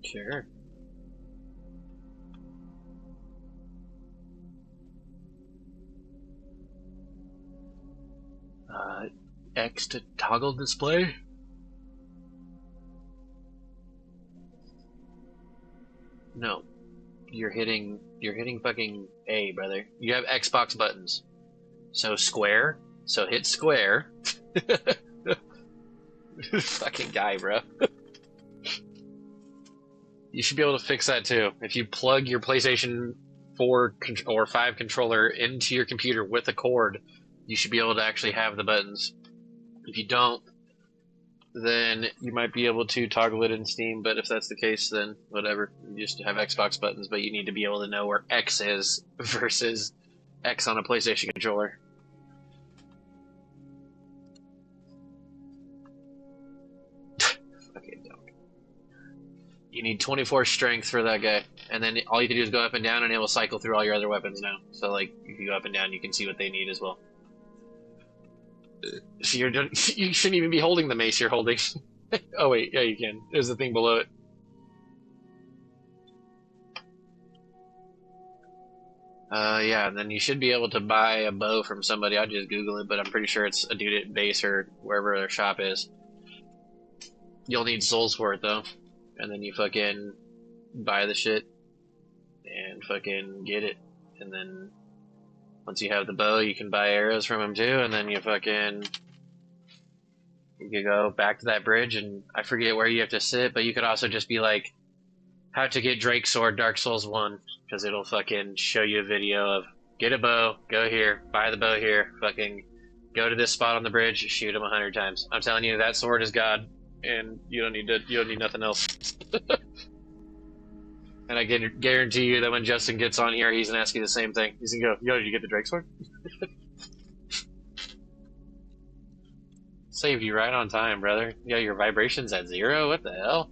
Sure. X to toggle display? No. You're hitting fucking A, brother. You have Xbox buttons. So square. So hit square. Fucking guy, bro. You should be able to fix that too. If you plug your PlayStation 4 or 5 controller into your computer with a cord, you should be able to actually have the buttons. If you don't, then you might be able to toggle it in Steam, but if that's the case, then whatever. You just have Xbox buttons, but you need to be able to know where X is versus X on a PlayStation controller. Okay, don't. You need 24 strength for that guy, and then all you can do is go up and down, and it will cycle through all your other weapons now. So, like, if you go up and down, you can see what they need as well. So you shouldn't even be holding the mace you're holding. Oh wait, yeah you can. There's the thing below it. Yeah, and then you should be able to buy a bow from somebody. I just Google it, but I'm pretty sure it's a dude at base or wherever their shop is. You'll need souls for it though, and then you fucking buy the shit and fucking get it, and then once you have the bow, you can buy arrows from him too, and then you can go back to that bridge, and I forget where you have to sit, but you could also just be like, how to get Drake's sword, Dark Souls 1, because it'll fucking show you a video of, get a bow, go here, buy the bow here, fucking go to this spot on the bridge, shoot him 100 times. I'm telling you, that sword is God, and you don't need nothing else. And I guarantee you that when Justin gets on here, he's gonna ask you the same thing. He's gonna go, yo, did you get the Drake sword? Saved you right on time, brother. Yo, your vibration's at 0? What the hell?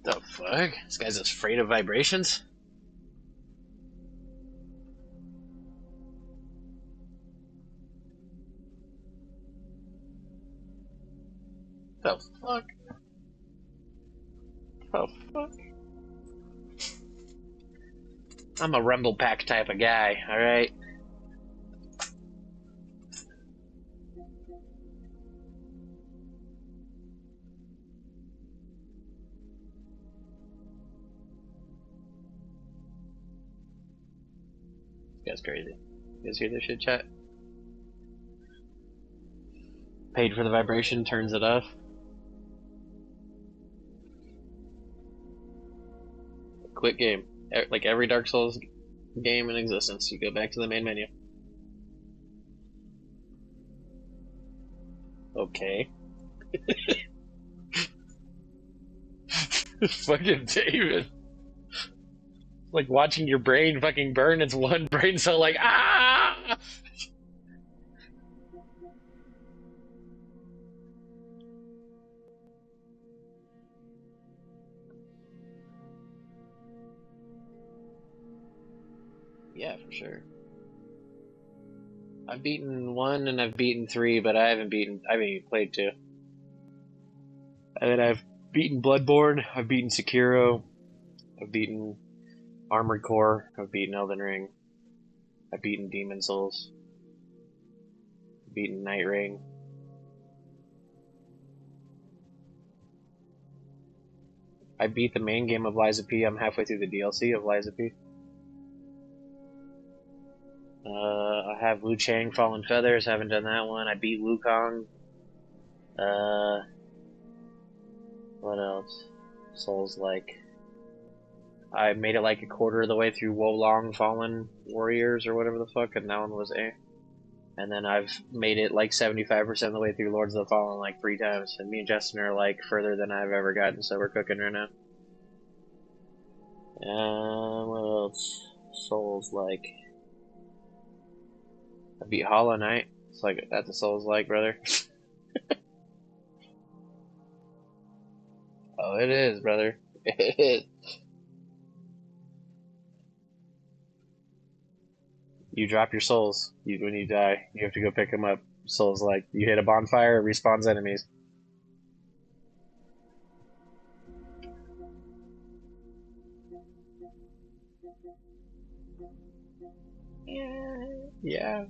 The fuck? This guy's afraid of vibrations? The fuck? Oh, fuck. I'm a Rumble Pack type of guy, alright? That's crazy. You guys hear this shit, chat? Paid for the vibration, turns it off. Quick game. Like every Dark Souls game in existence, you go back to the main menu. Okay. Fucking David. Like watching your brain fucking burn its one brain cell, like, ah! Yeah, for sure. I've beaten 1 and I've beaten 3, but I haven't even played 2. And then I've beaten Bloodborne, I've beaten Sekiro, I've beaten Armored Core, I've beaten Elden Ring, I've beaten Demon Souls, I've beaten Night Ring. I beat the main game of Lies of P. I'm halfway through the DLC of Lies of P. I have Liu Chang Fallen Feathers, haven't done that one. I beat Wukong. What else? Souls-like. I made it like a quarter of the way through Wolong Fallen Warriors or whatever the fuck, and that one was A. And then I've made it like 75% of the way through Lords of the Fallen like 3 times, and me and Justin are like further than I've ever gotten, so we're cooking right now. What else? Souls-like. I beat Hollow Knight. It's like, that's a Souls-like, brother. Oh, it is, brother. It is. You drop your souls. When you die, you have to go pick them up. Souls like you hit a bonfire, it respawns enemies. Yeah.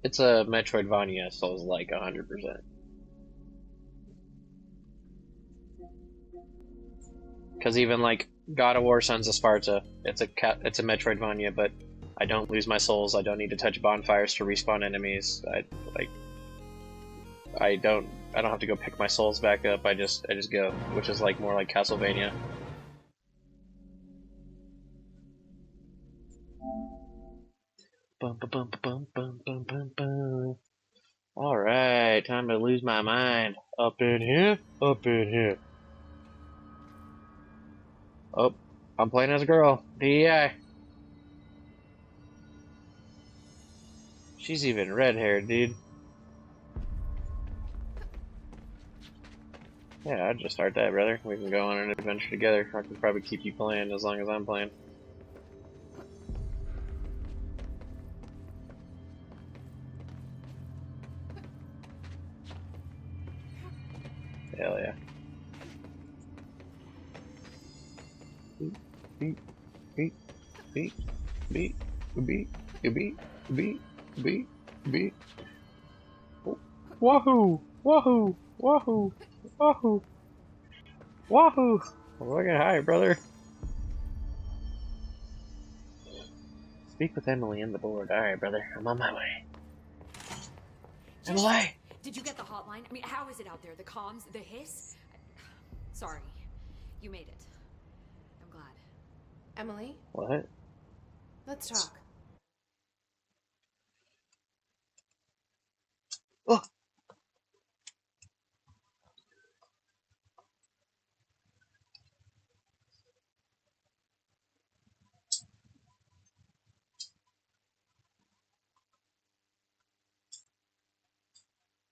It's a Metroidvania, Souls like 100%. Because even like God of War: Sons of Sparta, it's a Metroidvania, but I don't lose my souls. I don't need to touch bonfires to respawn enemies. I don't have to go pick my souls back up. I just go, which is like more like Castlevania. Bum, bum, bum, bum, bum, bum, bum. All right, time to lose my mind. Up in here, up in here. Oh, I'm playing as a girl. DEI. She's even red-haired, dude. Yeah, I'd just start that, brother. We can go on an adventure together. I can probably keep you playing as long as I'm playing. Hell yeah. Beat, beat, beat, beat, beat, beat, beat, beat, beat. Wahoo! Wahoo! Wahoo! Wahoo! Wahoo! Looking high, brother. Speak with Emily in the board. Alright, brother. I'm on my way. Emily! Did you get the hotline? I mean, how is it out there? The comms? The hiss? Sorry. You made it. I'm glad. Emily? What? Let's talk. Oh!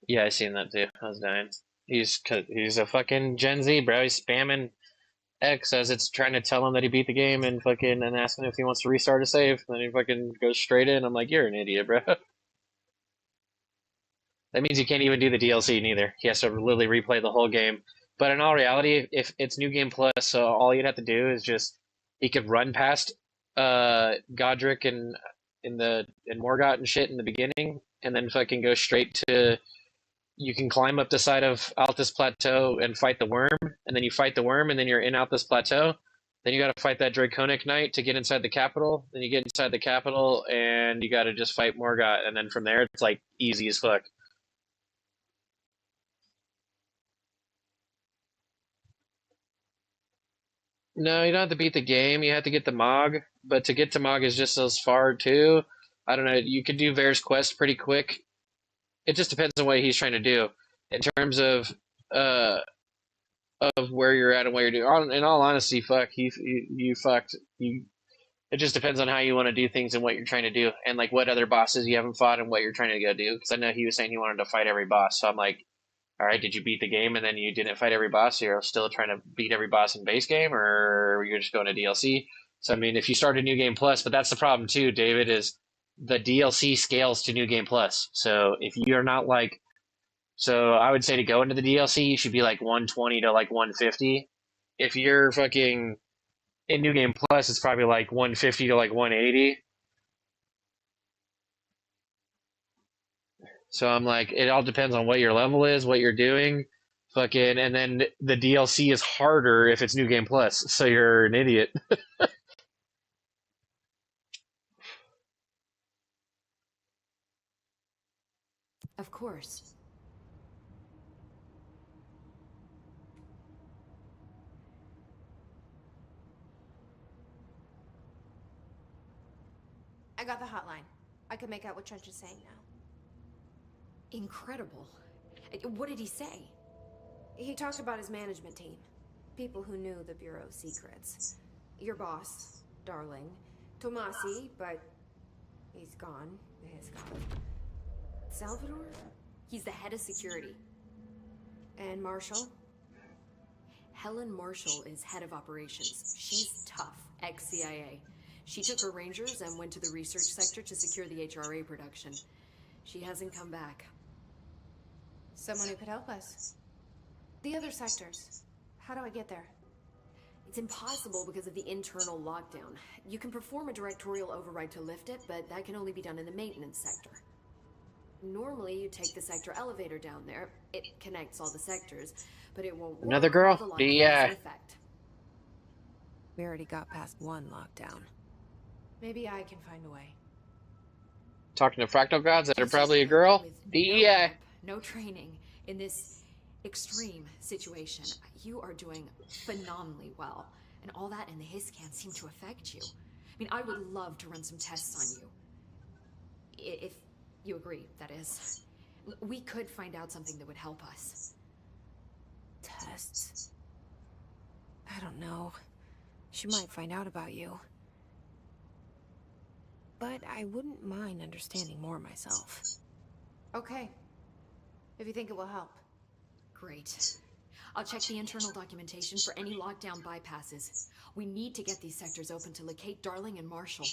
Yeah, I seen that too. I was dying. He's a fucking Gen Z, bro. He's spamming X as it's trying to tell him that he beat the game and fucking and asking if he wants to restart a save. Then he fucking goes straight in. I'm like, you're an idiot, bro. That means you can't even do the DLC neither. He has to literally replay the whole game. But in all reality, if it's New Game Plus, so all you'd have to do is just he could run past Godric and in Morgott and shit in the beginning, and then fucking go straight to you can climb up the side of Altus Plateau and fight the worm, and then you fight the worm, and then you're in Altus Plateau. Then you got to fight that Draconic Knight to get inside the capital. Then you get inside the capital, and you got to just fight Morgott, and then from there it's like easy as fuck. No, you don't have to beat the game. You have to get the Mog, but to get to Mog is just as far too. I don't know. You could do Var's quest pretty quick. It just depends on what he's trying to do in terms uh of where you're at and what you're doing. In all honesty, fuck you fucked you. It just depends on how you want to do things and what you're trying to do, and like what other bosses you haven't fought and what you're trying to go do. Because I know he was saying he wanted to fight every boss, so I'm like, all right, did you beat the game and then you didn't fight every boss? So you're still trying to beat every boss in base game, or you're just going to DLC? So I mean, if you start a new game plus, but that's the problem too, David, is the DLC scales to new game plus. So if you're not like, so I would say to go into the DLC, you should be like 120 to like 150. If you're fucking in new game plus, it's probably like 150 to like 180. So I'm like, it all depends on what your level is, what you're doing, fucking, and then the DLC is harder if it's New Game Plus. So you're an idiot. Of course. I got the hotline. I can make out what Trench is saying now. Incredible. What did he say? He talked about his management team. People who knew the Bureau's secrets. Your boss, Darling. Tomasi, but he's gone. He's gone. Salvador? He's the head of security. And Marshall? Helen Marshall is head of operations. She's tough, ex-CIA. She took her rangers and went to the research sector to secure the HRA production. She hasn't come back. Someone who could help us. The other sectors. How do I get there? It's impossible because of the internal lockdown. You can perform a directorial override to lift it, but that can only be done in the maintenance sector. Normally, you take the sector elevator down there. It connects all the sectors, but it won't work. Another girl? while the lockdown Yeah. is in effect. We already got past one lockdown. Maybe I can find a way. Talking to fractal gods that are It's probably a just girl? with no DEI. help, no training in this extreme situation. You are doing phenomenally well, and all that and the hiss can't seem to affect you. I mean, I would love to run some tests on you. If you agree, that is. We could find out something that would help us. Tests? I don't know. She might find out about you. But I wouldn't mind understanding more myself. Okay. If you think it will help. Great. I'll check the internal documentation for any lockdown bypasses. We need to get these sectors open to locate Darling and Marshall.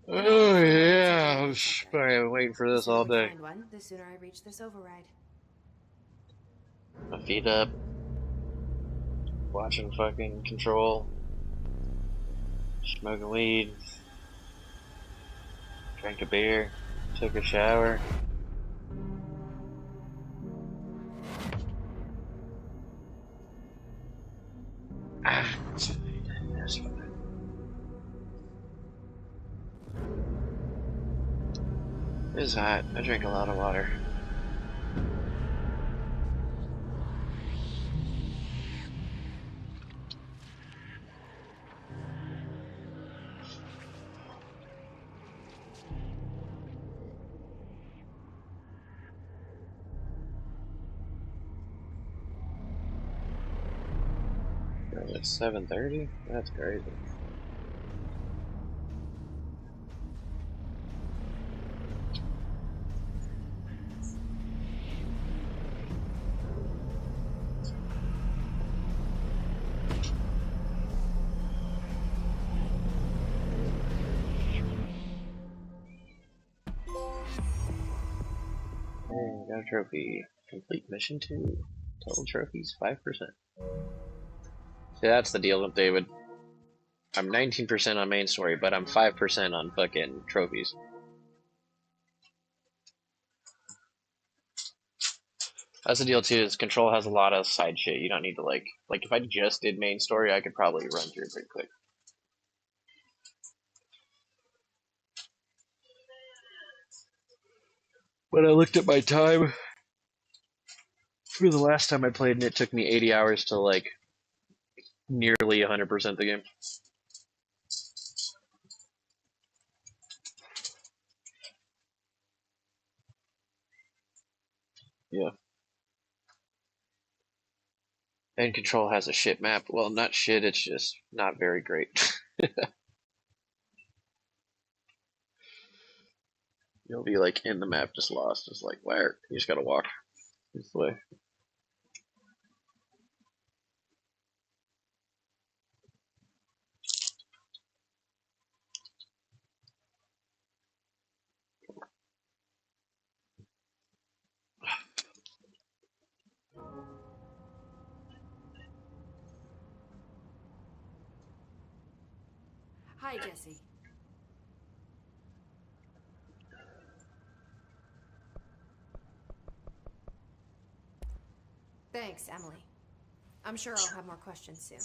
Oh yeah, I was probably waiting for this The sooner all we day. find one, the sooner I reach this override. My feet up. Watching fucking Control. Smoking weed. Drank a beer. Took a shower. Ah, that's fine. It is hot. I drink a lot of water. It's 7:30? That's crazy. Hey, got a trophy. Complete mission 2. Total trophies 5%. See, that's the deal with David. I'm 19% on main story, but I'm 5% on fucking trophies. That's the deal too, is Control has a lot of side shit. You don't need to like if I just did main story, I could probably run through it pretty quick. When I looked at my time for the last time I played, and it took me 80 hours to like nearly 100% the game. Yeah. And Control has a shit map. Well, not shit, it's just not very great. You'll be like in the map just lost. It's like, where? You just gotta walk this way. Hi, Jesse. Thanks, Emily. I'm sure I'll have more questions soon.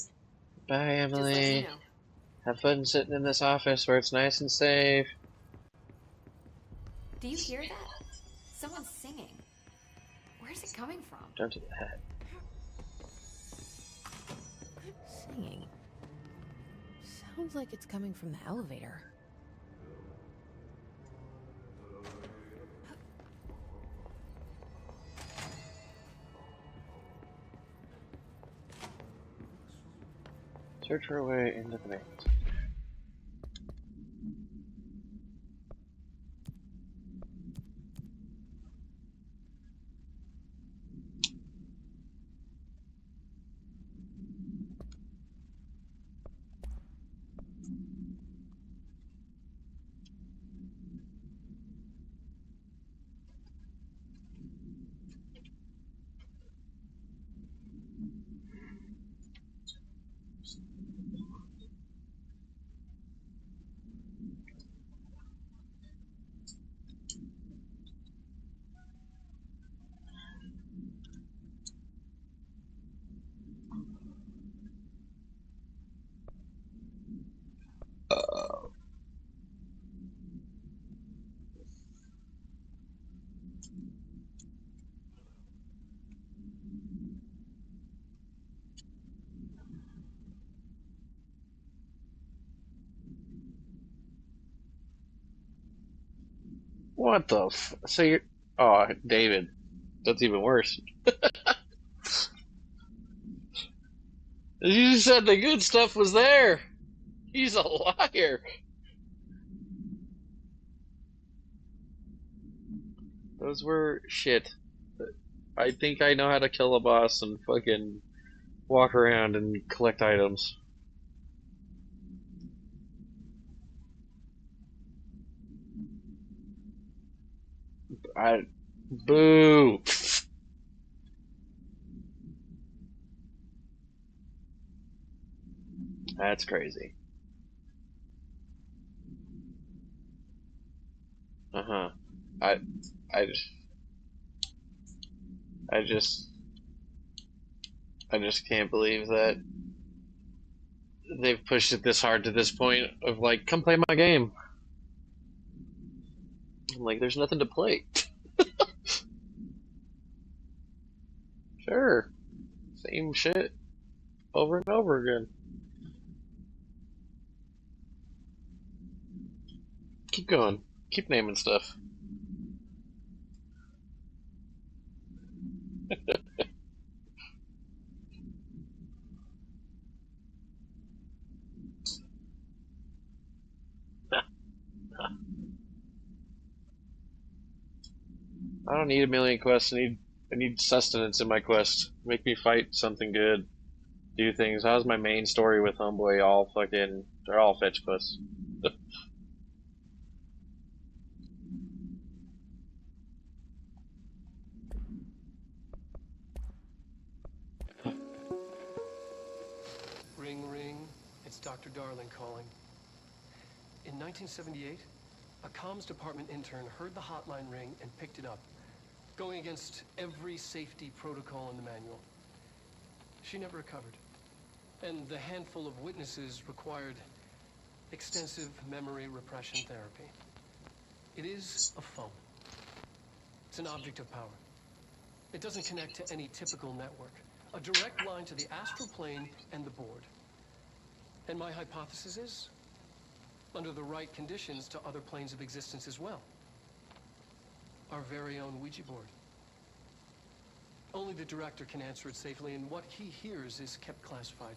Bye, Just let me Emily. know. Have fun sitting in this office where it's nice and safe. Do you hear that? Someone's singing. Where's it coming from? Don't do that. Singing. Sounds like it's coming from the elevator. Search for a way into the main. What the so you're... Oh, David. That's even worse. You said the good stuff was there. He's a liar. Those were shit. I think I know how to kill a boss and fucking walk around and collect items. I... Boo! That's crazy. Uh-huh. I... I just... I just... I just can't believe that they've pushed it this hard to this point of like, come play my game. I'm like, there's nothing to play. Sure. Same shit over and over again. Keep going. Keep naming stuff. I don't need a million quests. I need sustenance in my quest. Make me fight something good. Do things. How's my main story with Homeboy all fucking... They're all fetch quests. Ring, ring. It's Dr. Darling calling. In 1978, a comms department intern heard the hotline ring and picked it up, going against every safety protocol in the manual. She never recovered, and the handful of witnesses required extensive memory repression therapy. It is a phone. It's an object of power. It doesn't connect to any typical network. A direct line to the astral plane and the board. And my hypothesis is, under the right conditions, to other planes of existence as well. Our very own Ouija board. Only the director can answer it safely, and what he hears is kept classified.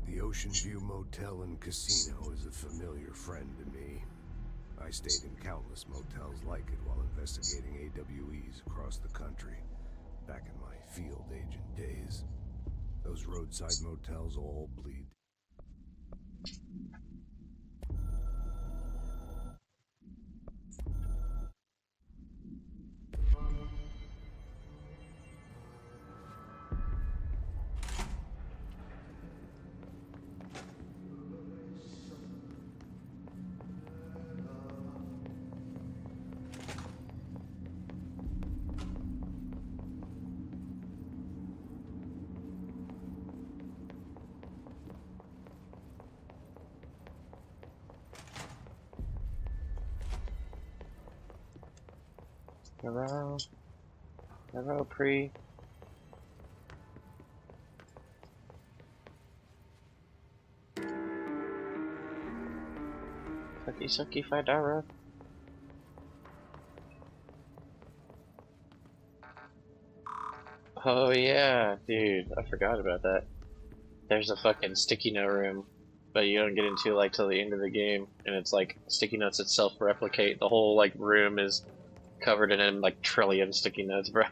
The Ocean View Motel and Casino is a familiar friend to me. I stayed in countless motels like it while investigating AWEs across the country, back in my field agent days. Those roadside motels all bleed. Hello? Hello, Pre? Sucky sucky Fedora. Oh yeah, dude, I forgot about that. There's a fucking sticky note room, but you don't get into like till the end of the game, and it's like sticky notes itself replicate. The whole like room is covered in like trillion sticky notes, bro.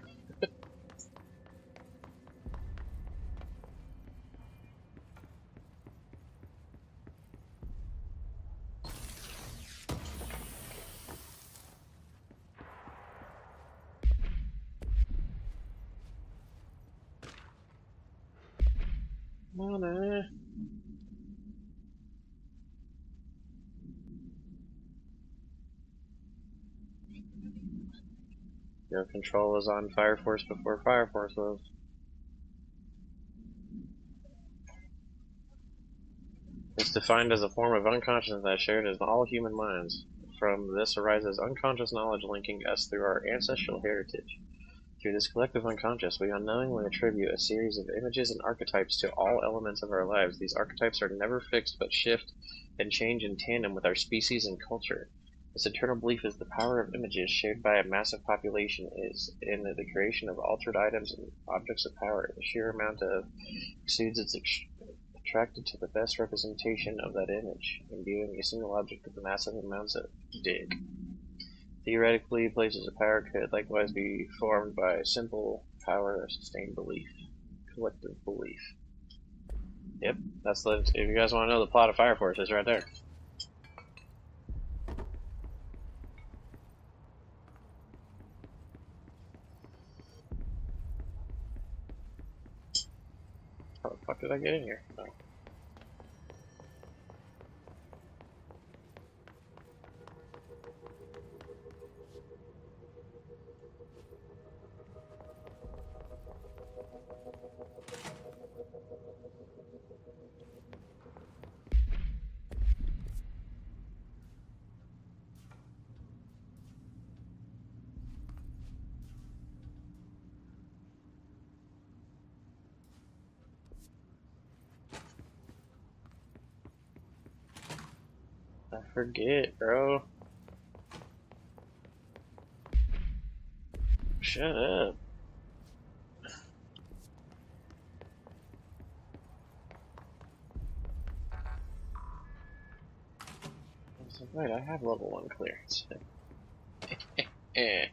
Mona. Your control was on Fire Force before Fire Force was. defined as a form of unconsciousness that is shared in all human minds. From this arises unconscious knowledge linking us through our ancestral heritage. Through this collective unconscious, we unknowingly attribute a series of images and archetypes to all elements of our lives. These archetypes are never fixed but shift and change in tandem with our species and culture. This eternal belief is the power of images shared by a massive population is in the creation of altered items and objects of power. The sheer amount of exudes its attracted to the best representation of that image, imbuing a single object with massive amounts of dig. Theoretically, places of power could likewise be formed by simple power or sustained belief. Collective belief. Yep, that's the. If you guys want to know the plot of Fire Force, it's right there. How the fuck did I get in here? No. I forget, bro. Shut up. I was like, wait, I have level 1 clearance. Eh.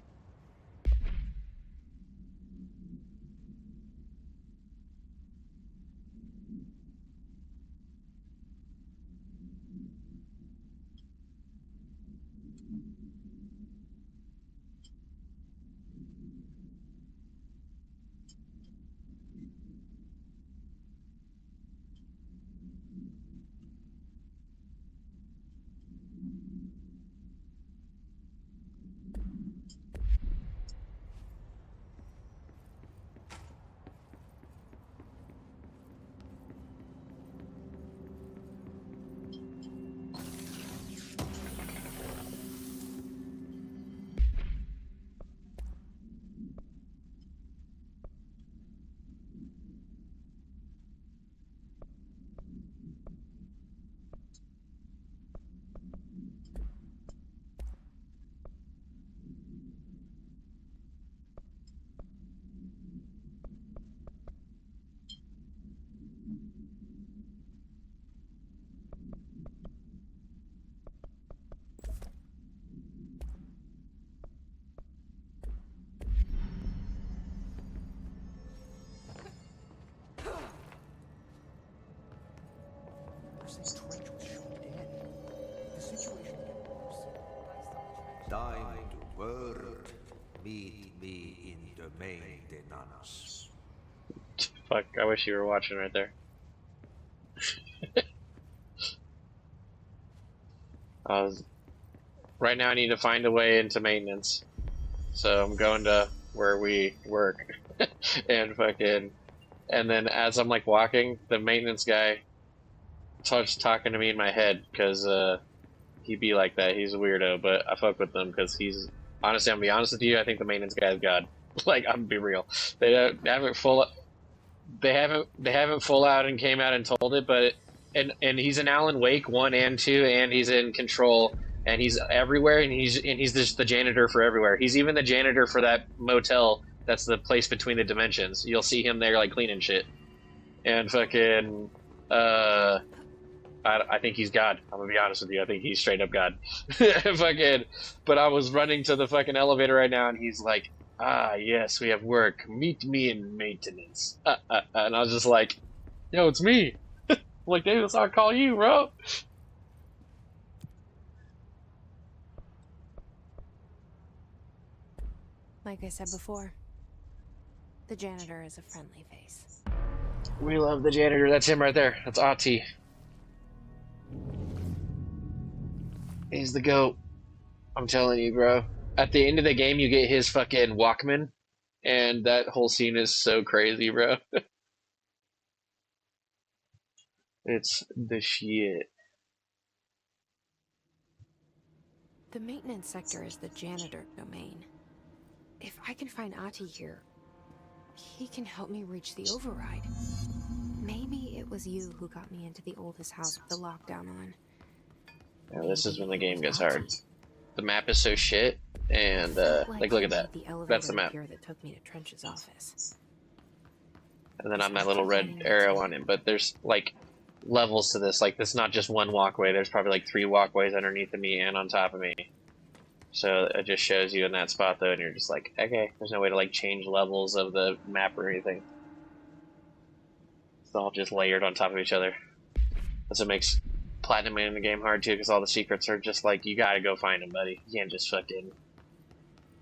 This trench was shot in. The situation get worse. Time to work. Meet me in the maintenance. Fuck, I wish you were watching right there. Right now I need to find a way into maintenance. So I'm going to where we work. And then as I'm like walking, the maintenance guy starts talking to me in my head, because he'd be like that. He's a weirdo, but I fuck with him because he's, honestly, I'm gonna be honest with you, I think the maintenance guy is God. Like, I'm gonna be real. They haven't full out and came out and told it, but and he's in Alan Wake 1 and 2, and he's in Control, and he's everywhere, and he's just the janitor for everywhere. He's even the janitor for that motel that's the place between the dimensions. You'll see him there like cleaning shit. And I think he's God. I'm gonna be honest with you. I think he's straight up God. But I was running to the fucking elevator right now, and he's like, "Ah, yes, we have work. Meet me in maintenance." And I was just like, "Yo, it's me." I'm like, "David, that's how I call you, bro." Like I said before, the janitor is a friendly face. We love the janitor. That's him right there. That's Ati. He's the GOAT. I'm telling you, bro. At the end of the game, you get his fucking Walkman, and that whole scene is so crazy, bro. It's the shit. The maintenance sector is the janitor domain. If I can find Ahti here, he can help me reach the override. Maybe it was you who got me into the oldest house with the lockdown on. Yeah, this is when the game gets Ahti. hard. The map is so shit, and like look at that. The elevator That's the map. here that took me to Trench's office. And then on my little red arrow on it. But there's like levels to this. Like, it's not just one walkway. There's probably like 3 walkways underneath of me and on top of me. So it just shows you in that spot though, and you're just like, okay, there's no way to like change levels of the map or anything. It's all just layered on top of each other. That's what makes platinum in the game hard too, because all the secrets are just like, you gotta go find them, buddy. You can't just fucking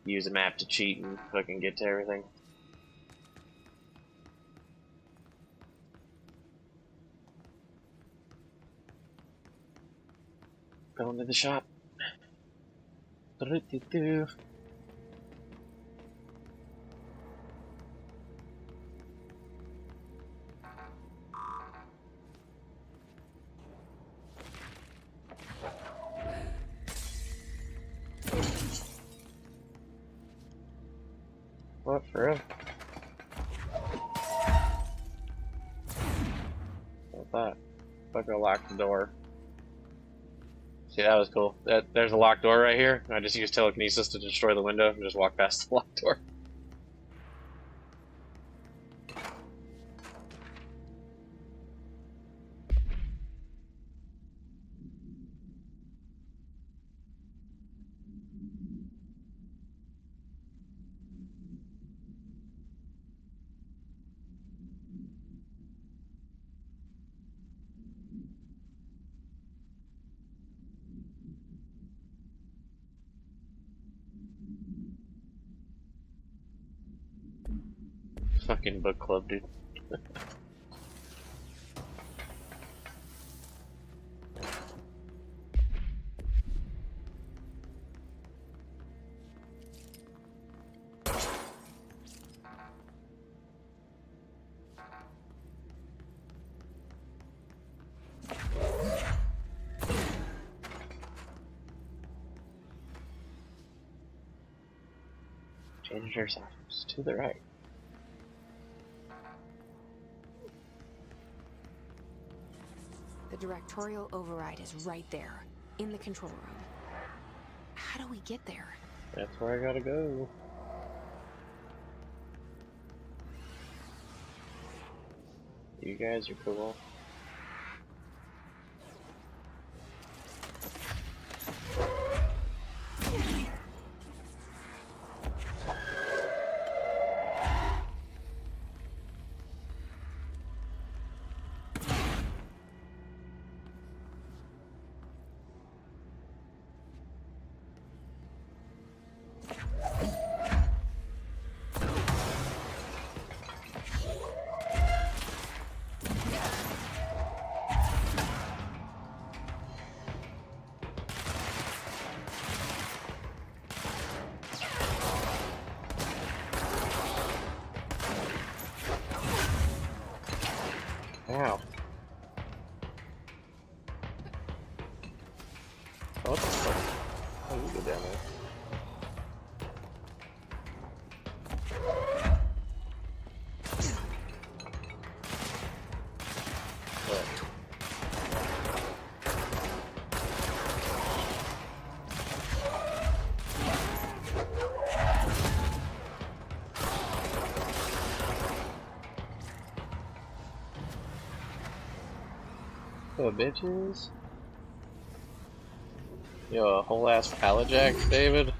use a map to cheat and fucking get to everything. Going to the shop. Do-do-do-do. What, for real? What's that? Fucking lock the door. See, that was cool. There's a locked door right here. I just used telekinesis to destroy the window and just walk past the locked door. Fucking book club, dude. Janitor's office to the right. The directorial override is right there, in the control room. How do we get there? That's where I gotta go. You guys are cool. Wow. Oh, what the fuck? Oh, you go down there. What? Oh, bitches. Yo, a whole ass pallet jack, David?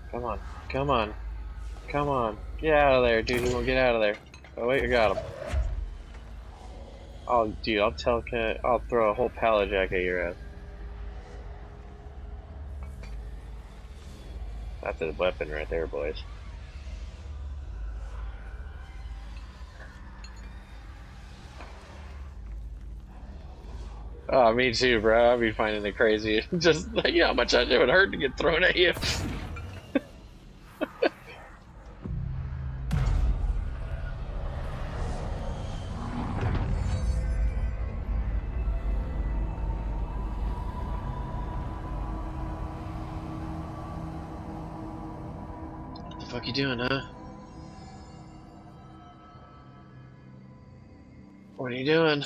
Come on, come on, come on. Get out of there, dude. We'll get out of there. Oh, wait, I got him. Oh, dude, I'll throw a whole pallet jack at your ass. That's a weapon right there, boys. Oh, me too, bro. I'd be finding it crazy. Just like, how much it would hurt to get thrown at you. fuck you doing, huh? What are you doing?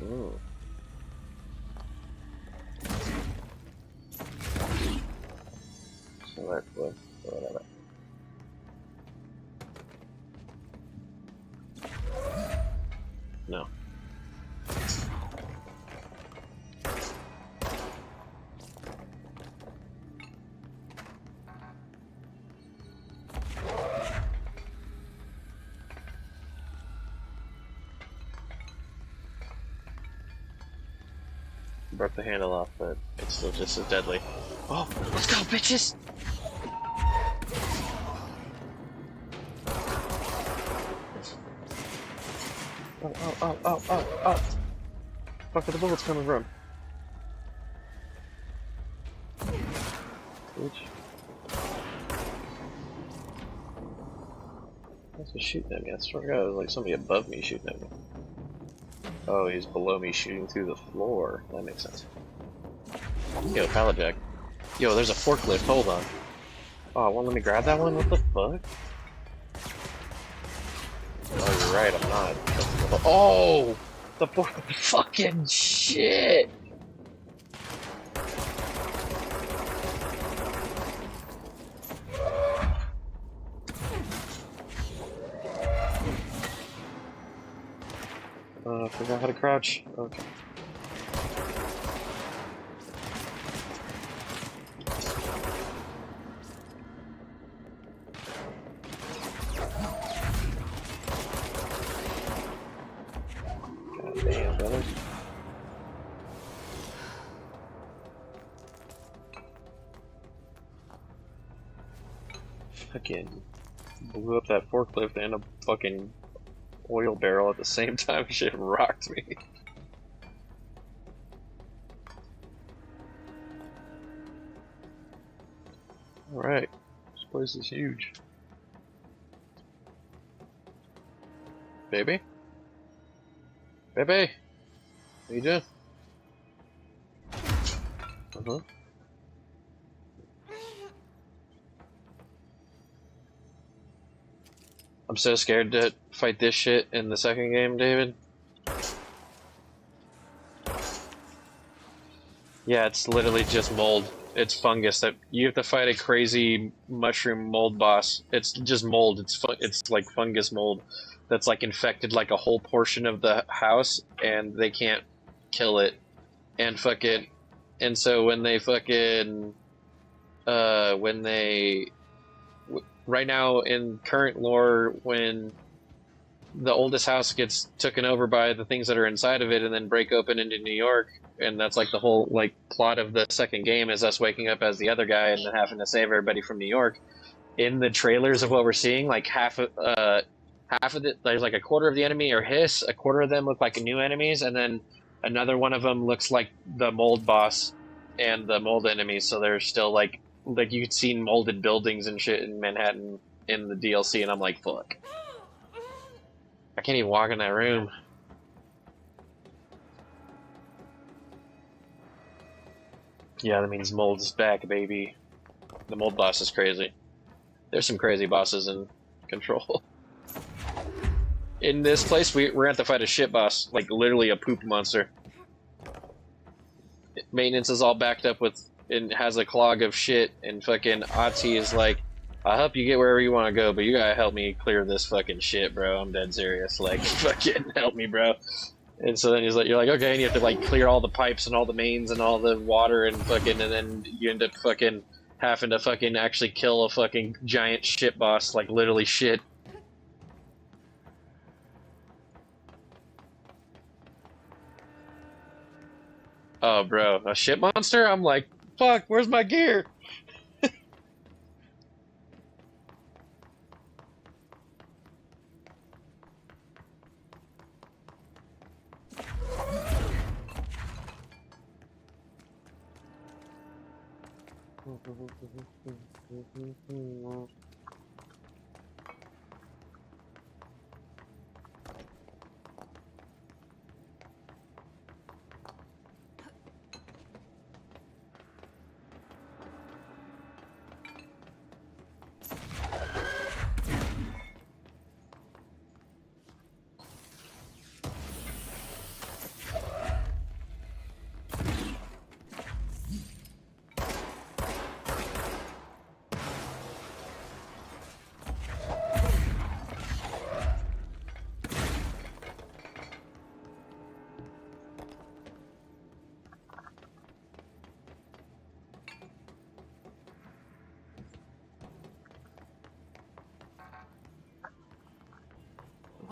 Ooh. Select what? Whatever. No. Broke the handle off, but it's still just as deadly. Oh, let's go, bitches! Oh. Fuck, where the bullets coming from? Bitch. That's just shooting at me. I swear to God, it was like somebody above me shooting at me. Oh, he's below me shooting through the floor. That makes sense. Yo, pallet jack. Yo, there's a forklift. Hold on. Oh, won't let me grab that one? What the fuck? Oh, you're right. I'm not. Oh! The fucking shit! I forgot how to crouch. Okay. God damn, brother. Fucking blew up that forklift and a fucking oil barrel at the same time. Shit rocked me. Alright. This place is huge. Baby? Baby? What you doing? Uh-huh. I'm so scared to fight this shit in the second game, David. Yeah, it's literally just mold. It's fungus that you have to fight a crazy mushroom mold boss. It's just mold. It's like fungus mold that's like infected like a whole portion of the house, and they can't kill it. And fucking, and so when they fucking, when they, right now in current lore, when the oldest house gets taken over by the things that are inside of it and then break open into New York, and that's like the whole like plot of the second game is us waking up as the other guy and then having to save everybody from New York. In the trailers of what we're seeing, like half of it, there's like a quarter of the enemy are hiss, a quarter of them look like new enemies, and then another one of them looks like the mold boss and the mold enemies. So they're still like you could see molded buildings and shit in Manhattan in the DLC, and I'm like, fuck. I can't even walk in that room. Yeah, that means mold's back, baby. The mold boss is crazy. There's some crazy bosses in Control. In this place, we're gonna have to fight a shit boss, like literally a poop monster. Maintenance is all backed up with, and has a clog of shit, and fucking Ati is like, I'll help you get wherever you want to go, but you gotta help me clear this fucking shit, bro. I'm dead serious. Like, fucking help me, bro. And so then he's like, you're like, okay, and you have to like clear all the pipes and all the mains and all the water and fucking, and then you end up fucking having to fucking actually kill a fucking giant shit boss, like literally shit. Oh, bro, a shit monster? I'm like, fuck, where's my gear?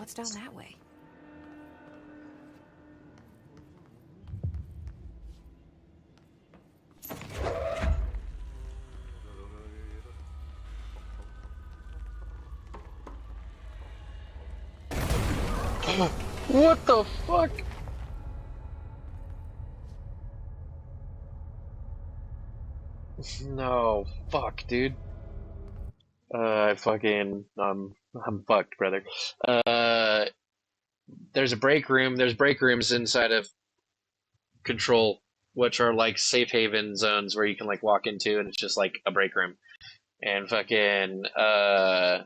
What's down that way? What the fuck? No, fuck, dude. I'm fucked, brother. There's a break room. There's break rooms inside of Control, which are like safe haven zones where you can like walk into, and it's just like a break room. And fucking, I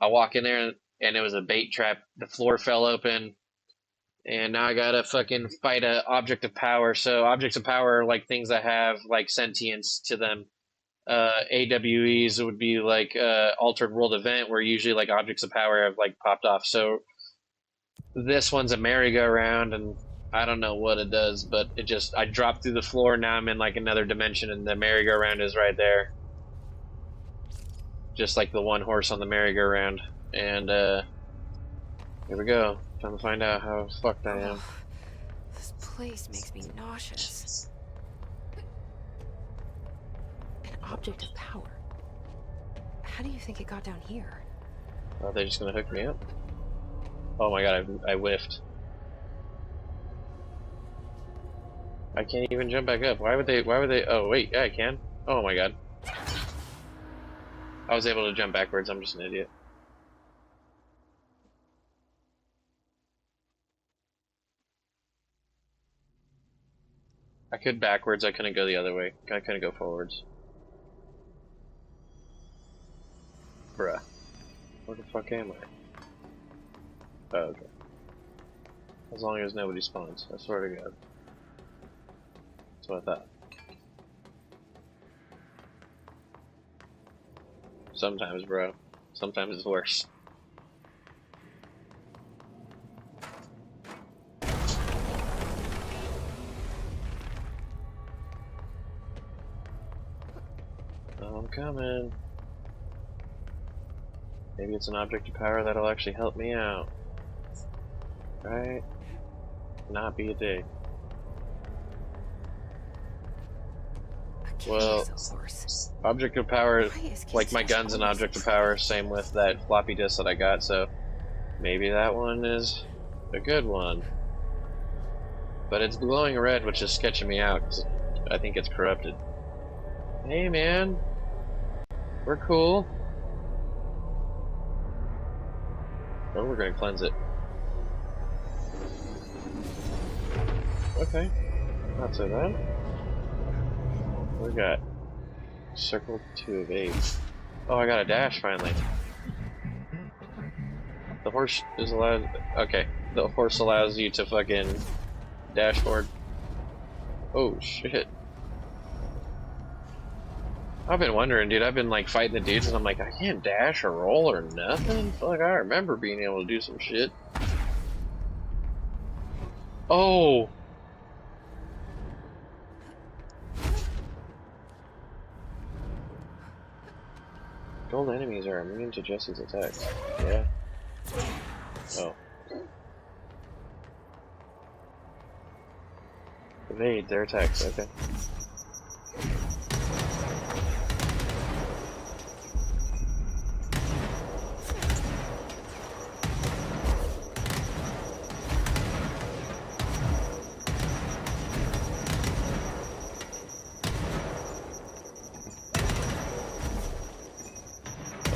walk in there, and it was a bait trap. The floor fell open, and now I gotta fucking fight a object of power. So objects of power are like things that have like sentience to them. AWEs would be like altered world event, where usually like objects of power have like popped off. So this one's a merry-go-round, and I don't know what it does, but it just, I dropped through the floor. Now I'm in like another dimension, and the merry-go-round is right there, just like the one horse on the merry-go-round. And here we go. Time to find out how fucked I am. This place makes me nauseous. An object of power. How do you think it got down here? Are they just gonna hook me up? Oh my god, I whiffed. I can't even jump back up. Why would they, oh wait, yeah I can. Oh my god. I was able to jump backwards, I'm just an idiot. I could backwards, I couldn't go the other way. I couldn't go forwards. Bruh. Where the fuck am I? Oh, okay. As long as nobody spawns, I swear to god. That's what I thought. Sometimes, bro. Sometimes it's worse. Oh, I'm coming. Maybe it's an object of power that'll actually help me out. Right? Not be a dick. Well, object of power, like my gun's an object of power, same with that floppy disk that I got, so maybe that one is a good one. But it's glowing red, which is sketching me out, because I think it's corrupted. Hey man, we're cool. Oh, we're gonna cleanse it. Okay, not so bad. What we got? Circle 2 of 8. Oh, I got a dash finally. The horse is allowed. Okay, the horse allows you to fucking dashboard. Oh shit. I've been wondering, dude. I've been like fighting the dudes, and I'm like, I can't dash or roll or nothing. Fuck, I remember being able to do some shit. Oh. Gold enemies are immune to Jesse's attacks. Yeah. Oh. Evade their attacks, okay.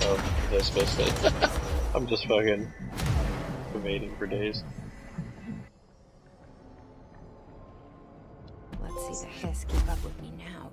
Oh, is that supposed to? I'm just fucking evading for days. Let's see the Hiss keep up with me now.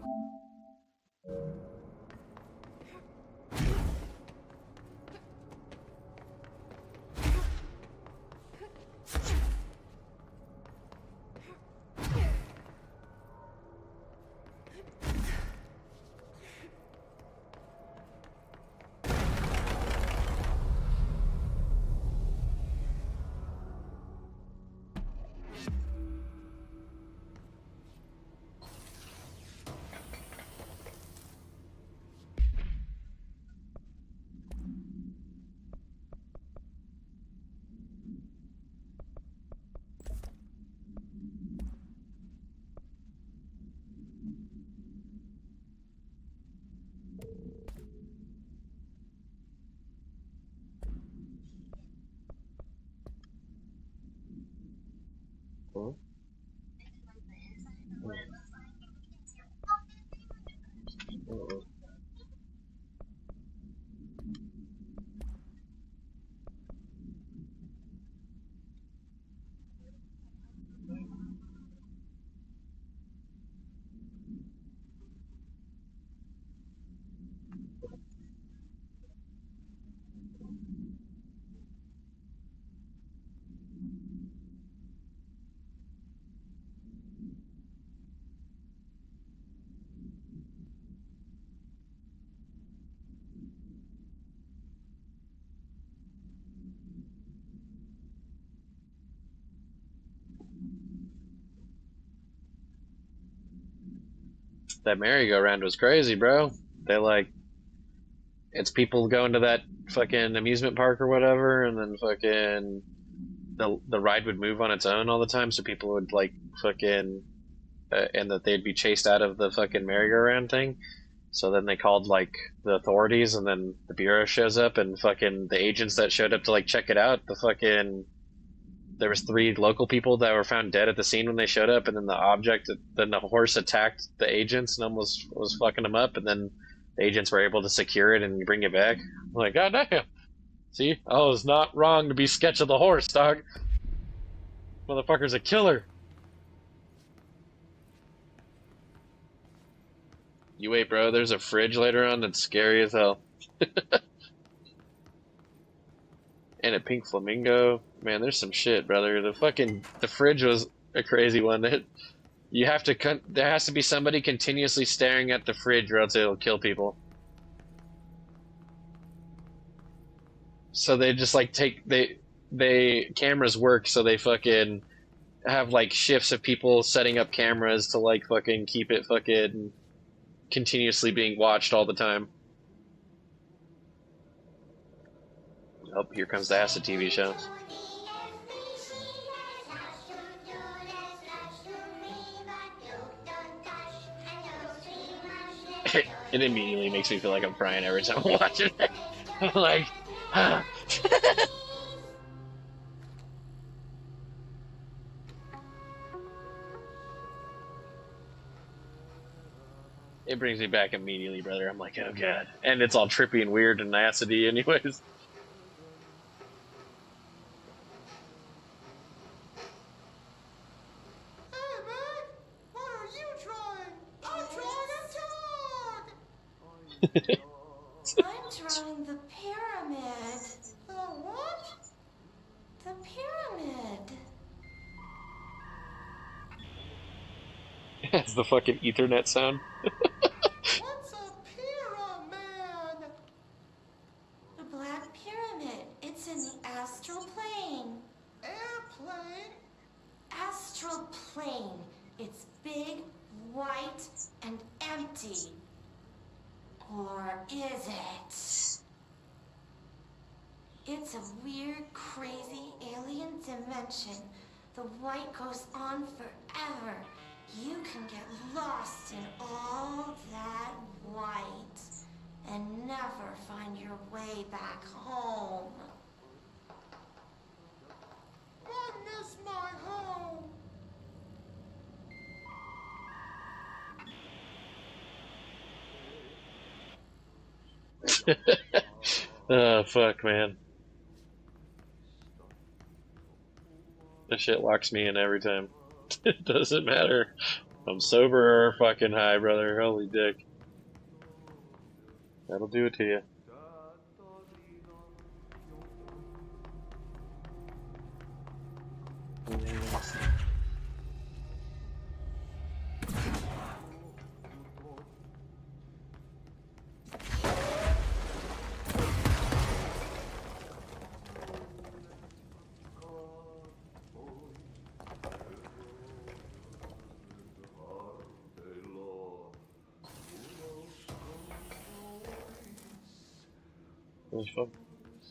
That merry-go-round was crazy, bro. They like, it's people going to that fucking amusement park or whatever, and then fucking the ride would move on its own all the time, so people would like fucking and that they'd be chased out of the fucking merry-go-round thing. So then they called like the authorities, and then the bureau shows up, and fucking the agents that showed up to like check it out, the fucking there was 3 local people that were found dead at the scene when they showed up, and then the horse attacked the agents and almost was fucking them up, and then the agents were able to secure it and bring it back. I'm like, god damn. See, I was not wrong to be sketch of the horse, dog. Motherfucker's a killer. You wait, bro. There's a fridge later on that's scary as hell. And a pink flamingo. Man, there's some shit, brother. The fridge was a crazy one. There has to be somebody continuously staring at the fridge, or else it'll kill people. So they just like cameras work, so they fucking have like shifts of people setting up cameras to like fucking keep it fucking continuously being watched all the time. Oh, here comes the acid TV show. It immediately makes me feel like I'm crying every time I'm watching it. I'm like, ah. It brings me back immediately, brother. I'm like, oh god. And it's all trippy and weird and acidy anyways. I'm drawing the pyramid. The what? The pyramid. That's the fucking Ethernet sound. What's a pyramid? The Black Pyramid. It's in the astral plane. Airplane? Astral plane. It's big, white, and empty. Or is it? It's a weird, crazy alien dimension. The white goes on forever. You can get lost in all that white and never find your way back home. I miss my home. Oh, fuck, man. That shit locks me in every time. It doesn't matter if I'm sober or fucking high, brother. Holy dick. That'll do it to you.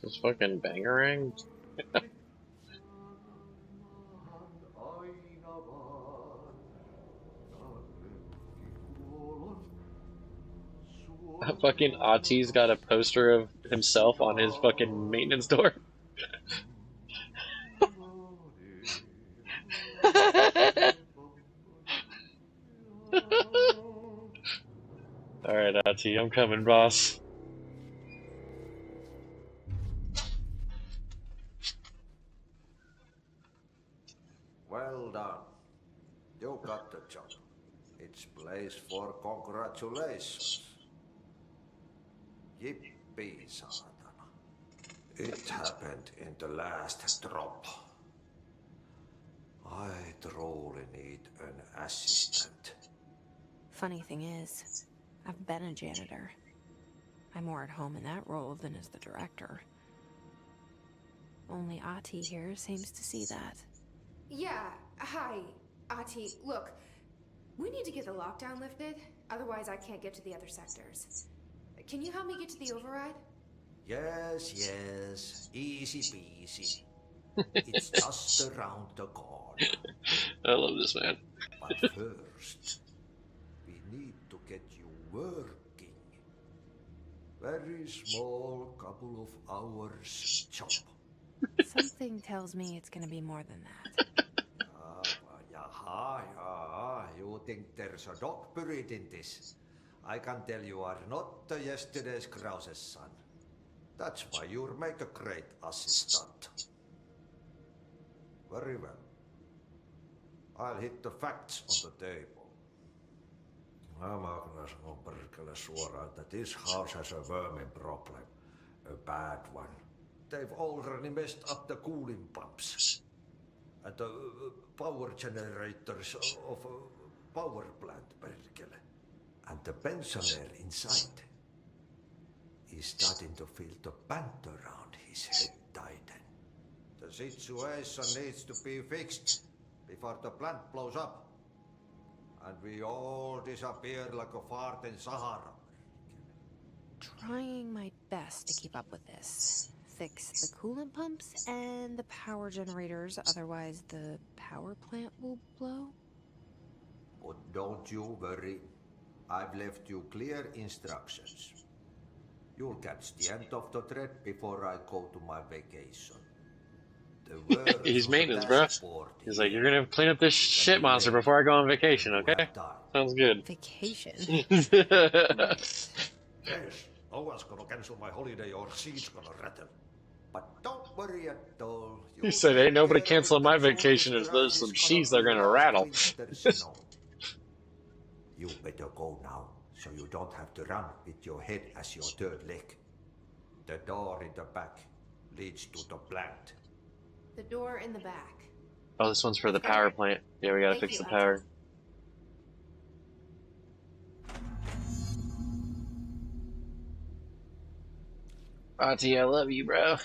This fucking bangerang? Fucking Ati's got a poster of himself on his fucking maintenance door. Alright, Ati, I'm coming, boss. Well done. You got the job. It's place for congratulations. Yippee, saatana. It happened in the last drop. I truly need an assistant. Funny thing is, I've been a janitor. I'm more at home in that role than as the director. Only Ati here seems to see that. Yeah, hi, Ati. Look, we need to get the lockdown lifted, otherwise I can't get to the other sectors. Can you help me get to the override? Yes, yes. Easy peasy. It's just around the corner. I love this man. But first, we need to get you working. Very small, couple of hours job. Something tells me it's gonna be more than that. Yaha. You think there's a dog buried in this? I can tell you are not the yesterday's Krause's son. That's why you'll make a great assistant. Very well. I'll hit the facts on the table. I'm gonna sanoa perkele suoraan that this house has a vermin problem. A bad one. They've already messed up the cooling pumps. And the power generators of a power plant, perkele. And the pensioner inside is starting to feel the band around his head tighten. The situation needs to be fixed before the plant blows up. And we all disappear like a fart in Sahara. Trying my best to keep up with this. Fix the coolant pumps and the power generators, otherwise the power plant will blow. But don't you worry. I've left you clear instructions. You'll catch the end of the thread before I go to my vacation. He's maintenance, bro. He's like, you're gonna clean up this shit monster before I go on vacation, okay? Sounds good. Vacation? Yes, no one's gonna cancel my holiday or she's gonna rattle. But don't worry at all. He said, ain't nobody canceling my vacation if there's some sheets that are gonna rattle. You better go now, so you don't have to run with your head as your third leg. The door in the back leads to the plant. The door in the back. Oh, this one's for the power plant. Yeah, we gotta fix the power. Ati, I love you, bro.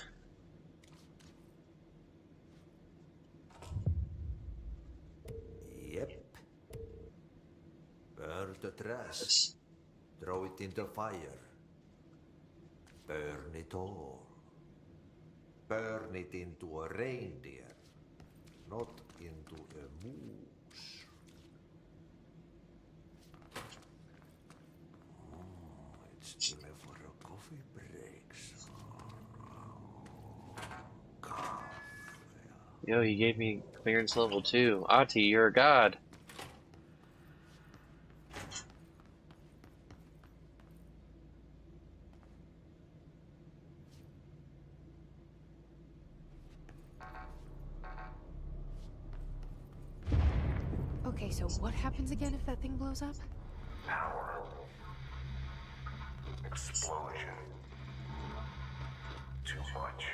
Yep. Burn the trash. Throw it in the fire. Burn it all. Burn it into a reindeer, not into a moose. It's time for a coffee break. Yo, he gave me clearance level 2. Ati, you're a god. Okay, so what happens again if that thing blows up? Power. Explosion. Too much.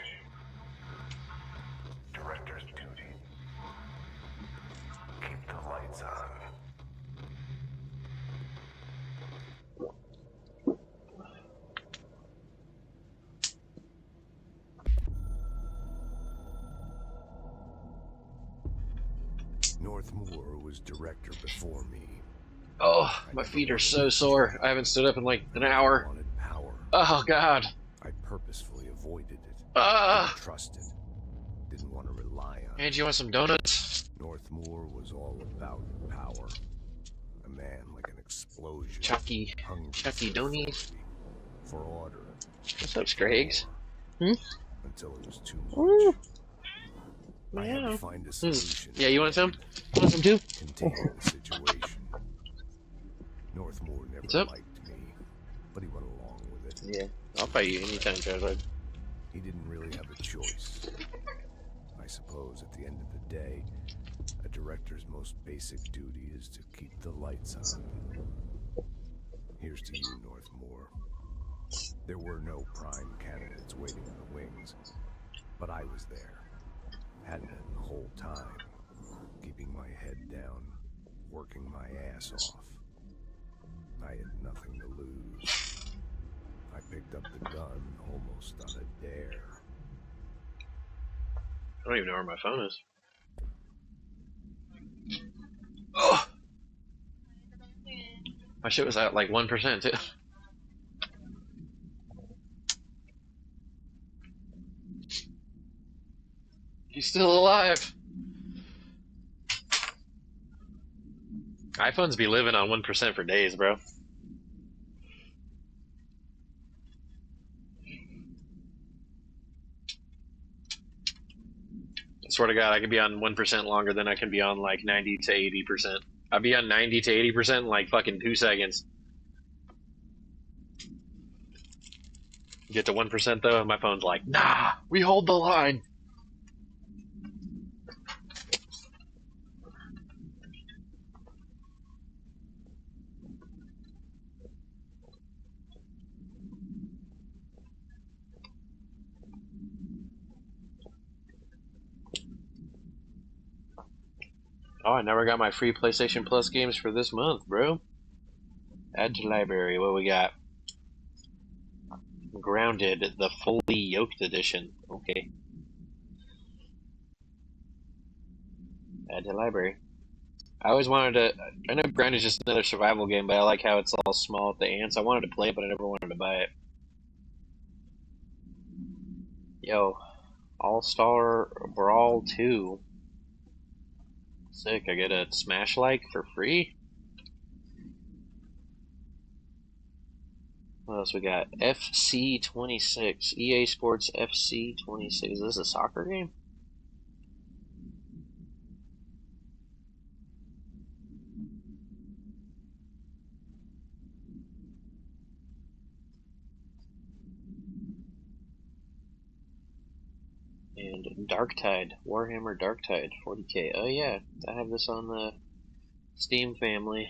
Director's duty. Keep the lights on. Northmoor was director before me. Oh, my feet are so sore. I haven't stood up in like an hour. I wanted power. Oh, God. I purposefully avoided it. Ah. Didn't trust it. Didn't want to rely on it. And you want some donuts? Northmoor was all about power. A man like an explosion. Chucky. Hungry Chucky for Donny. authority, for order. What's up, Scraggs? Until it was too much. Woo. I had to find a solution. Yeah, you want some? Want some too? Contain the situation. Northmoor never What's up? liked me. but he went along with it. Yeah, I'll fight you anytime, Charizard. He didn't really have a choice. I suppose at the end of the day, a director's most basic duty is to keep the lights on. Here's to you, Northmore. There were no prime candidates waiting in the wings, but I was there. Had been the whole time, keeping my head down, working my ass off. I had nothing to lose. I picked up the gun almost on a dare. I don't even know where my phone is. Oh! My shit was at like 1% too. He's still alive. iPhones be living on 1% for days, bro. I swear to God, I could be on 1% longer than I can be on like 90 to 80%. I'd be on 90 to 80% in like fucking 2 seconds. Get to 1% though, and my phone's like, nah, we hold the line. Oh, I never got my free PlayStation Plus games for this month, bro. Add to library. What we got? Grounded, the fully yoked edition. Okay. Add to library. I always wanted to. I know Grounded is just another survival game, but I like how it's all small at the ants. I wanted to play it, but I never wanted to buy it. Yo, All-Star Brawl 2. Sick. I get a Smash like for free. What else we got? FC26. EA Sports FC26. Is this a soccer game? And Darktide. Warhammer Darktide. 40k. Oh yeah, I have this on the Steam family.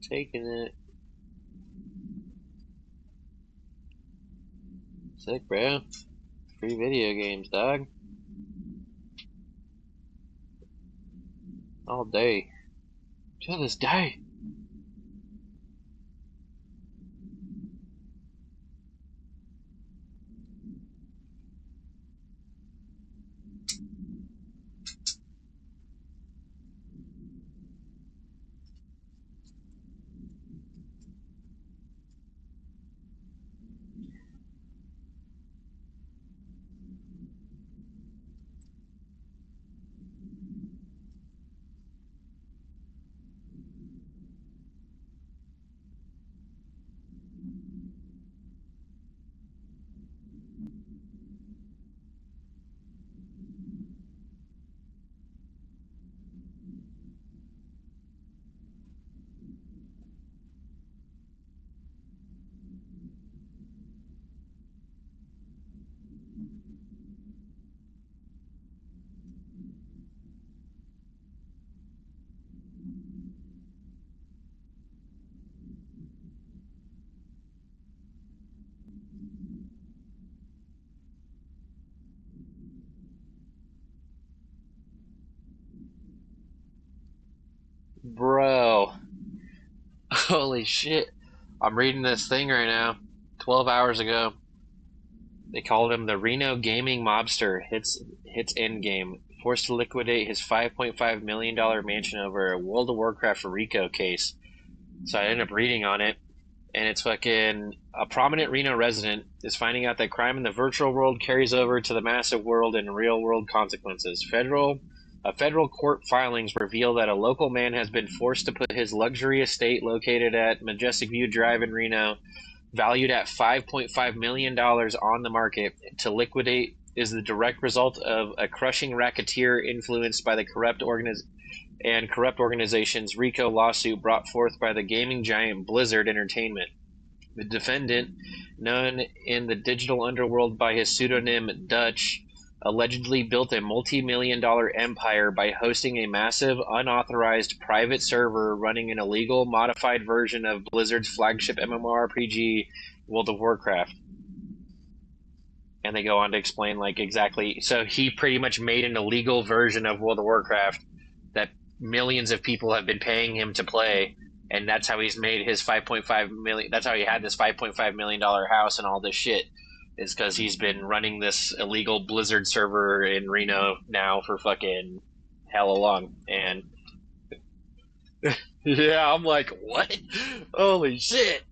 Taking it. Sick, bro. Free video games, dog. All day. To this day. Bro. Holy shit. I'm reading this thing right now. 12 hours ago. They called him the Reno gaming mobster. Hits endgame. Forced to liquidate his $5.5 million mansion over a World of Warcraft RICO case. So I ended up reading on it. And it's fucking a prominent Reno resident is finding out that crime in the virtual world carries over to the massive world in real world consequences. Federal court filings reveal that a local man has been forced to put his luxury estate located at Majestic View Drive in Reno, valued at $5.5 million on the market, to liquidate is the direct result of a crushing racketeer influenced by the corrupt and corrupt organizations RICO lawsuit brought forth by the gaming giant Blizzard Entertainment. The defendant, known in the digital underworld by his pseudonym Dutch, allegedly built a multi-million-dollar empire by hosting a massive, unauthorized private server running an illegal, modified version of Blizzard's flagship MMORPG, World of Warcraft. And they go on to explain, like, exactly. So he pretty much made an illegal version of World of Warcraft that millions of people have been paying him to play, and that's how he's made his 5.5 million. That's how he had this 5.5 million dollar house and all this shit. Is because he's been running this illegal Blizzard server in Reno now for fucking hella long. And yeah, I'm like, what? Holy shit!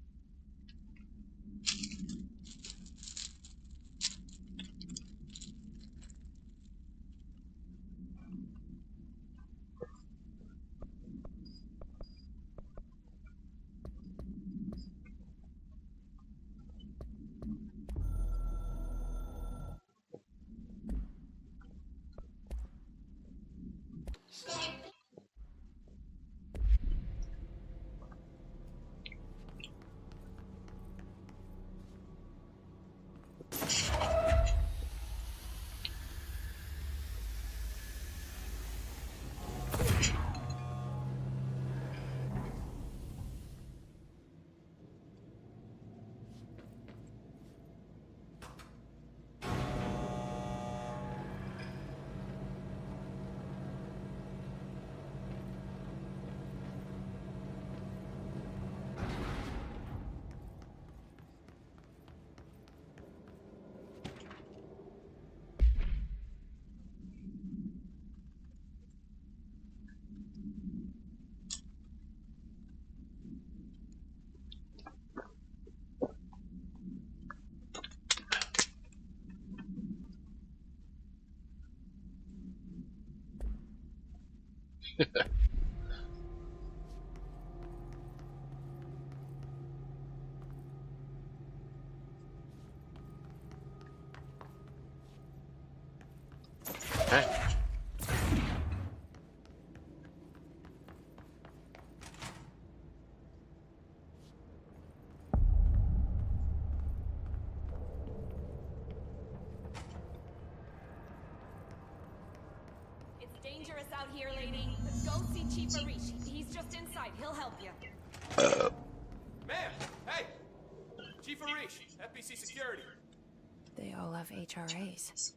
Huh? It's dangerous out here, lady. But go see Chief Arishi. He's just inside. He'll help you. Ma'am! Hey! Chief Arish, FBC Security. They all have HRAs.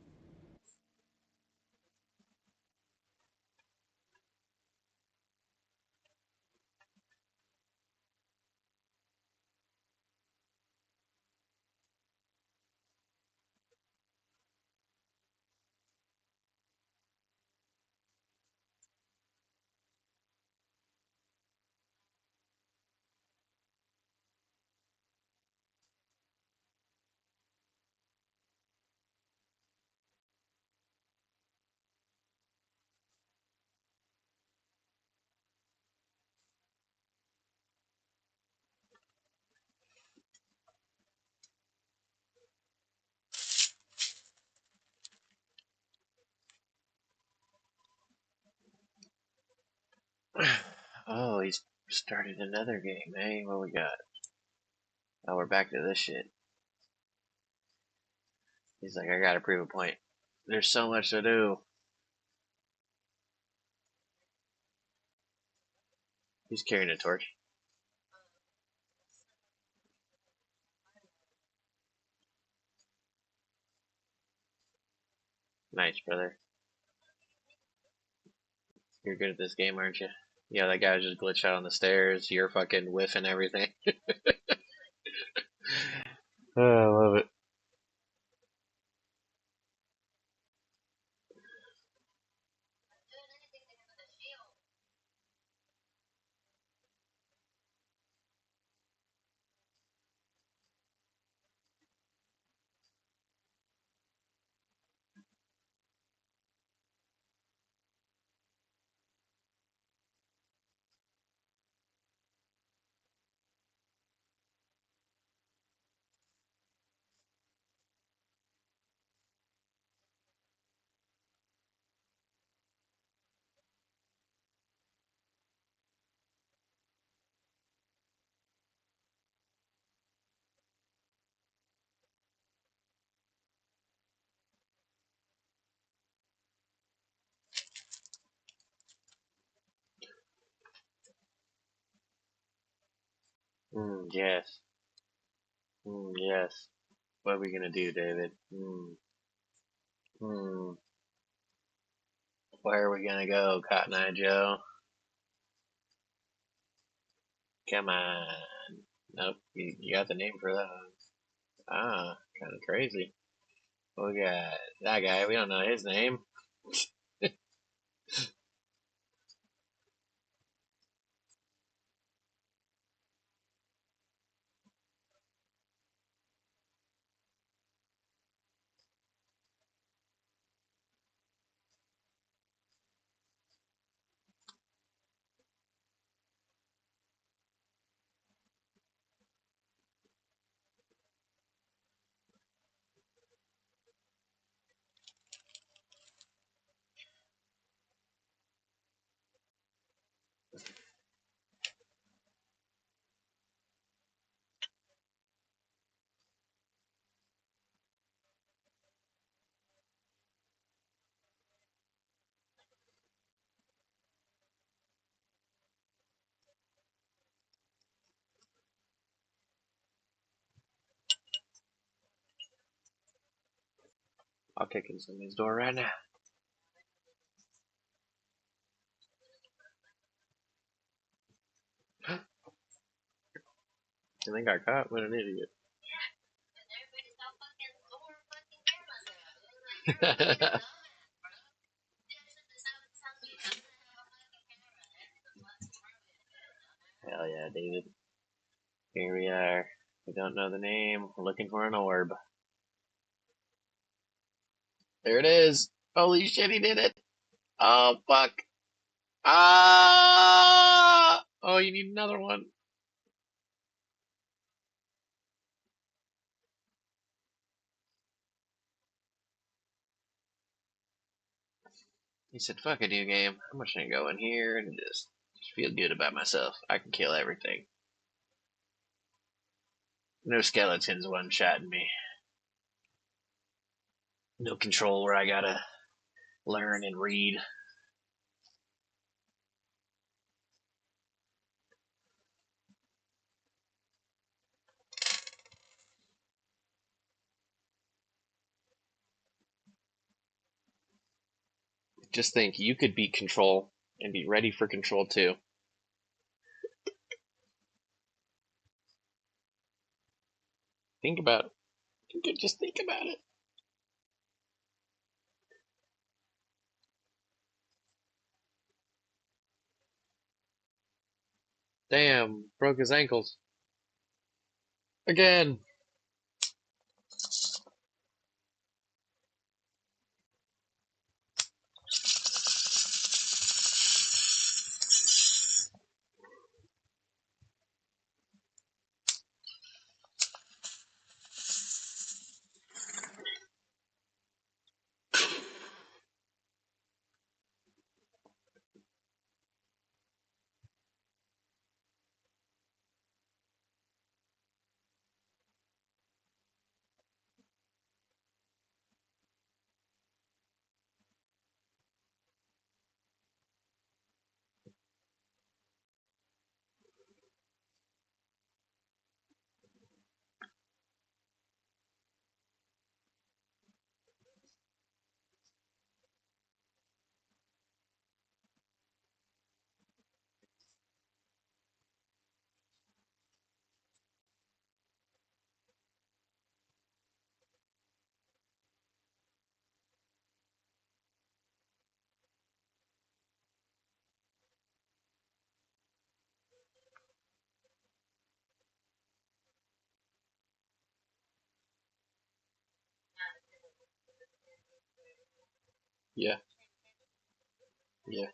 Oh, he's started another game, eh? What we got? Oh, we're back to this shit. He's like, I gotta prove a point. There's so much to do. He's carrying a torch. Nice, brother. You're good at this game, aren't you? Yeah, that guy just glitched out on the stairs. You're fucking whiffing everything. Oh, I love it. Yes. Yes. What are we gonna do, David? Where are we gonna go, Cotton Eye Joe? Come on. Nope, you got the name for that one. Ah, kind of crazy. We got that guy. We don't know his name. I'll kick in somebody's door right now. I think I got what an idiot. Hell yeah, David. Here we are. We don't know the name. We're looking for an orb. There it is. Holy shit, he did it. Oh, fuck. Ah! Oh, you need another one. He said, fuck a new game. I'm just gonna go in here and just feel good about myself. I can kill everything. No skeletons one-shotting me. No control where I gotta learn and read. Just think, you could beat Control and be ready for Control 2. Think about it. Just think about it. Damn, broke his ankles. Again. Yeah. Yeah.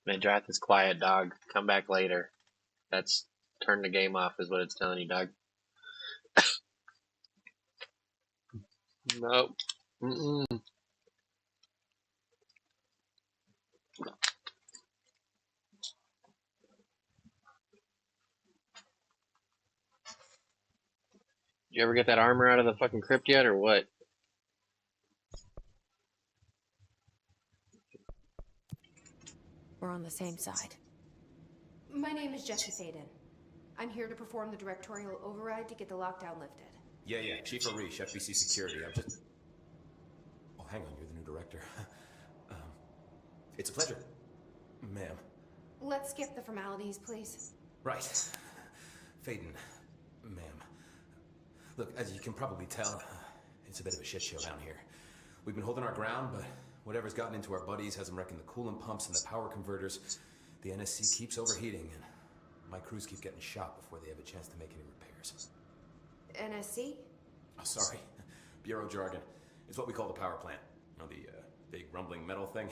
Madrath is quiet, dog. Come back later. That's turn the game off is what it's telling you, dog. Nope. Mm-mm. Did you ever get that armor out of the fucking crypt yet, or what? We're on the same side. My name is Jesse Faden. I'm here to perform the directorial override to get the lockdown lifted. Yeah, Chief Arish, FBC Security. I'm just... Oh, hang on, you're the new director. It's a pleasure, ma'am. Let's skip the formalities, please. Right. Faden, ma'am. Look, as you can probably tell, it's a bit of a shit show down here. We've been holding our ground, but whatever's gotten into our buddies has them wrecking the coolant pumps and the power converters. The NSC keeps overheating, and my crews keep getting shot before they have a chance to make any repairs. NSC? Oh, sorry. Bureau jargon. It's what we call the power plant. You know, the big rumbling metal thing?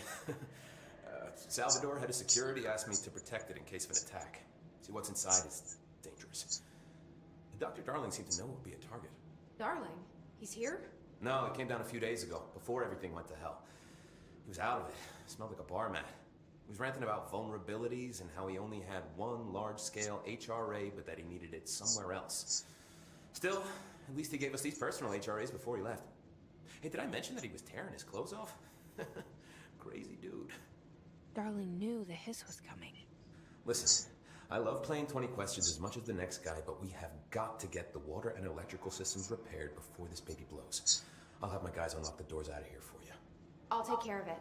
Salvador, head of security, asked me to protect it in case of an attack. See, what's inside is dangerous. And Dr. Darling seemed to know it would be a target. Darling? He's here? No, it came down a few days ago, before everything went to hell. He was out of it. Smelled like a bar mat. He was ranting about vulnerabilities and how he only had one large-scale HRA, but that he needed it somewhere else. Still, at least he gave us these personal HRAs before he left. Hey, did I mention that he was tearing his clothes off? Crazy dude. Darling knew the hiss was coming. Listen, I love playing 20 questions as much as the next guy, but we have got to get the water and electrical systems repaired before this baby blows. I'll have my guys unlock the doors out of here for you. I'll take care of it.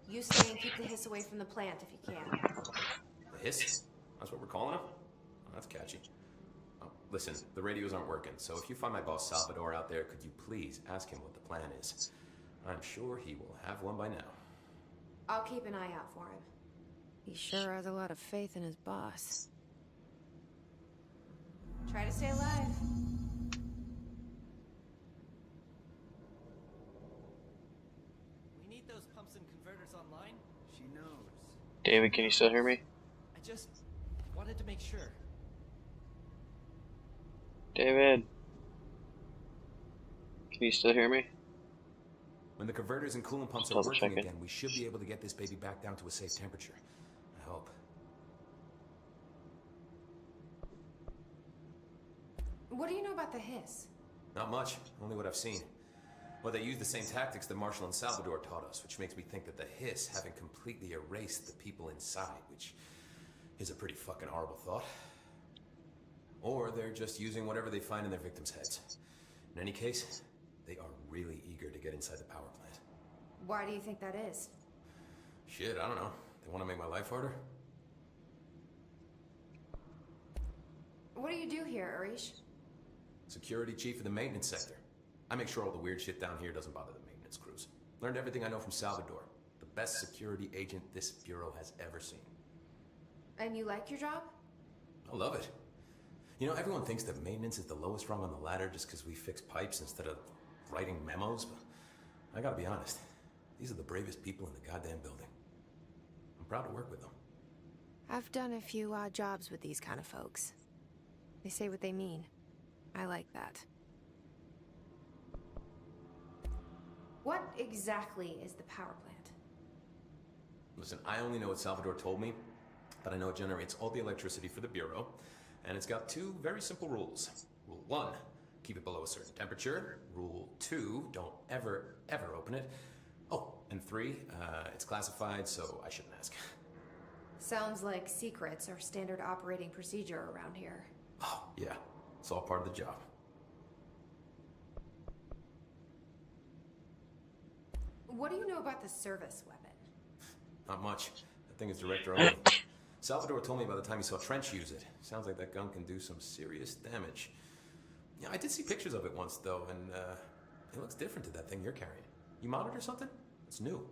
You stay and keep the hiss away from the plant if you can. The hiss? That's what we're calling him? Oh, that's catchy. Oh, listen, the radios aren't working, so if you find my boss Salvador out there, could you please ask him what the plan is? I'm sure he will have one by now. I'll keep an eye out for him. He sure has a lot of faith in his boss. Try to stay alive. We need those pumps and converters online. She knows. David, can you still hear me? I just wanted to make sure. David? Can you still hear me? When the converters and coolant pumps are Double working check it. again, we should be able to get this baby back down to a safe temperature. I hope. What do you know about the hiss? Not much, only what I've seen. Well, they use the same tactics that Marshall and Salvador taught us, which makes me think that the hiss haven't completely erased the people inside, which is a pretty fucking horrible thought. Or they're just using whatever they find in their victims' heads. In any case, they are really eager to get inside the power plant. Why do you think that is? Shit, I don't know. They want to make my life harder? What do you do here, Arish? Security chief of the maintenance sector. I make sure all the weird shit down here doesn't bother the maintenance crews. Learned everything I know from Salvador. The best security agent this bureau has ever seen. And you like your job? I love it. You know, everyone thinks that maintenance is the lowest rung on the ladder just because we fix pipes instead of writing memos, but I gotta be honest. These are the bravest people in the goddamn building. I'm proud to work with them. I've done a few odd jobs with these kind of folks. They say what they mean. I like that. What exactly is the power plant? Listen, I only know what Salvador told me, but I know it generates all the electricity for the Bureau, and it's got two very simple rules. Rule 1, keep it below a certain temperature. Rule 2, don't ever, ever open it. Oh, and 3, it's classified, so I shouldn't ask. Sounds like secrets are standard operating procedure around here. Oh, yeah, it's all part of the job. What do you know about the service weapon? Not much. That thing is director only. Salvador told me by the time he saw Trench use it. Sounds like that gun can do some serious damage. Yeah, I did see pictures of it once, though, and it looks different to that thing you're carrying. You modded or something? It's new.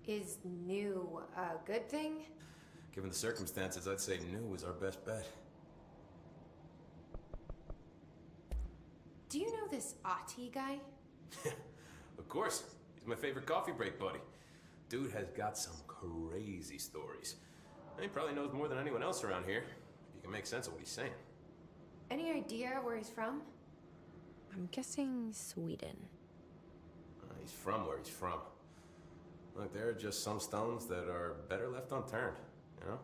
Is new a good thing? Given the circumstances, I'd say new is our best bet. Do you know this Ati guy? Of course. He's my favorite coffee break buddy. Dude has got some crazy stories. He probably knows more than anyone else around here. If you can make sense of what he's saying. Any idea where he's from? I'm guessing Sweden. He's from where he's from. Look, there are just some stones that are better left unturned, you know?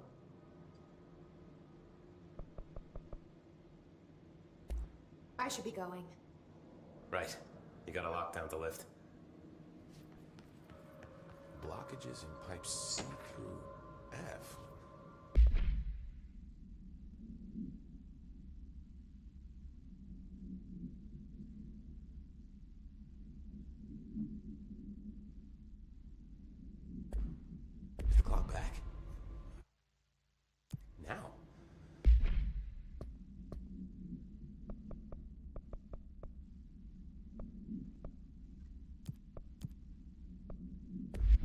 I should be going. Right. You got a lockdown to lift. Blockages in pipes C through F. Is the clock back? Now?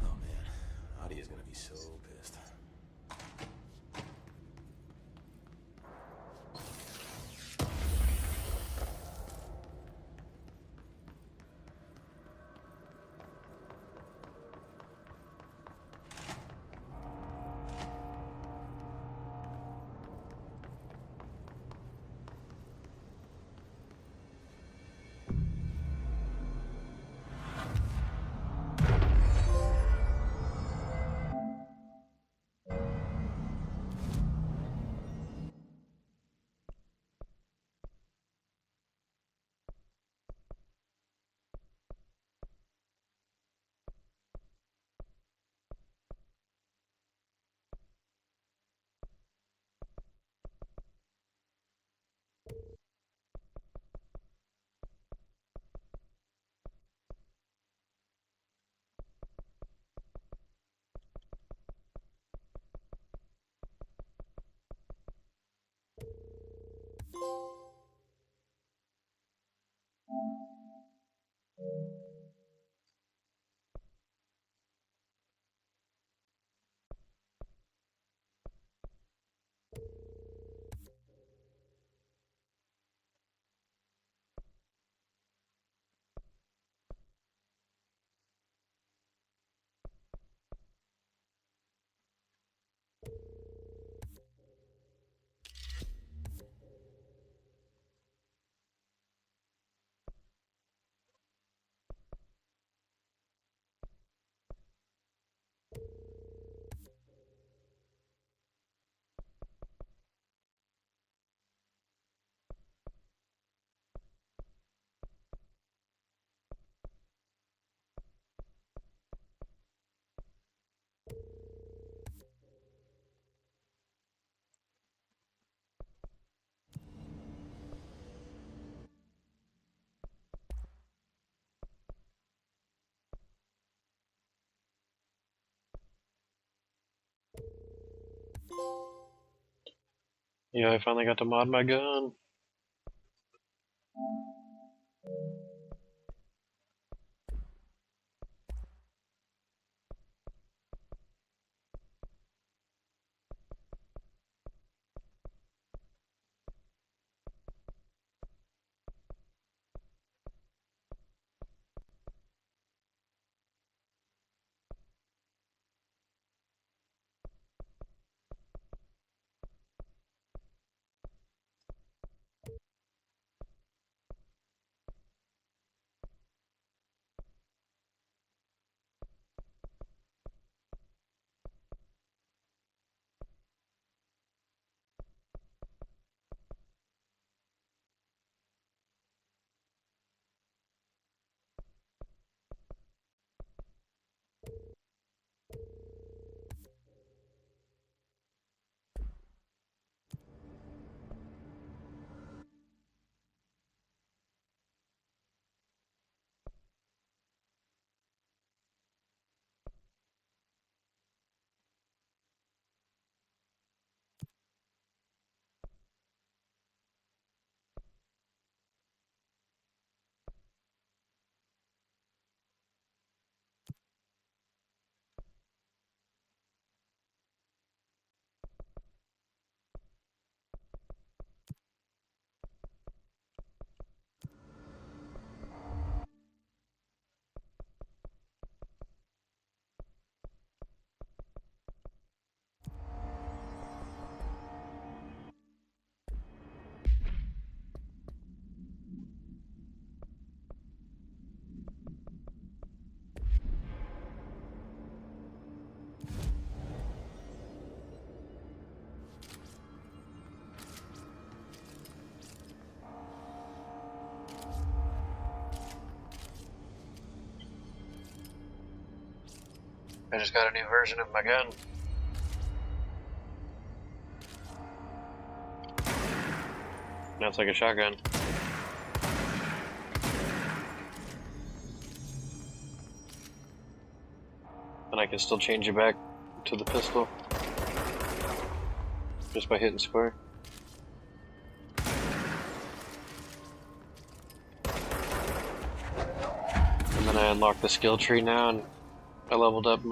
Oh man, Adi is gonna be so pissed. Yeah, I finally got to mod my gun. I just got a new version of my gun. Now it's like a shotgun. And I can still change it back to the pistol. Just by hitting square. And then I unlocked the skill tree now, and I leveled up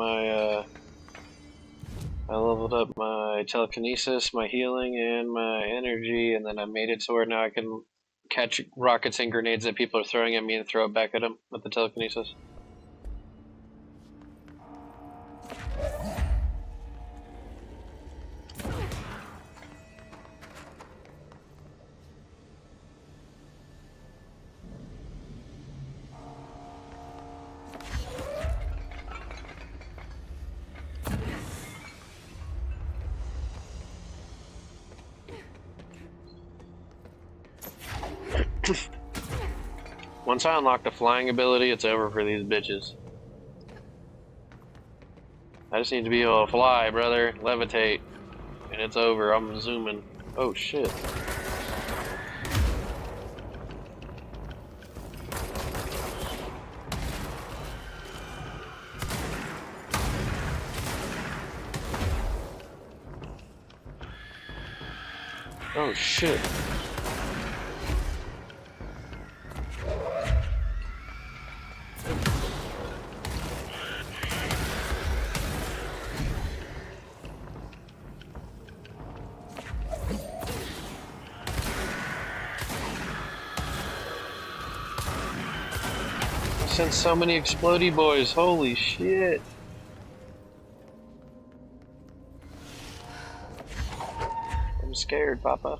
my telekinesis, my healing, and my energy, and then I made it to where now I can catch rockets and grenades that people are throwing at me and throw it back at them with the telekinesis. Once I unlock the flying ability, it's over for these bitches. I just need to be able to fly, brother. Levitate. And it's over. I'm zooming. Oh, shit. Oh, shit. Sent so many explodey boys, holy shit. I'm scared, Papa.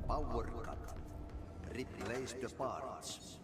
Power cut. Replace the parts.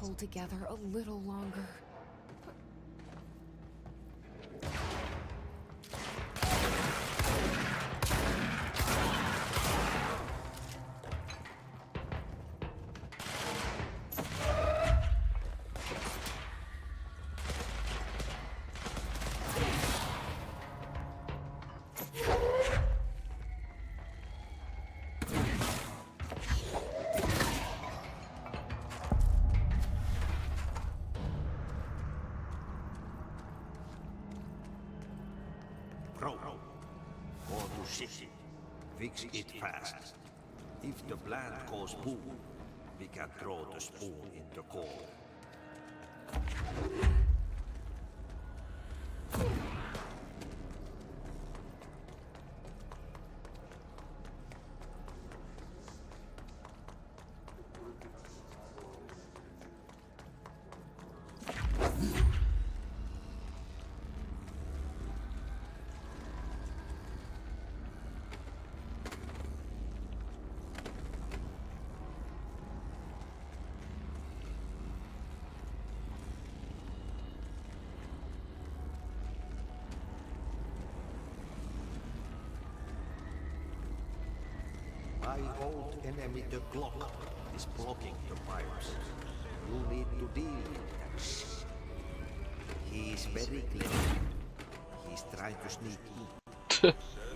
hold together a little longer. Bro, go to city. Fix it fast. If the plant goes boom, we can throw the spoon in the core. My old enemy, the clock, is blocking the pipes. You need to deal with that shit. He's very clever. He's trying to sneak in.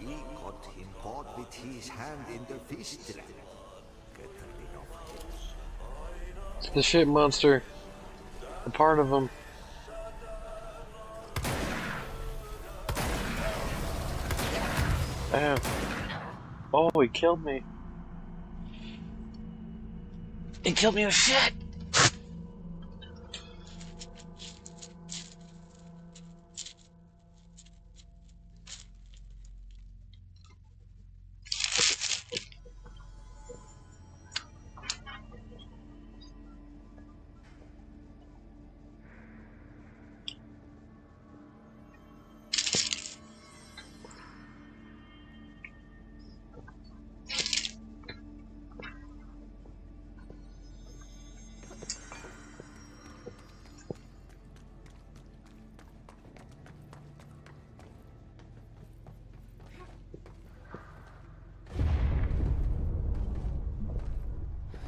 We got him caught with his hand in the fish trap. Get rid of him. It's the shit monster. A part of him. Oh, he killed me. He killed me with shit!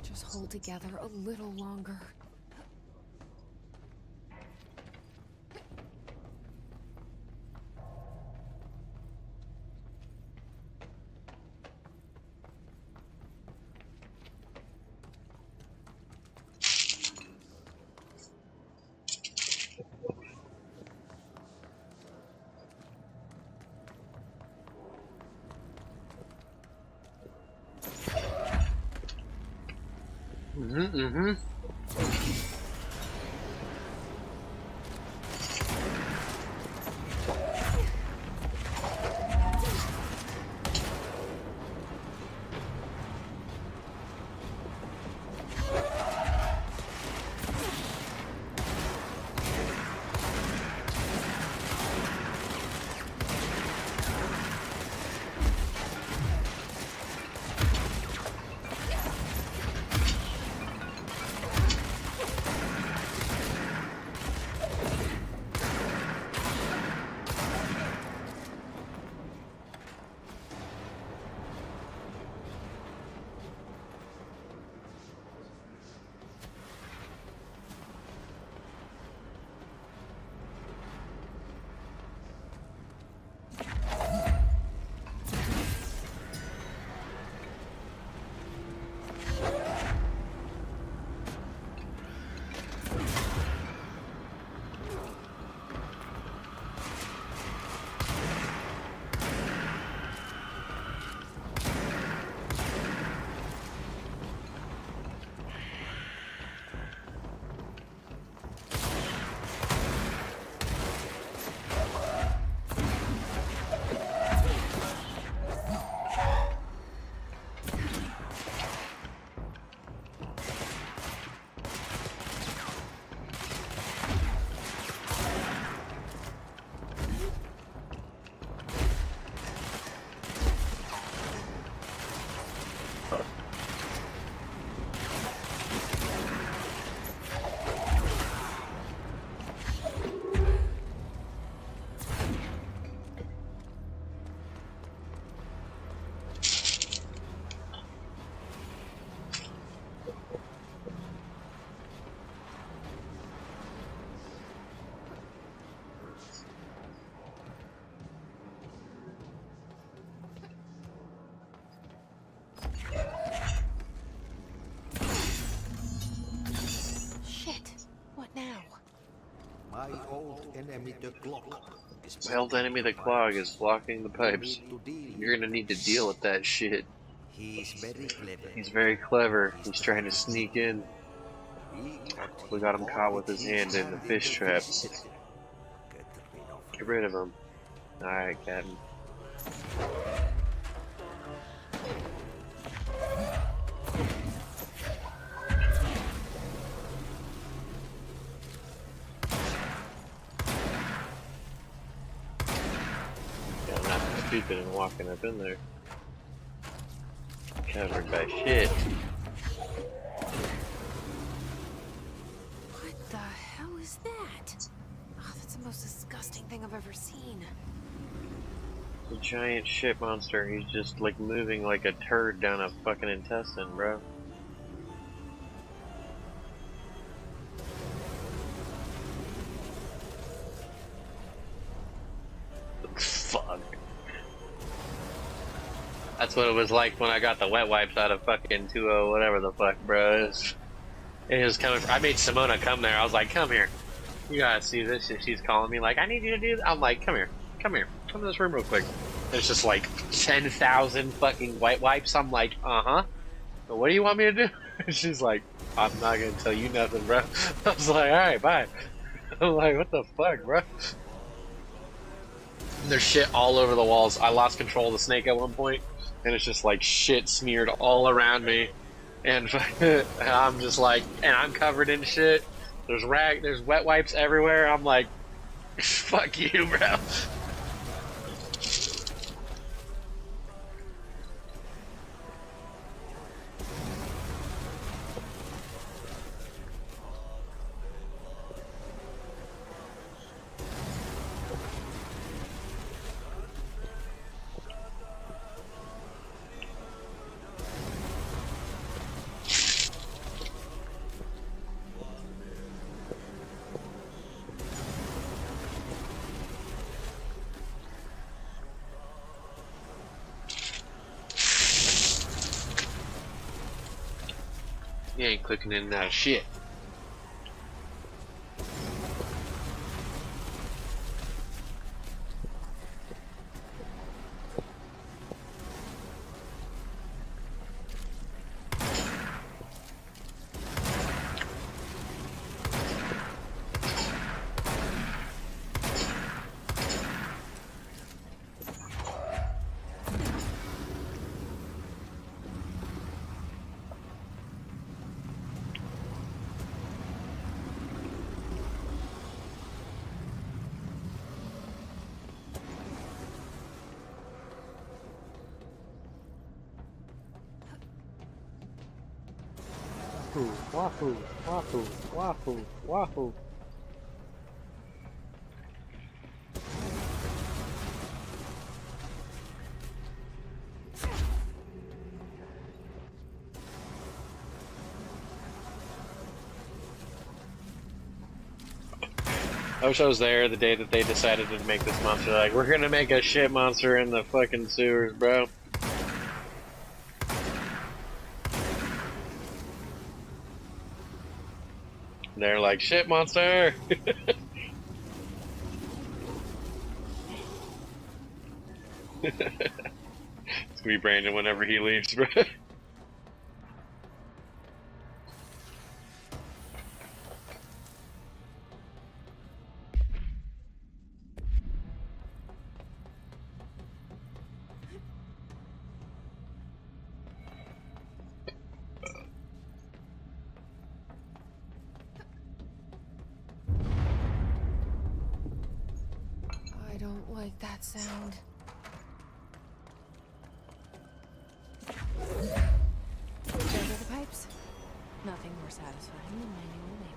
Just hold together a little longer. Held enemy the clog is blocking the pipes. You're gonna need to deal with that shit. He's very clever. He's very clever. He's trying to sneak in. We got him caught with his hand in the fish trap. Get rid of him. Alright, Captain. Yeah, I'm not stupid and walking up in there. Covered by shit. What the hell is that? Oh, that's the most disgusting thing I've ever seen. The giant shit monster. He's just like moving like a turd down a fucking intestine, bro. Fuck. That's what it was like when I got the wet wipes out of fucking 2-0 whatever the fuck, bro. It was coming. I made Simona come there. I was like, "Come here, you gotta see this." And she's calling me like, "I need you to do that." I'm like, "Come here, come here, come to this room real quick." There's just like 10,000 fucking wet wipes. I'm like, "Uh-huh. So what do you want me to do?" And she's like, "I'm not gonna tell you nothing, bro." I was like, "All right, bye." I'm like, "What the fuck, bro?" There's shit all over the walls. I lost control of the snake at one point, and it's just like shit smeared all around me, and I'm just like, and I'm covered in shit. There's wet wipes everywhere. I'm like, fuck you, bro. You ain't clicking in that shit. Wahoo, wahoo, wahoo, wahoo. I wish I was there the day that they decided to make this monster. Like, we're gonna make a shit monster in the fucking sewers, bro. They're like, shit monster! It's gonna be Brandon whenever he leaves, bro. I don't like that sound. Those are the pipes. Nothing more satisfying than manual labor.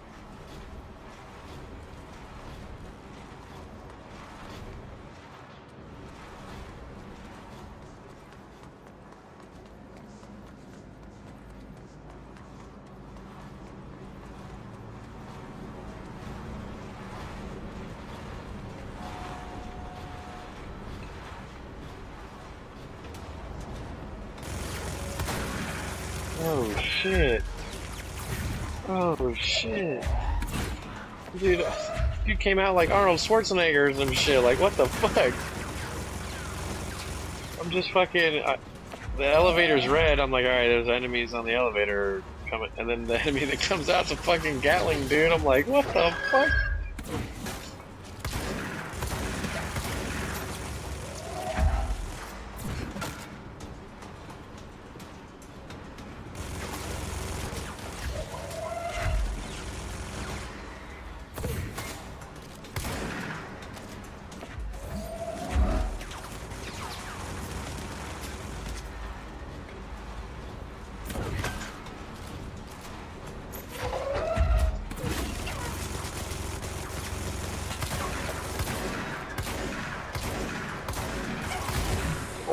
Oh shit. Oh shit. Dude, Dude came out like Arnold Schwarzenegger or some shit. Like, what the fuck? I'm just fucking. The elevator's red. I'm like, alright, there's enemies on the elevator coming. And then the enemy that comes out's a fucking Gatling dude. I'm like, what the fuck?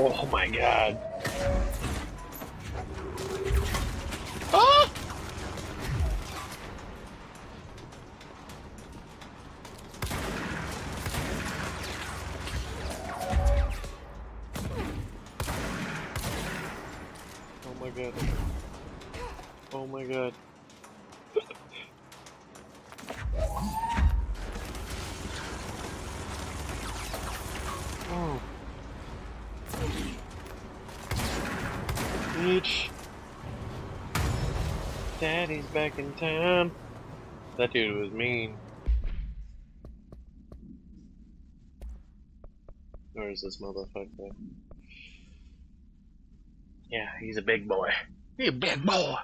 Oh my god. Ah! Oh my god. Oh my god. Oh. Bitch. Daddy's back in town. That dude was mean. Where is this motherfucker? Yeah, he's a big boy. He's a big boy.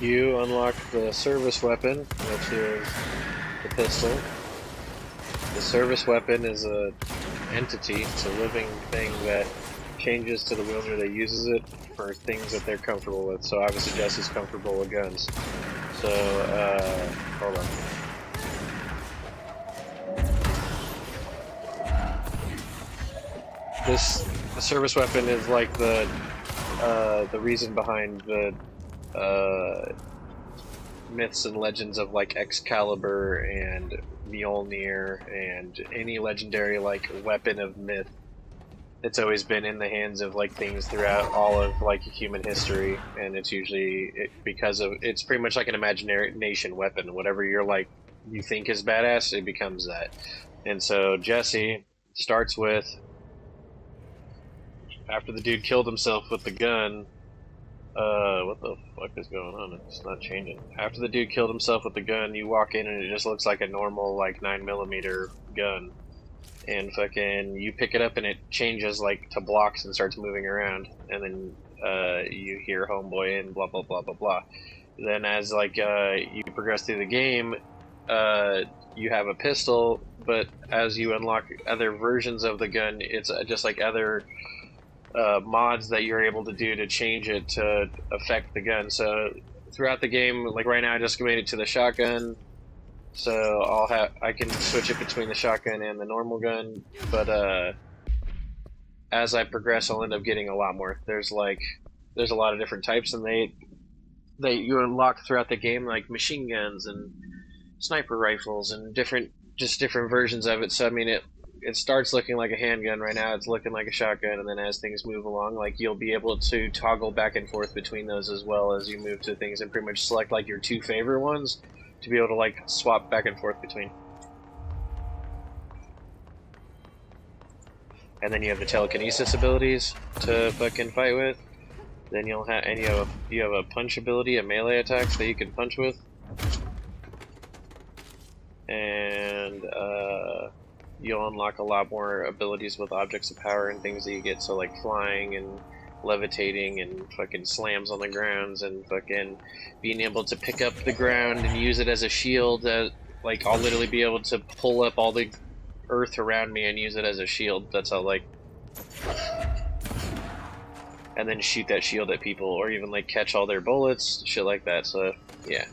You unlock the service weapon, which is the pistol. The service weapon is a entity. It's a living thing that changes to the wielder that uses it for things that they're comfortable with. So obviously Jesse's comfortable with guns. So, hold on. This service weapon is like the reason behind the myths and legends of like Excalibur and Mjolnir and any legendary like weapon of myth. It's always been in the hands of like things throughout all of like human history, and it's usually because of it's pretty much like an imagination weapon. Whatever you're like you think is badass, it becomes that. And so Jesse starts with, after the dude killed himself with the gun. What the fuck is going on? It's not changing. After the dude killed himself with the gun, you walk in and it just looks like a normal like 9mm gun. And fucking you pick it up and it changes like to blocks and starts moving around, and then you hear homeboy and blah blah blah blah blah. Then as like you progress through the game, you have a pistol, but as you unlock other versions of the gun, it's just like other mods that you're able to do to change it to affect the gun. So throughout the game, like right now I just made it to the shotgun. So I can switch it between the shotgun and the normal gun, but as I progress, I'll end up getting a lot more. There's a lot of different types, and you unlock throughout the game, like machine guns and sniper rifles and different versions of it. So I mean, it starts looking like a handgun right now. It's looking like a shotgun, and then as things move along, like you'll be able to toggle back and forth between those as well as you move to things, and pretty much select like your two favorite ones to be able to like swap back and forth between. And then you have the telekinesis abilities to fucking fight with. Then you have a punch ability, a melee attacks that you can punch with. And you'll unlock a lot more abilities with objects of power and things that you get, so like flying and levitating and fucking slams on the grounds and fucking being able to pick up the ground and use it as a shield. Like I'll literally be able to pull up all the earth around me and use it as a shield. That's how like, and then shoot that shield at people, or even like catch all their bullets, shit like that. So yeah.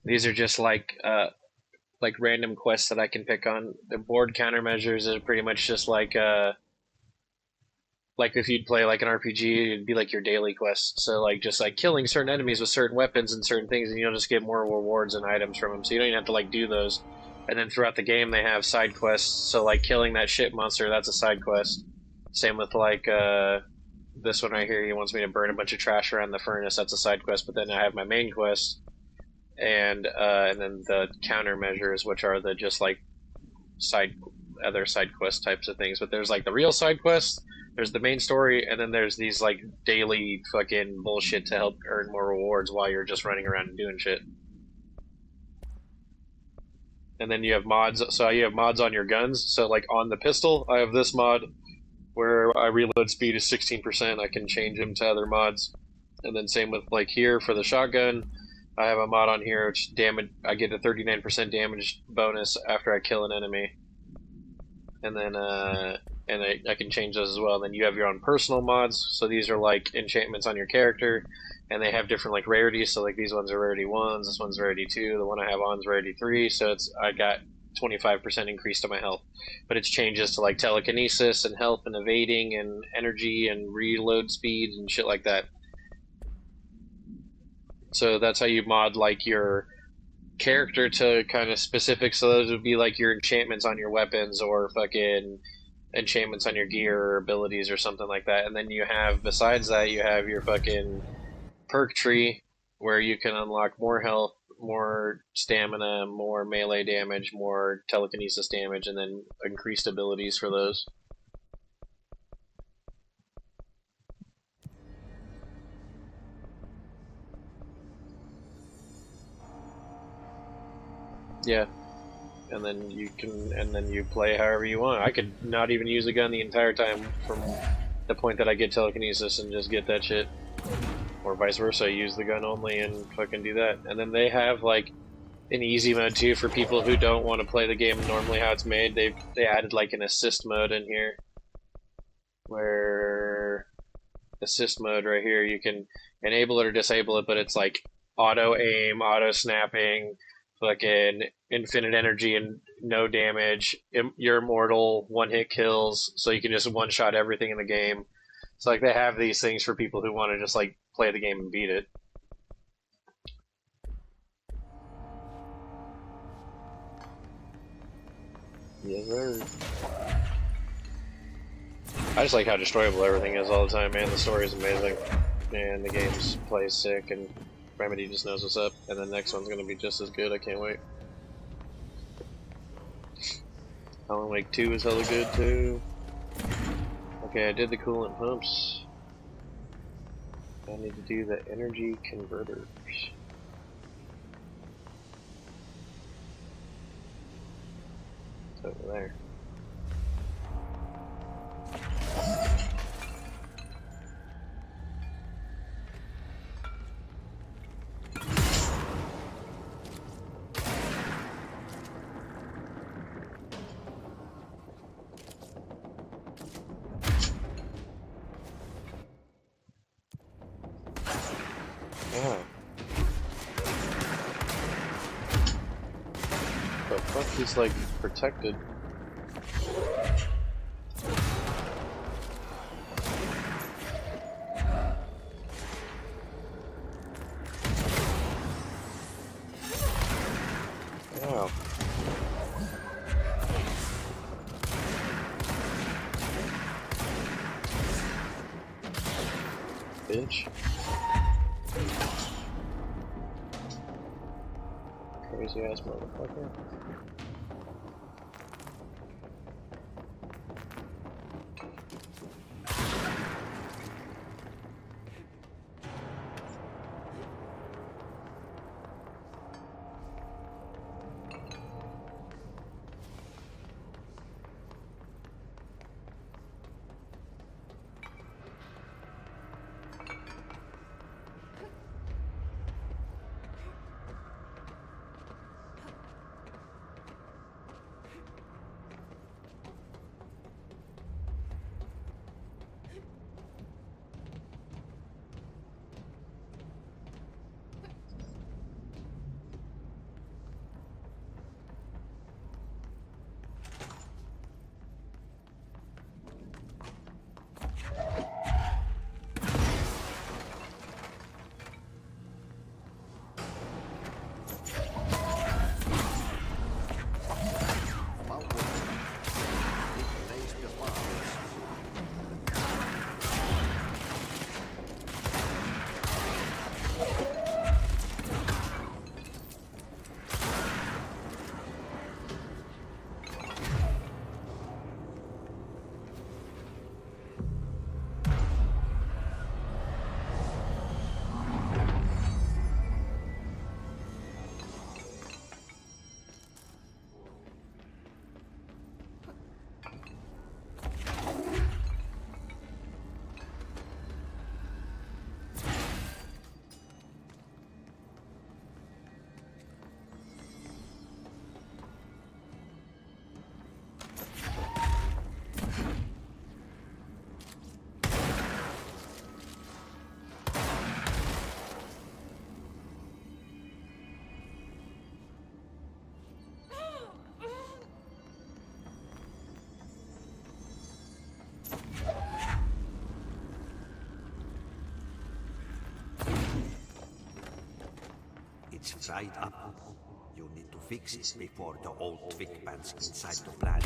These are just like random quests that I can pick on. The board countermeasures is pretty much just like if you'd play like an RPG, it'd be like your daily quests. So like just like killing certain enemies with certain weapons and certain things, and you'll just get more rewards and items from them. So you don't even have to like do those. And then throughout the game, they have side quests. So like killing that shit monster, that's a side quest. Same with like this one right here. He wants me to burn a bunch of trash around the furnace. That's a side quest. But then I have my main quest, and then the countermeasures, which are the just like other side quest types of things. But there's like the real side quests, there's the main story, and then there's these like daily fucking bullshit to help earn more rewards while you're just running around and doing shit. And then you have mods. So you have mods on your guns. So like on the pistol, I have this mod where I reload speed is 16%. I can change them to other mods. And then same with like here for the shotgun, I have a mod on here which I get a 39% damage bonus after I kill an enemy. And then I can change those as well. And then you have your own personal mods. So these are like enchantments on your character, and they have different like rarities. So like these ones are rarity 1s, this one's rarity 2, the one I have on is rarity 3. So I got 25% increase to my health. But it's changes to like telekinesis and health and evading and energy and reload speed and shit like that. So that's how you mod like your character to kind of specific. So those would be like your enchantments on your weapons, or fucking enchantments on your gear or abilities or something like that. And then you have, besides that, you have your fucking perk tree where you can unlock more health, more stamina, more melee damage, more telekinesis damage, and then increased abilities for those. Yeah. And then you play however you want. I could not even use a gun the entire time from the point that I get telekinesis and just get that shit. Or vice versa, use the gun only and fucking do that. And then they have like an easy mode too for people who don't want to play the game normally how it's made. They added like an assist mode in here. Where assist mode right here, you can enable it or disable it, but it's like auto aim, auto snapping, fucking infinite energy and no damage. You're immortal, one hit kills, so you can just one shot everything in the game. So like they have these things for people who want to just like play the game and beat it. Yes, sir. I just like how destroyable everything is all the time, man. The story is amazing, and the game's plays sick, and Remedy just knows what's up. And the next one's gonna be just as good. I can't wait. Alan Wake 2 is hella good too. Okay, I did the coolant pumps. I need to do the energy converters. It's over there. Oh. The fuck, he's like protected. Wow. Bitch. Crazy ass motherfucker. It's fried up. You need to fix it before the old twig bands inside the plant.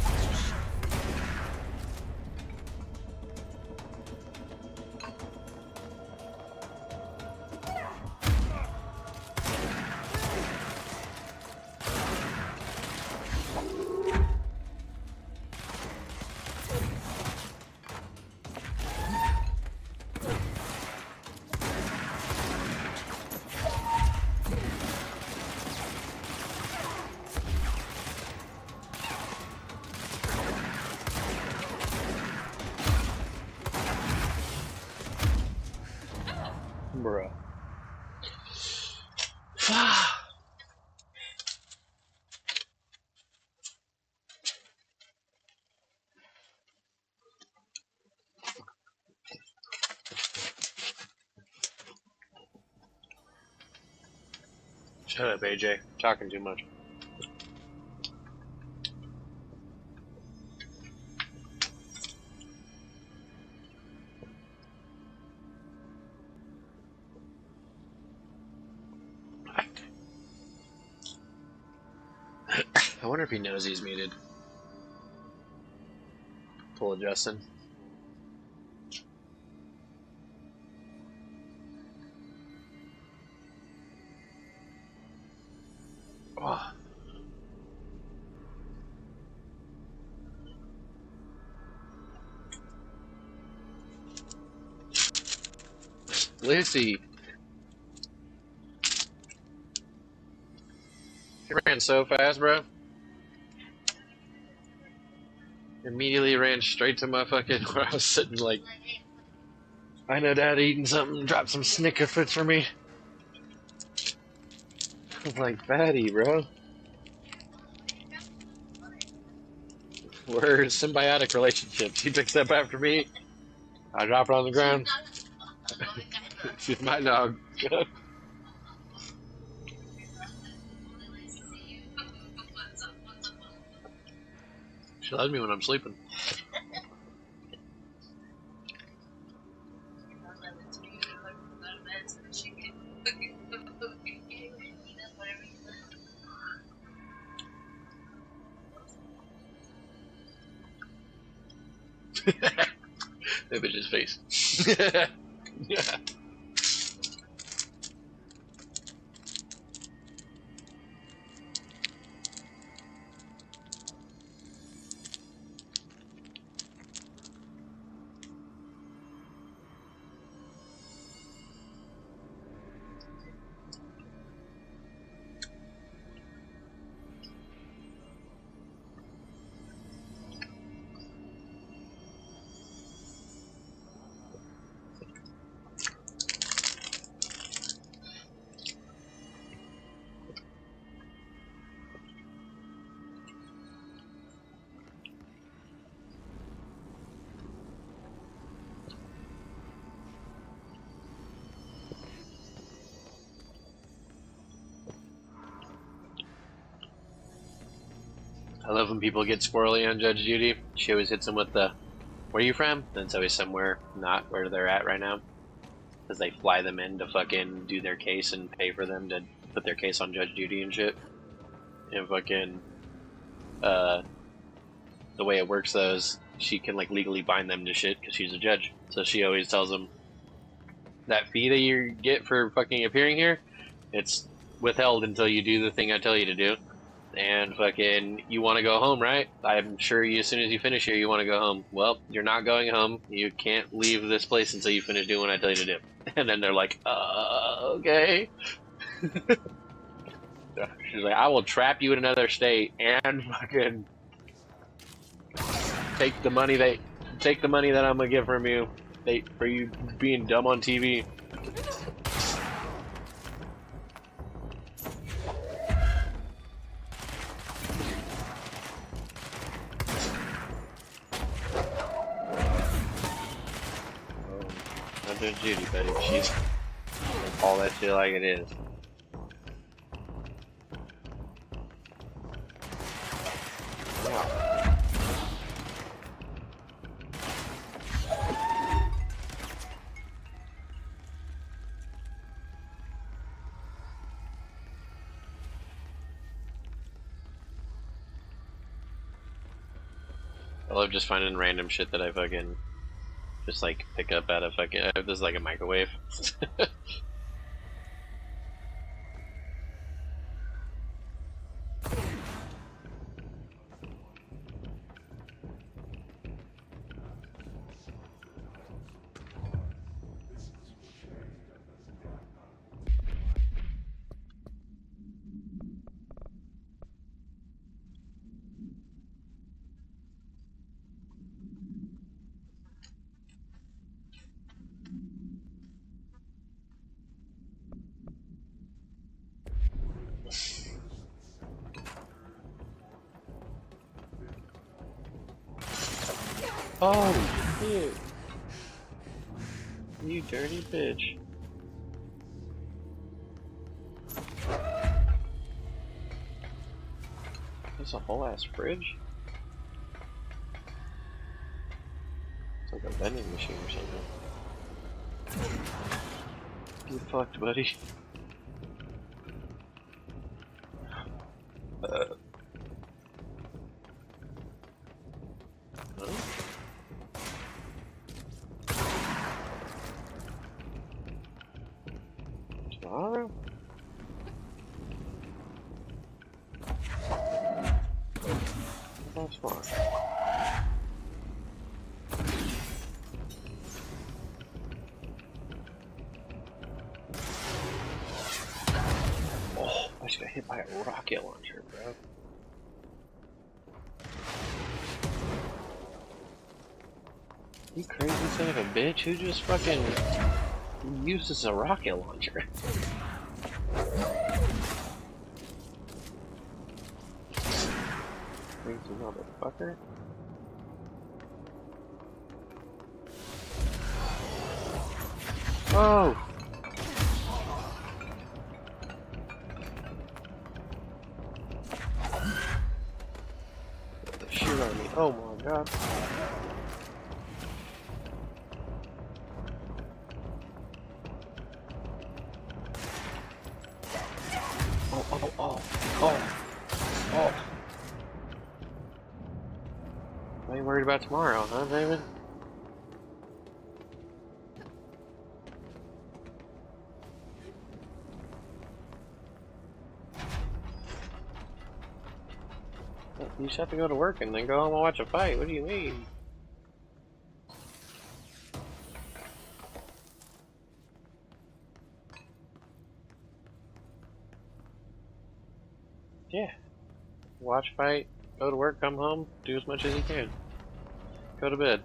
Bruh. Shut up, AJ. Talking too much. I wonder if he knows he's muted. Pull a Justin. Oh. Lucy. He ran so fast, bro. Immediately ran straight to my fucking where I was sitting like, I know Dad eating something, drop some Snicker foods for me. I was like, fatty, bro. We're in symbiotic relationships. He took a step after me. I drop her on the ground. She's my dog. She loves me when I'm sleeping. That bitch's face. Yeah. I love when people get squirrely on Judge Judy. She always hits them with the, where are you from? And it's always somewhere not where they're at right now. Because they fly them in to fucking do their case and pay for them to put their case on Judge Judy and shit. And fucking, the way it works though is she can like legally bind them to shit because she's a judge. So she always tells them, that fee that you get for fucking appearing here, it's withheld until you do the thing I tell you to do. And fucking, you want to go home, right? I'm sure you, as soon as you finish here, you want to go home. Well, you're not going home. You can't leave this place until you finish doing what I tell you to do. And then they're like, okay. She's like, I will trap you in another state and fucking take the money that I'm gonna get from you for you being dumb on TV. Not doing Judy, buddy. She's gonna call that shit like it is. I love just finding random shit that I fucking just like pick up out of fucking. This is like a microwave. Oh, shit. You dirty bitch. There's a whole ass fridge? It's like a vending machine or something. Get fucked, buddy. Tomorrow? That's fine. Oh, I just got hit by a rocket launcher, bro. You crazy son of a bitch? Who just fucking uses a rocket launcher? Crazy motherfucker. Oh! Shoot on me. Oh my god. Oh. I ain't worried about tomorrow, huh, David? You just have to go to work and then go home and watch a fight. What do you mean? Yeah. Watch fight, go to work, come home, do as much as you can. Go to bed.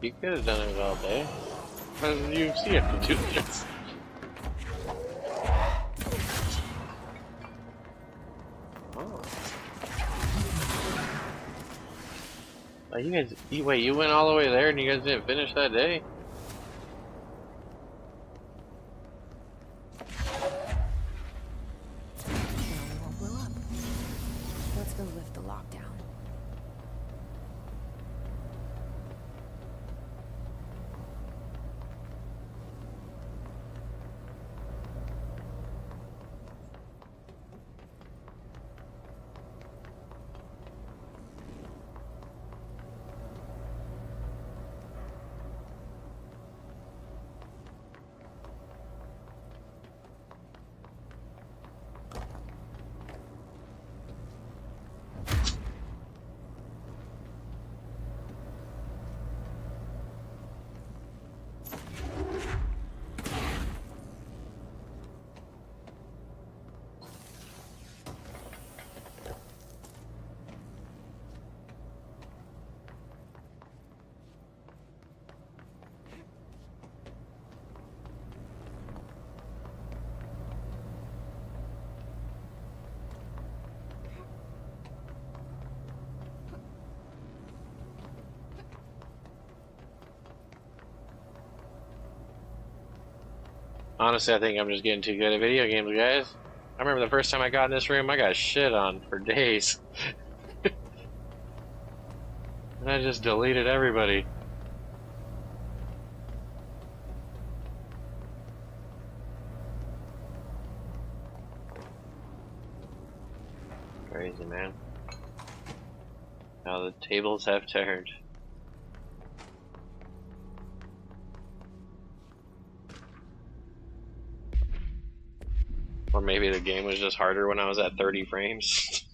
You could have done it all day. How did you see it to do this? Oh. Oh, you guys, wait, you went all the way there and you guys didn't finish that day? Now we won't blow up. Let's go lift the lockdown. Honestly, I think I'm just getting too good at video games, guys. I remember the first time I got in this room, I got shit on for days. And I just deleted everybody. Crazy, man. How the tables have turned. Or maybe the game was just harder when I was at 30 frames.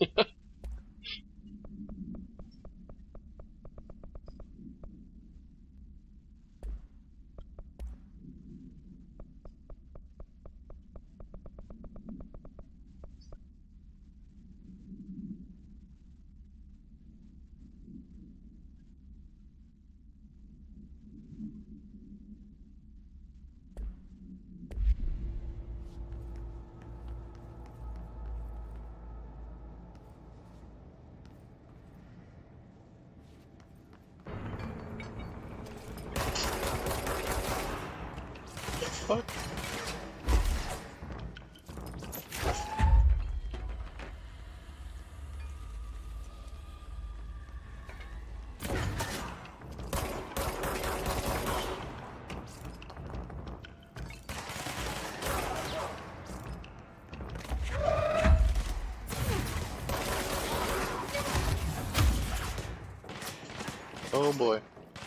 Oh boy.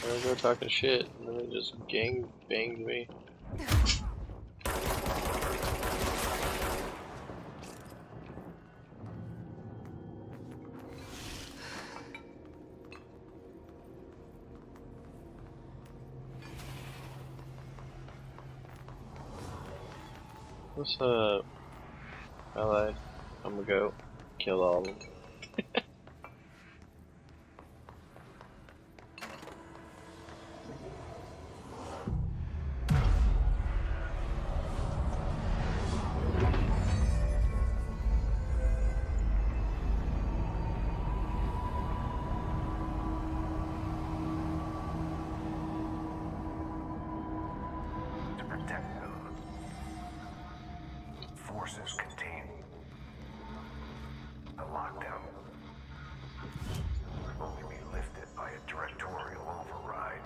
There they go talking shit, and then they just gang banged me. What's up? Allied. I'm gonna go kill all of them. To protect them, forces contain the lockdown will only be lifted by a directorial override.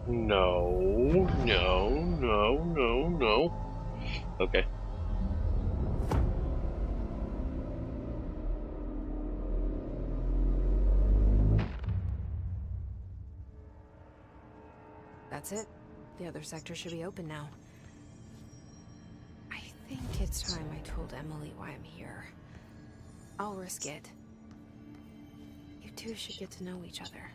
No, no, no, no, no. Okay. That's it. The other sector should be open now. I think it's time I told Emily why I'm here. I'll risk it. You two should get to know each other.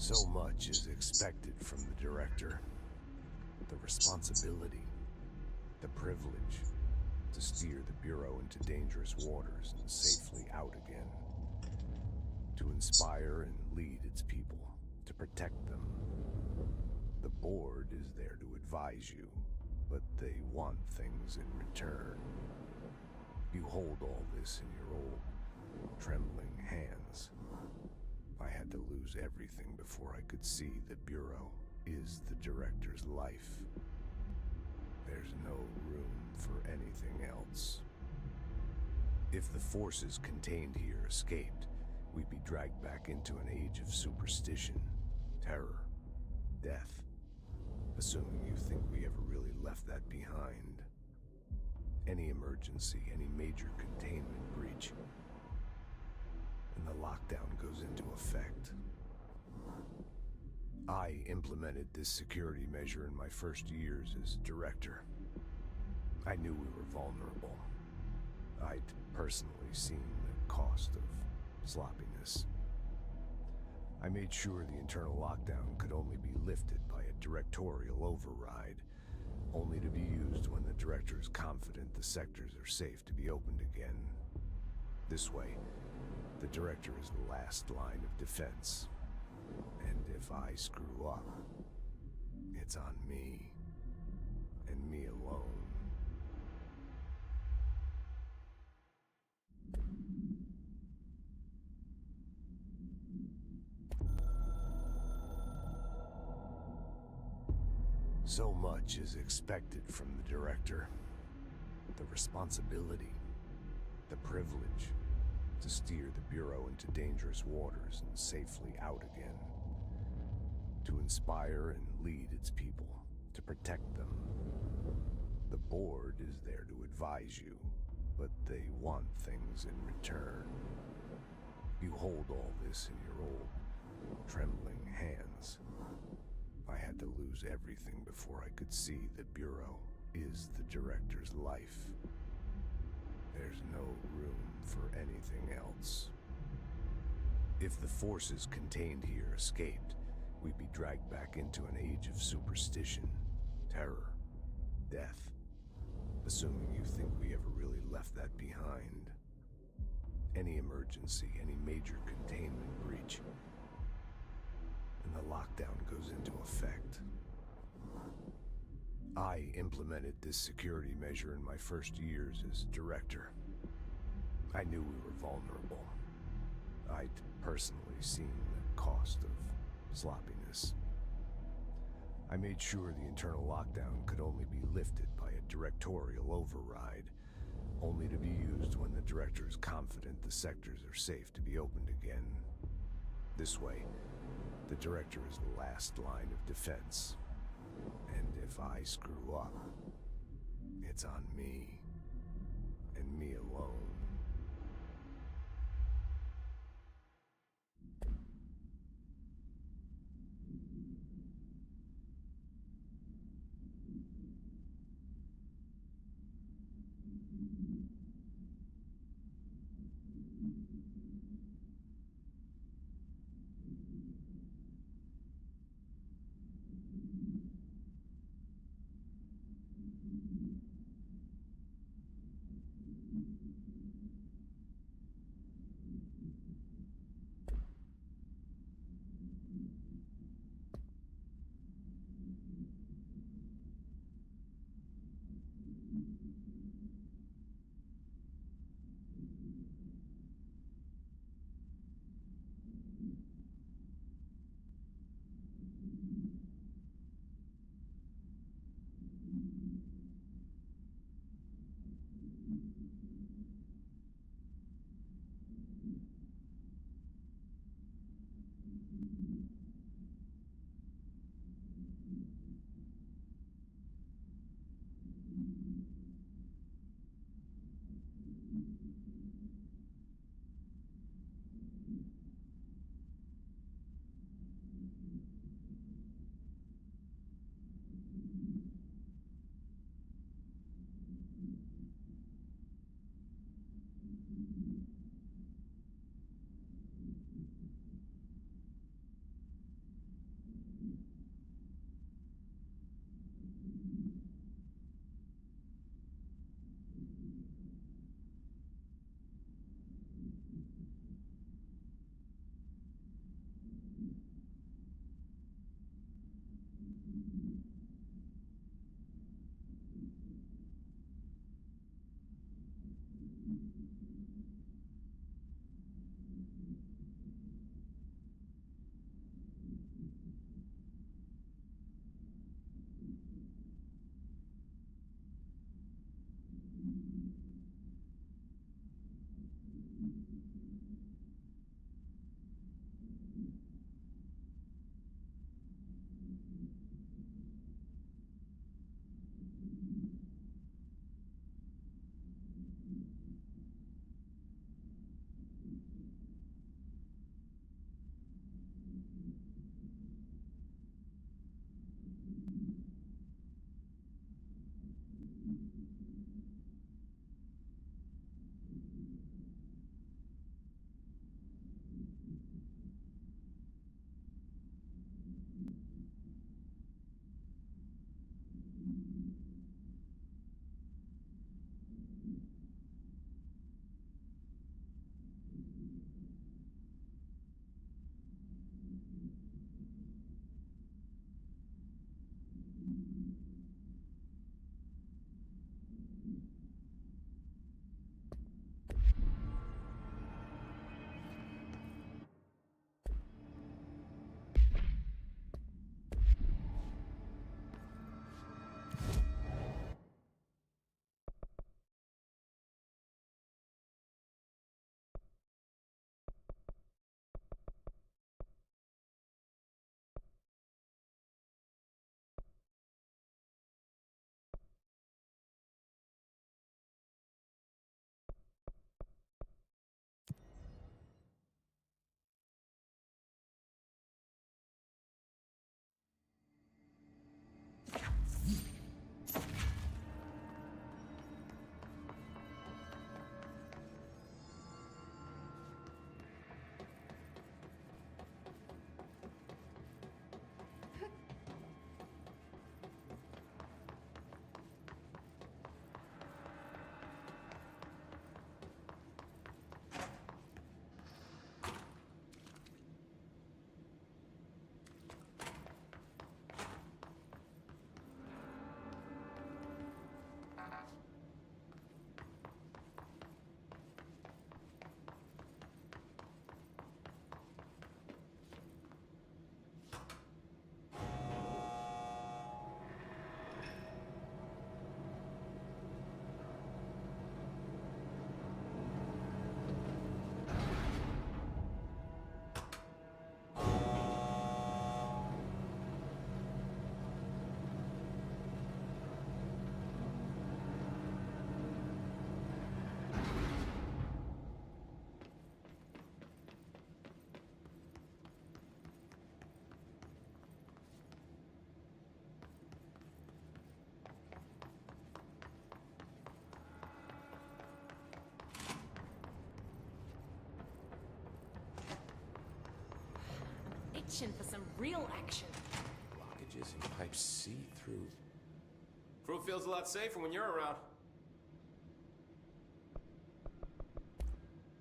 So much is expected from the director. The responsibility, the privilege to steer the Bureau into dangerous waters and safely out again. To inspire and lead its people, to protect them. The board is there to advise you, but they want things in return. You hold all this in your old, trembling hands. I had to lose everything before I could see the Bureau is the director's life. There's no room for anything else. If the forces contained here escaped, we'd be dragged back into an age of superstition, terror, death. Assuming you think we ever really left that behind. Any emergency, any major containment breach, and the lockdown goes into effect. I implemented this security measure in my first years as director. I knew we were vulnerable. I'd personally seen the cost of sloppiness. I made sure the internal lockdown could only be lifted by a directorial override, only to be used when the director is confident the sectors are safe to be opened again. This way, the director is the last line of defense. And if I screw up, it's on me, and me alone. So much is expected from the director. The responsibility, the privilege to steer the Bureau into dangerous waters and safely out again. To inspire and lead its people, to protect them. The board is there to advise you, but they want things in return. You hold all this in your old, trembling hands. I had to lose everything before I could see the Bureau is the director's life. There's no room for anything else. If the forces contained here escaped, we'd be dragged back into an age of superstition, terror, death. Assuming you think we ever really left that behind. Any emergency, any major containment breach, and the lockdown goes into effect. I implemented this security measure in my first years as director. I knew we were vulnerable. I'd personally seen the cost of sloppiness. I made sure the internal lockdown could only be lifted by a directorial override, only to be used when the director is confident the sectors are safe to be opened again. This way, the director is the last line of defense. And if I screw up, it's on me, and me alone. itching for some real action. Blockages and pipes see through. Crew feels a lot safer when you're around.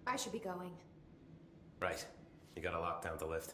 I should be going. Right. You gotta lock down the lift.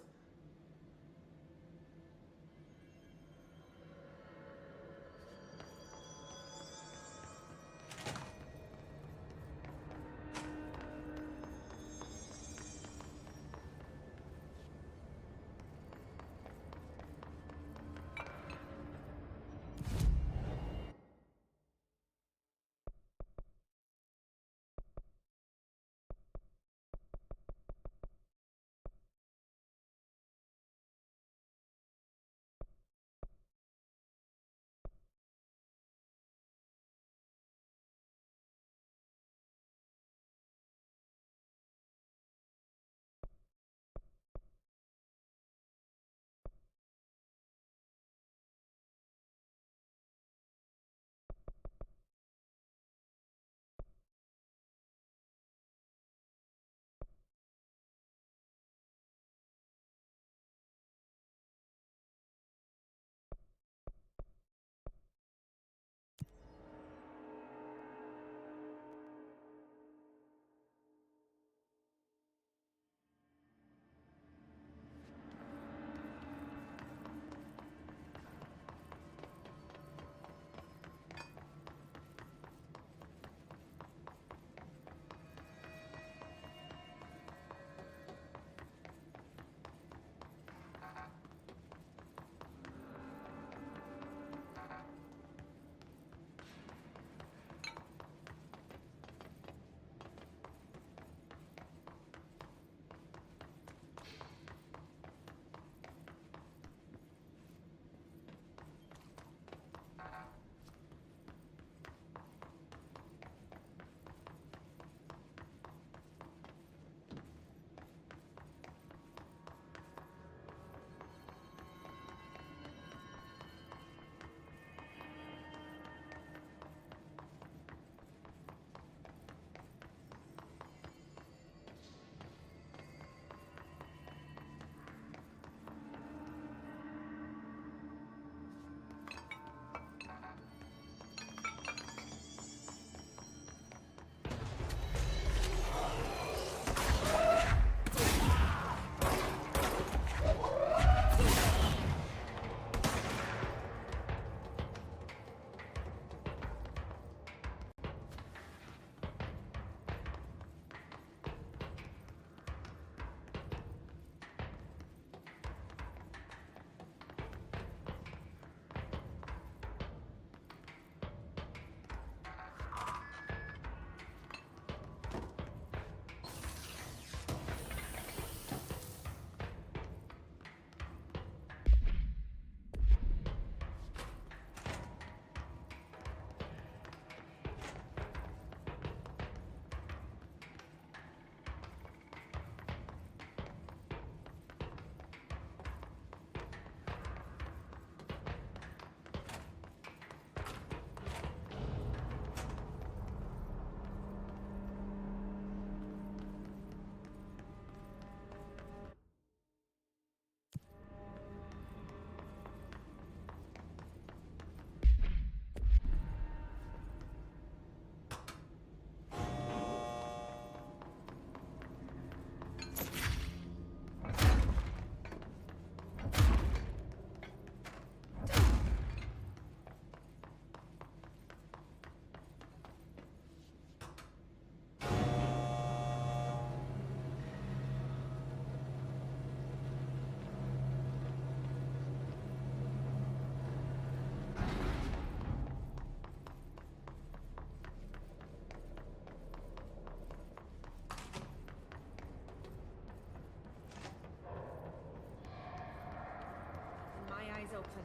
Open.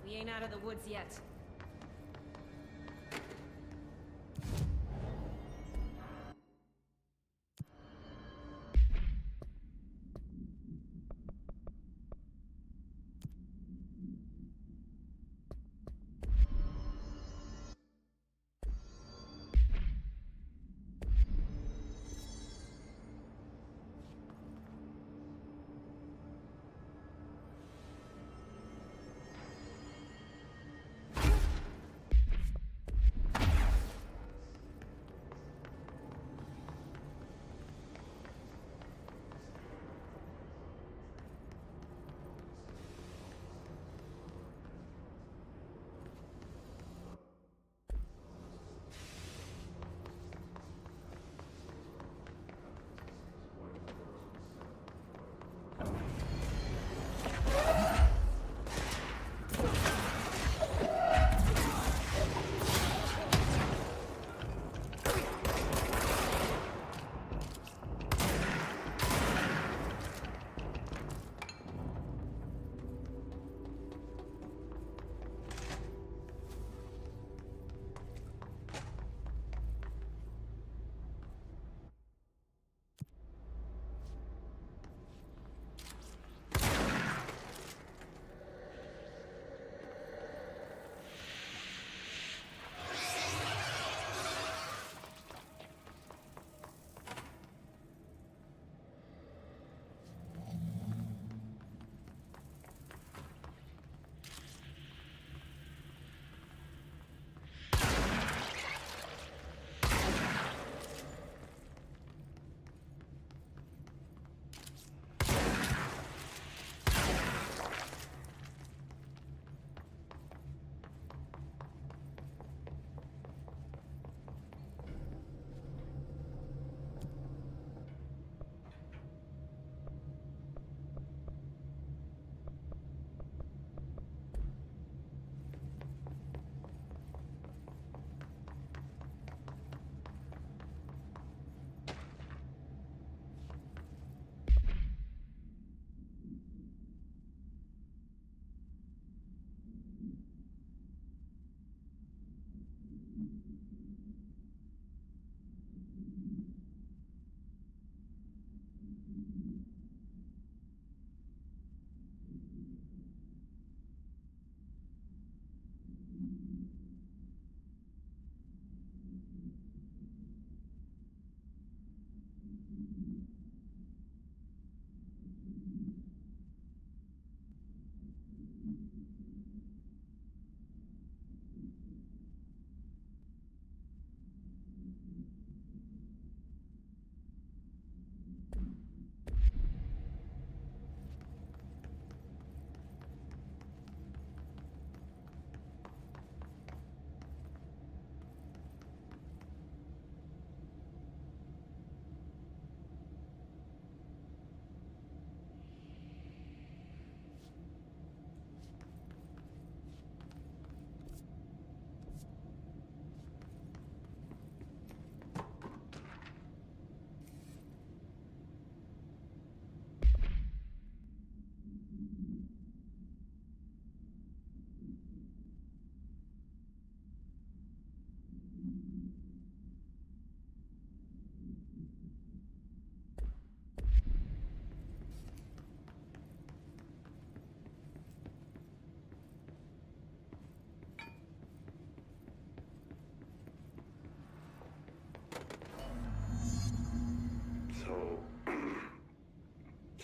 We ain't out of the woods yet.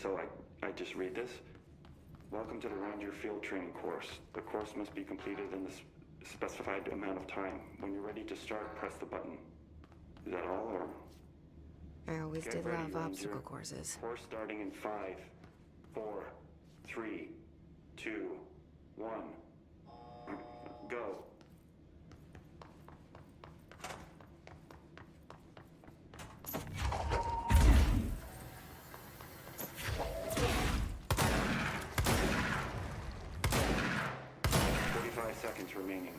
So I just read this? Welcome to the Ranger Field Training course. The course must be completed in the specified amount of time. When you're ready to start, press the button. Is that all, or? I always Get did ready, love Ranger. obstacle courses. Course starting in 5, 4, 3, 2, 1. Go. Seconds remaining.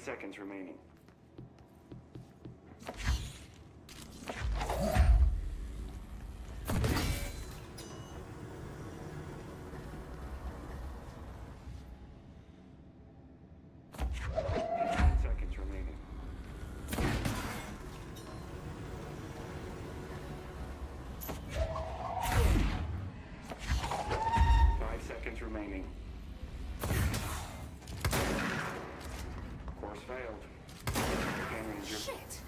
Seconds remaining. Seconds remaining. 5 seconds remaining. Course failed. Again, Ranger. Shit!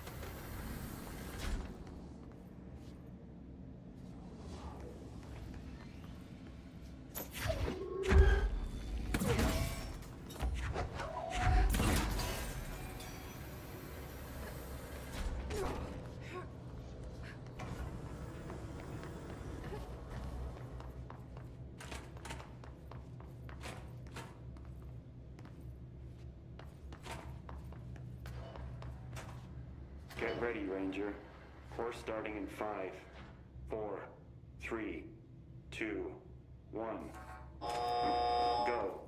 Get ready, Ranger. Course starting in 5, 4, 3, 2, 1. Go.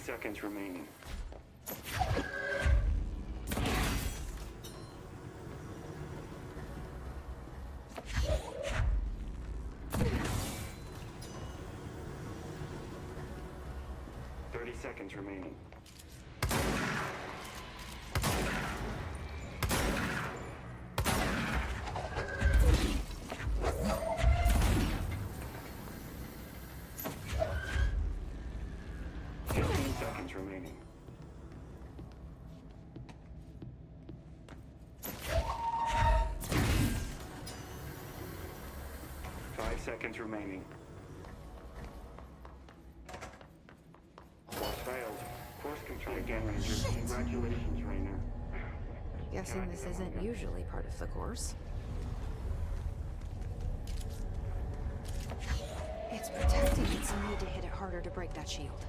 Seconds remaining. 30 seconds remaining. Seconds remaining. 5 seconds remaining. Course failed. Course complete again, Ranger. Congratulations, Rainer. Guessing this isn't usually part of the course. It's protecting it, so I need to hit it harder to break that shield.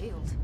field.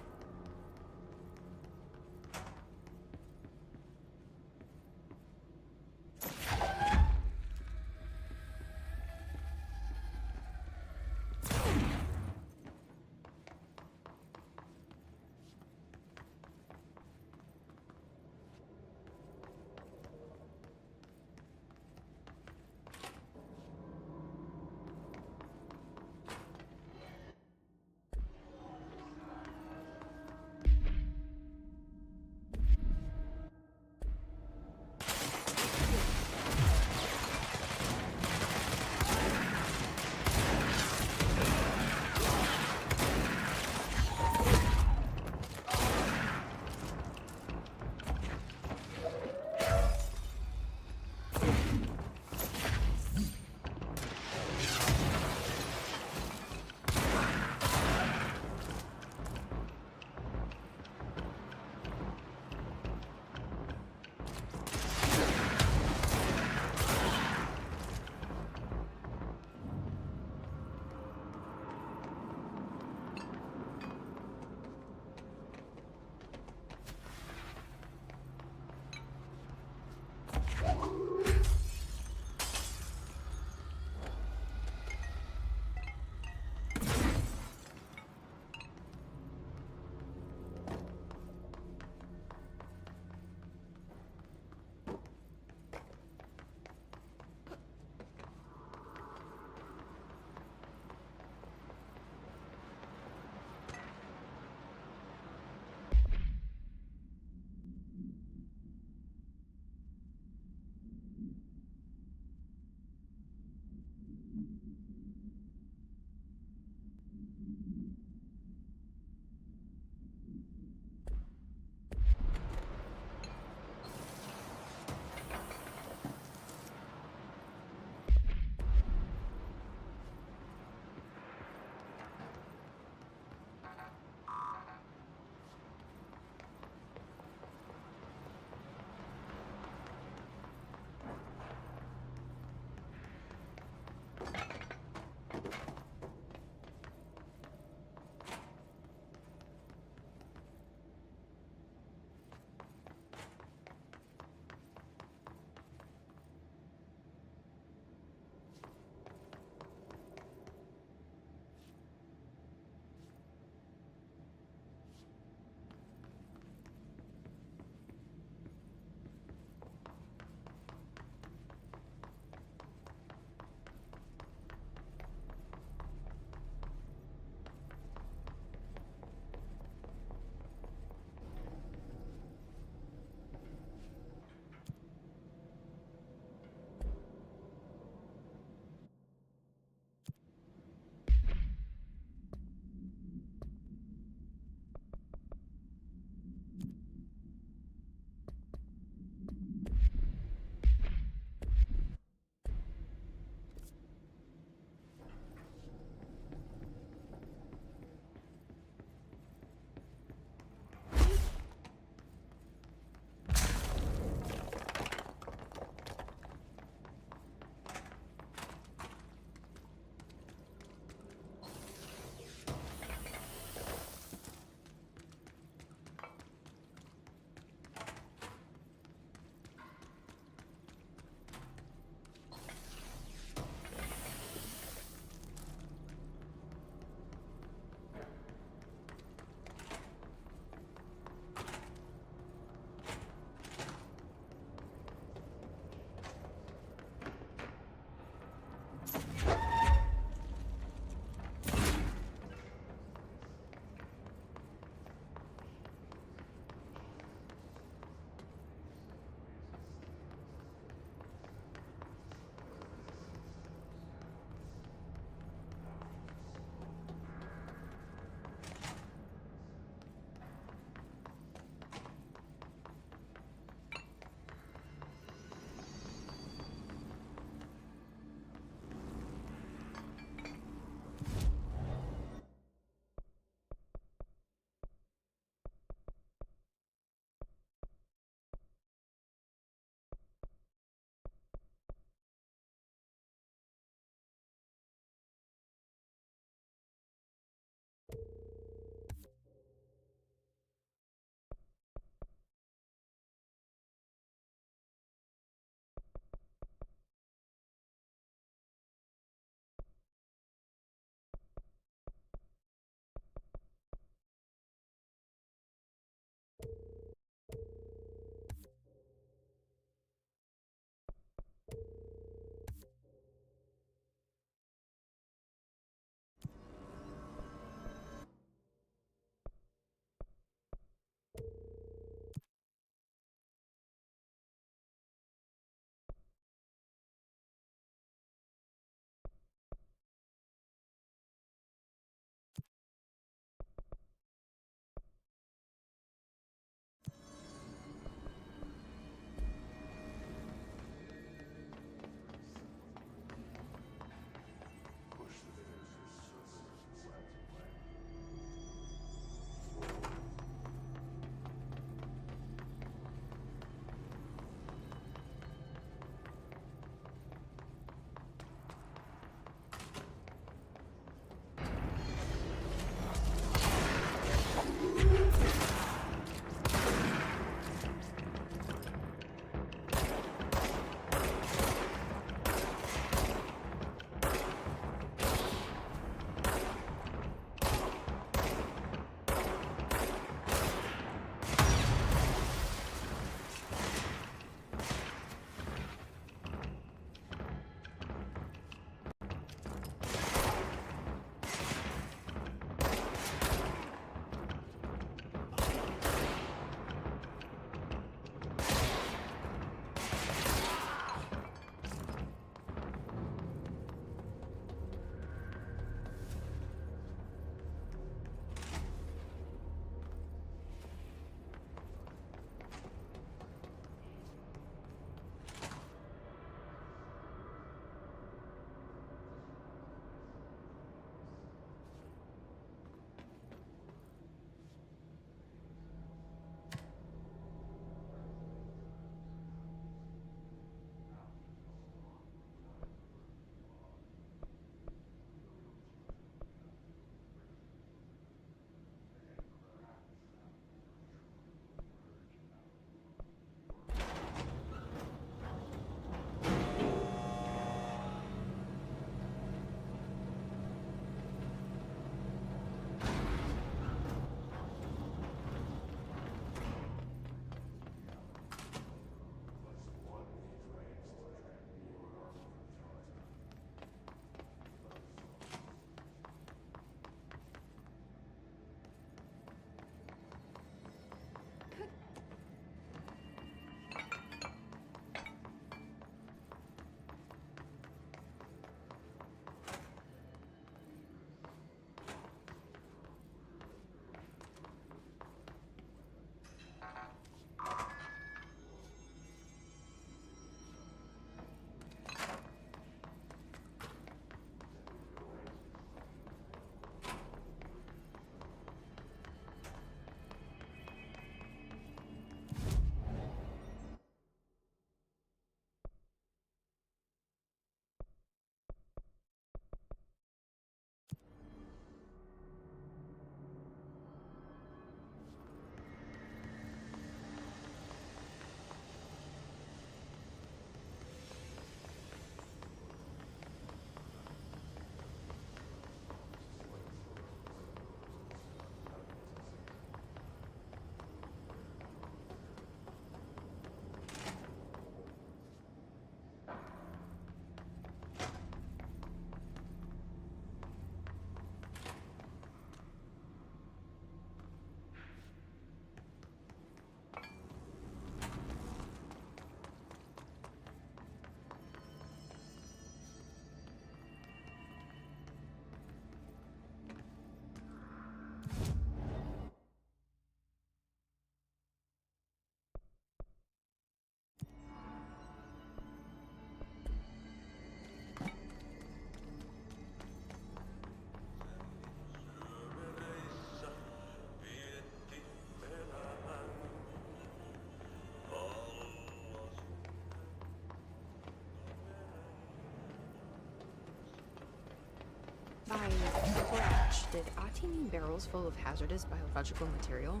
much. Did Ati mean barrels full of hazardous biological material?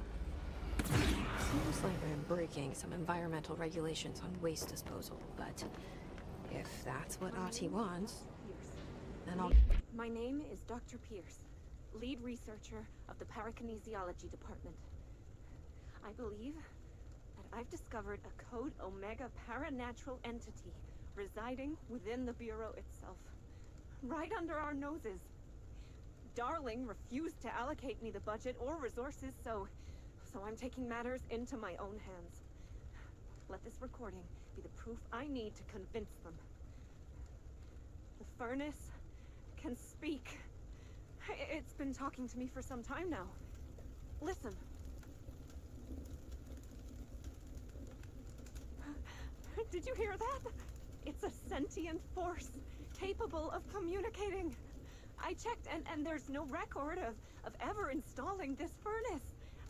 Seems like I'm breaking some environmental regulations on waste disposal, but if that's what Ati wants, then I'll... My name is Dr. Pierce, lead researcher of the Parakinesiology Department. I believe that I've discovered a Code Omega paranatural entity residing within the Bureau itself, right under our noses. Darling refused to allocate me the budget or resources, so I'm taking matters into my own hands. Let this recording be the proof I need to convince them. The furnace can speak. It's been talking to me for some time now. Listen. Did you hear that? It's a sentient force, capable of communicating. I checked, and there's no record of ever installing this furnace.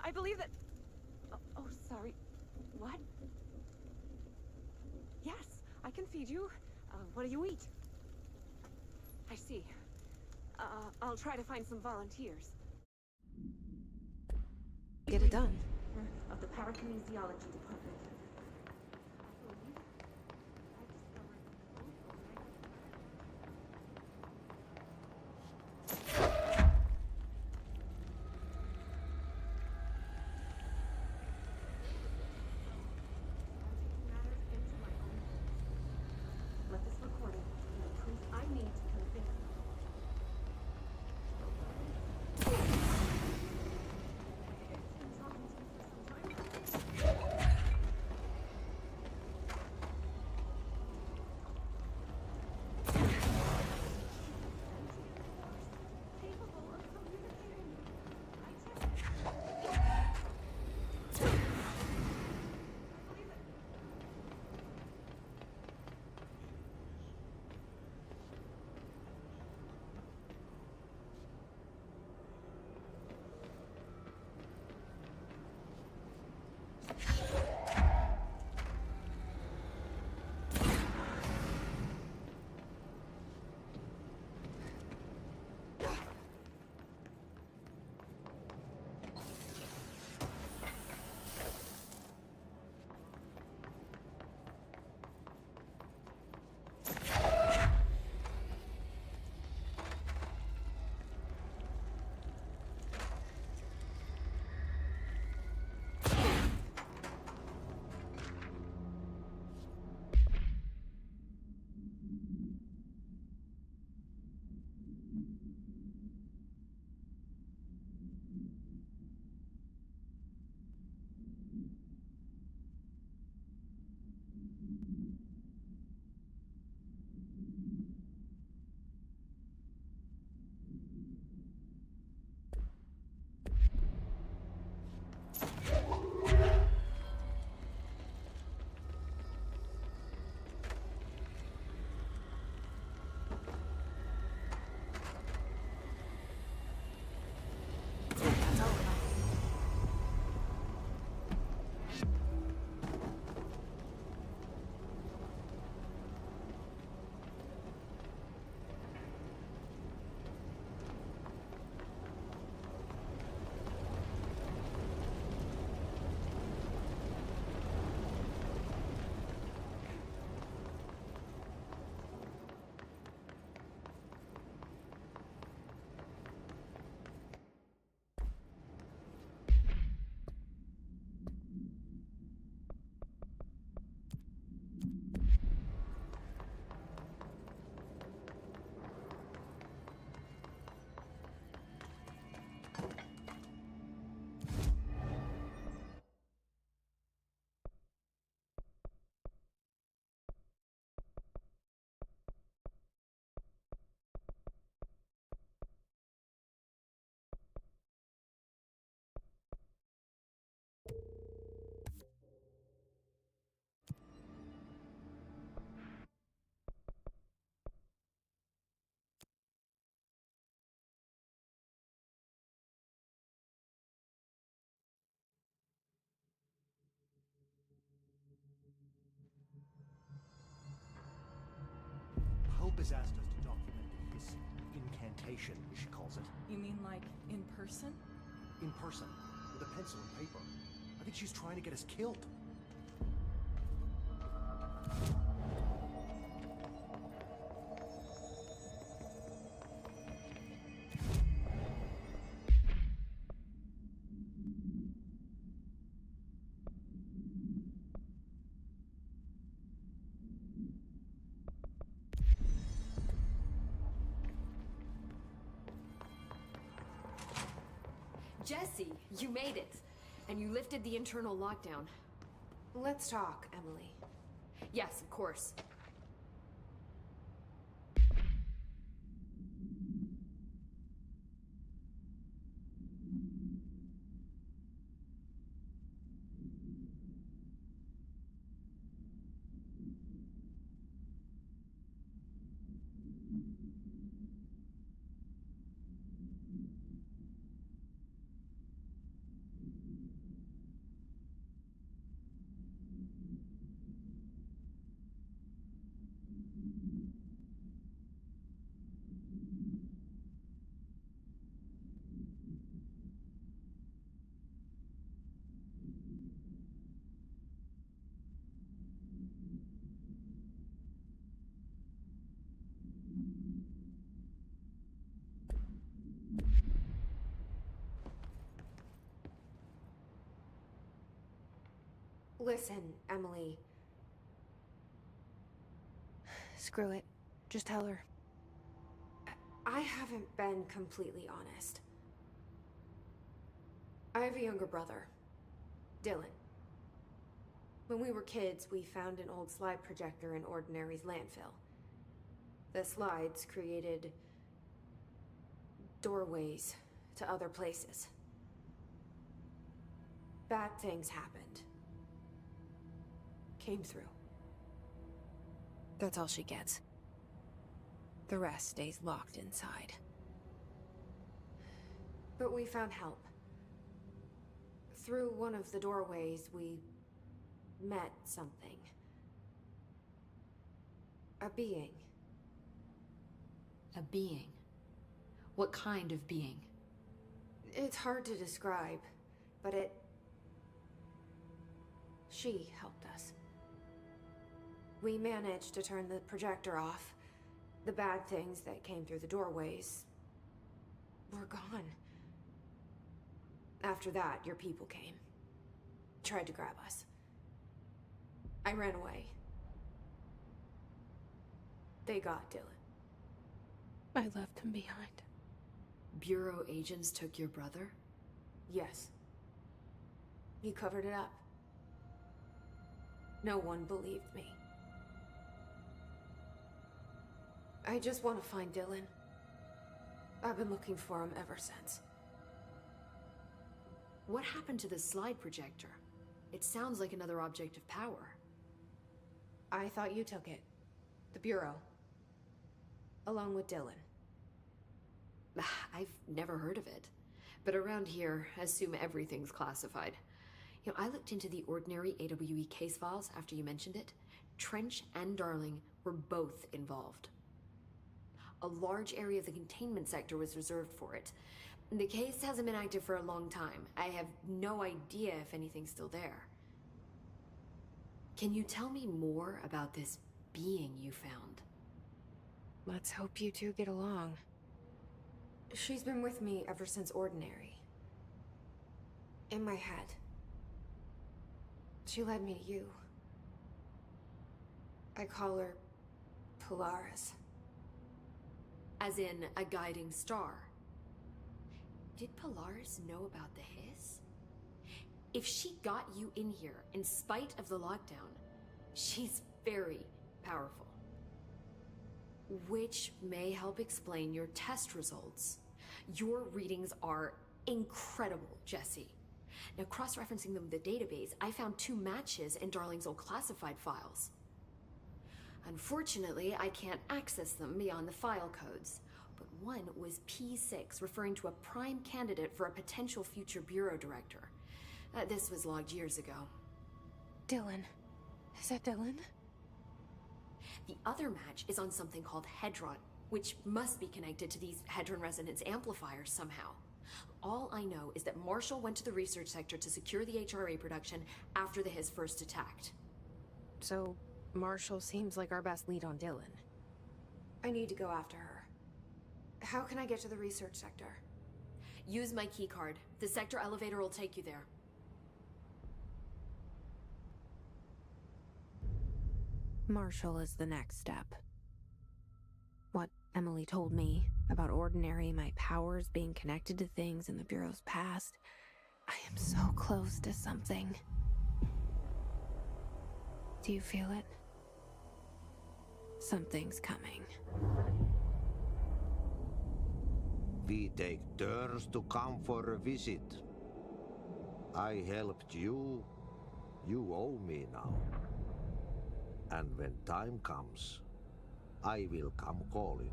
I believe that... Oh, sorry. What? Yes, I can feed you. What do you eat? I see. I'll try to find some volunteers. Get it done. Of the Parakinesiology Department. Let this recording be the proof I need to convince them. Pope has asked us to document the hissing, incantation, as she calls it. You mean like in person? In person, with a pencil and paper. I think she's trying to get us killed. Jesse, you made it. And you lifted the internal lockdown. Let's talk, Emily. Yes, of course. Listen, Emily. Screw it. Just tell her. I haven't been completely honest. I have a younger brother, Dylan. When we were kids, we found an old slide projector in Ordinary's landfill. The slides created doorways to other places. Bad things happened. Came through. That's all she gets. The rest stays locked inside. But we found help. Through one of the doorways, we met something. A being. A being? What kind of being? It's hard to describe, but she helped us. We managed to turn the projector off. The bad things that came through the doorways were gone. After that, your people came. Tried to grab us. I ran away. They got Dylan. I left him behind. Bureau agents took your brother? Yes. He covered it up. No one believed me. I just want to find Dylan. I've been looking for him ever since. What happened to the slide projector? It sounds like another object of power. I thought you took it. The Bureau. Along with Dylan. I've never heard of it. But around here, I assume everything's classified. You know, I looked into the Ordinary AWE case files after you mentioned it. Trench and Darling were both involved. A large area of the containment sector was reserved for it. The case hasn't been active for a long time. I have no idea if anything's still there. Can you tell me more about this being you found? Let's hope you two get along. She's been with me ever since Ordinary. In my head. She led me to you. I call her Polaris. As in a guiding star. Did Polaris know about the hiss? If she got you in here in spite of the lockdown, she's very powerful. Which may help explain your test results. Your readings are incredible, Jesse. Now, cross-referencing them with the database, I found 2 matches in Darling's old classified files. Unfortunately, I can't access them beyond the file codes. But one was P6, referring to a prime candidate for a potential future bureau director. This was logged years ago. Dylan. Is that Dylan? The other match is on something called Hedron. which must be connected to these Hedron resonance amplifiers somehow. All I know is that Marshall went to the research sector to secure the HRA production after the Hiss first attacked. So, Marshall seems like our best lead on Dylan. I need to go after her. How can I get to the research sector? Use my keycard. The sector elevator will take you there. Marshall is the next step. What Emily told me about Ordinary, my powers being connected to things in the Bureau's past, I am so close to something. Do you feel it? Something's coming. We take turns to come for a visit. I helped you. You owe me now. And when time comes, I will come calling.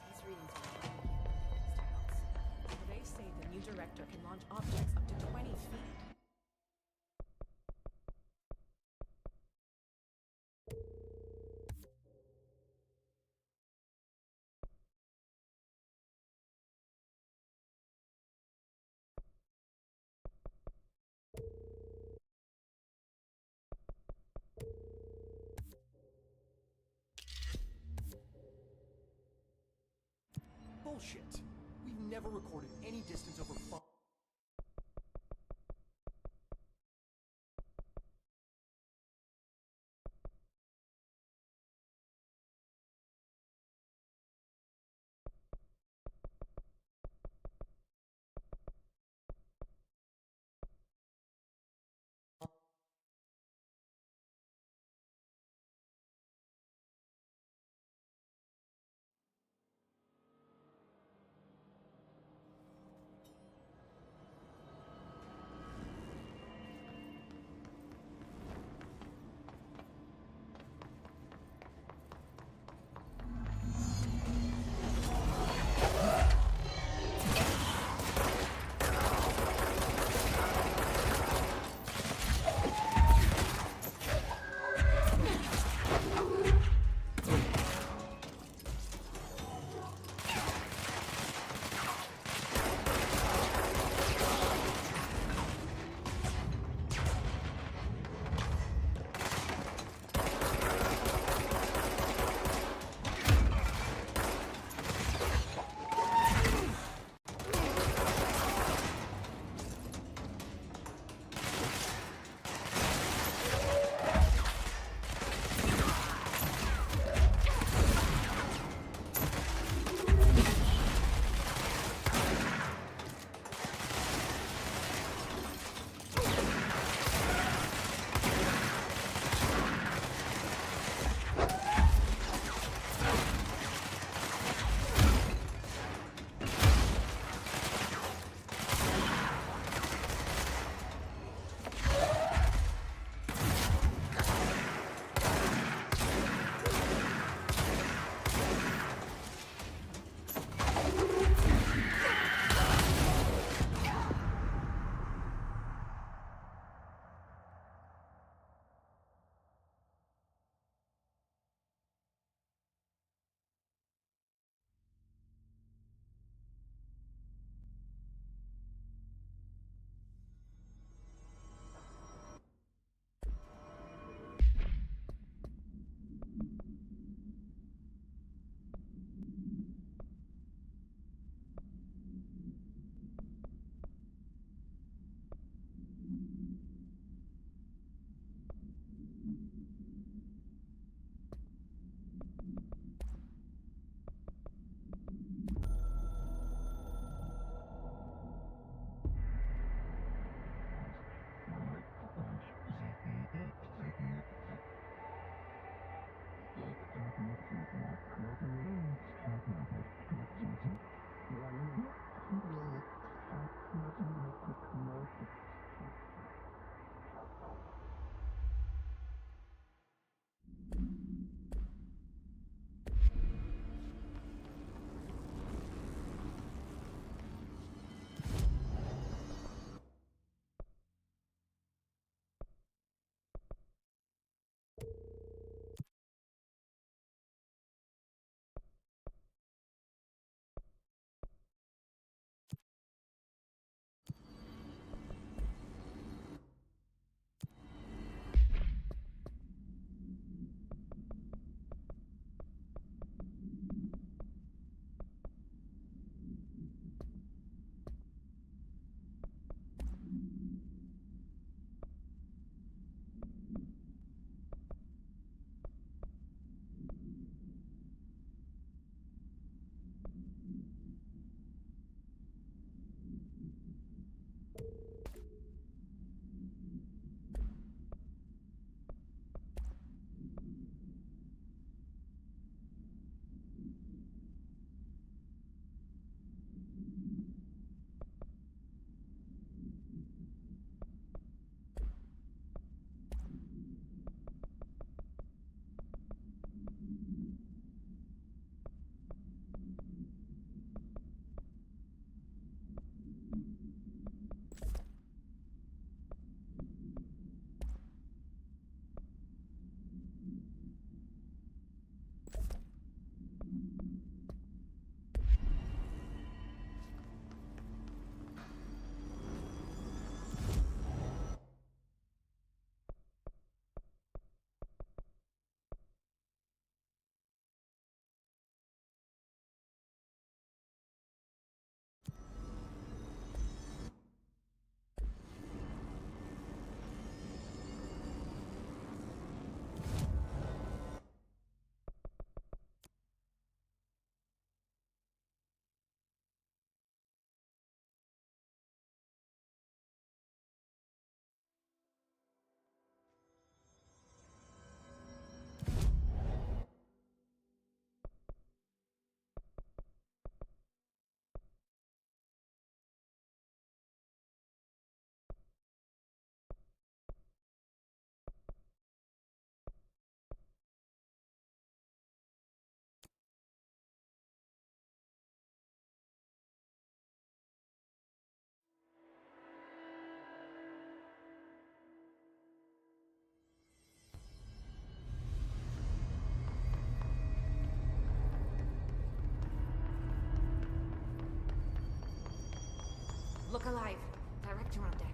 These readings are styles. They say the new director can launch objects up to 20 feet. Bullshit. We've never recorded any distance over 5. alive. Director on deck.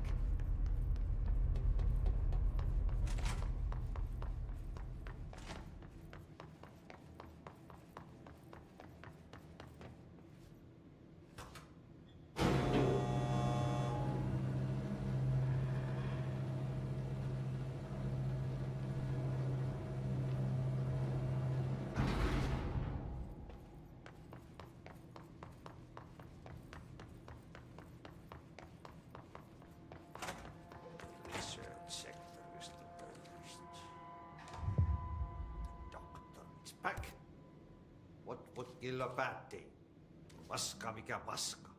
Back. What killa päätti? Paska mikä paska.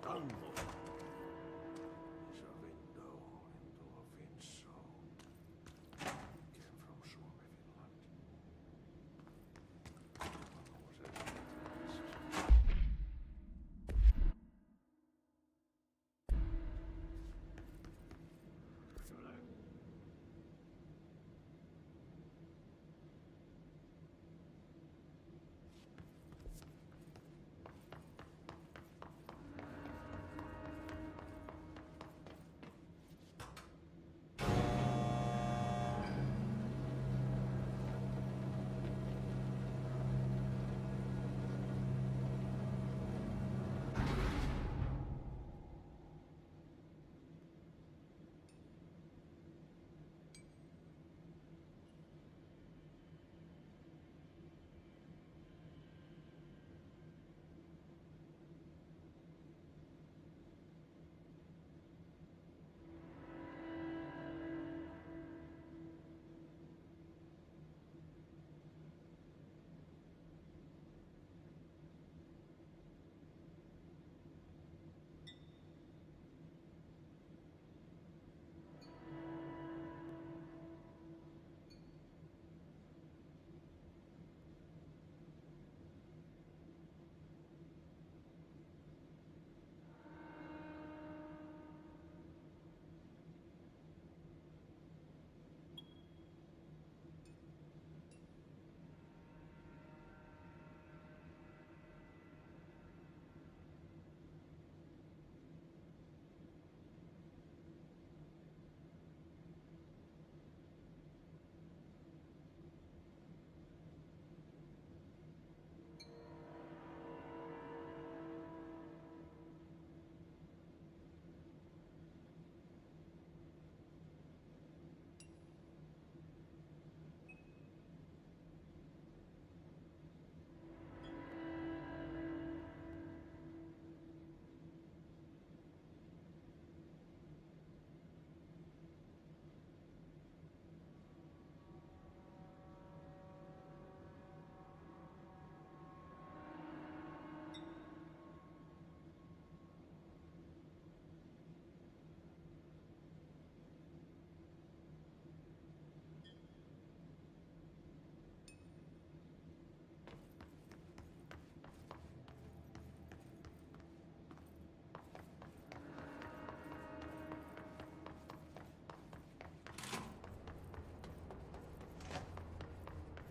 Tango. Is a window into a Finso. Came from Suomi, Finland.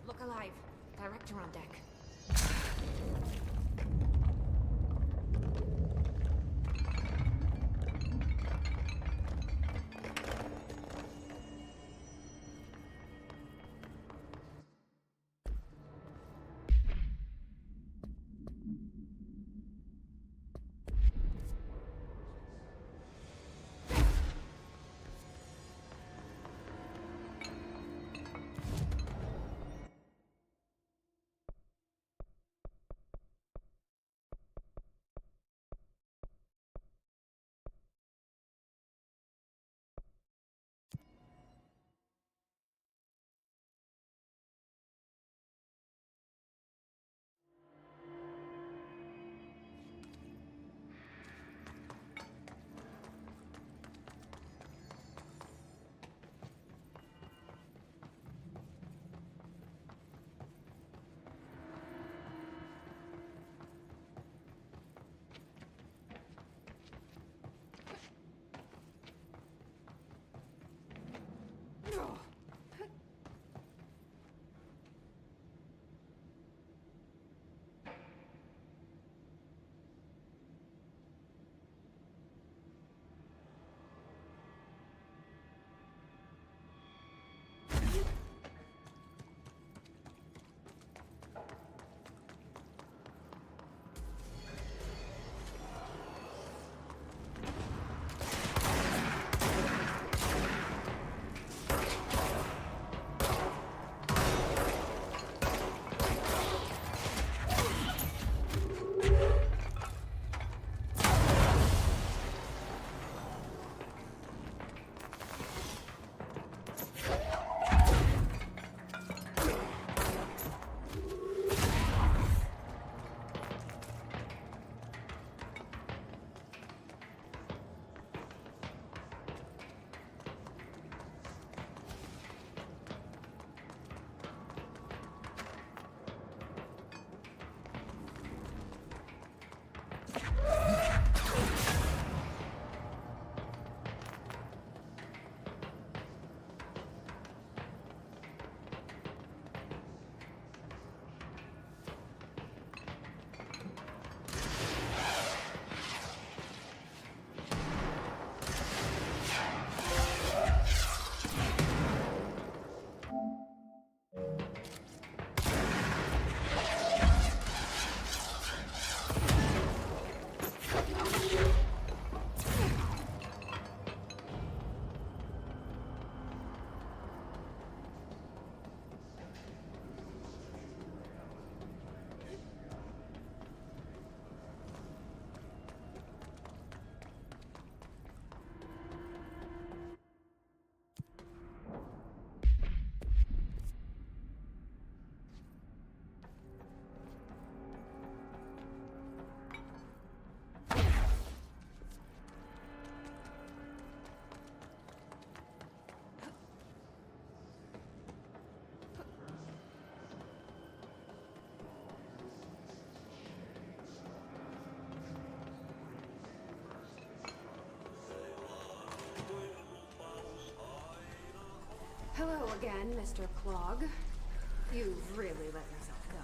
Look alive. Director on deck. again, Mr. Clog. You've really let yourself go.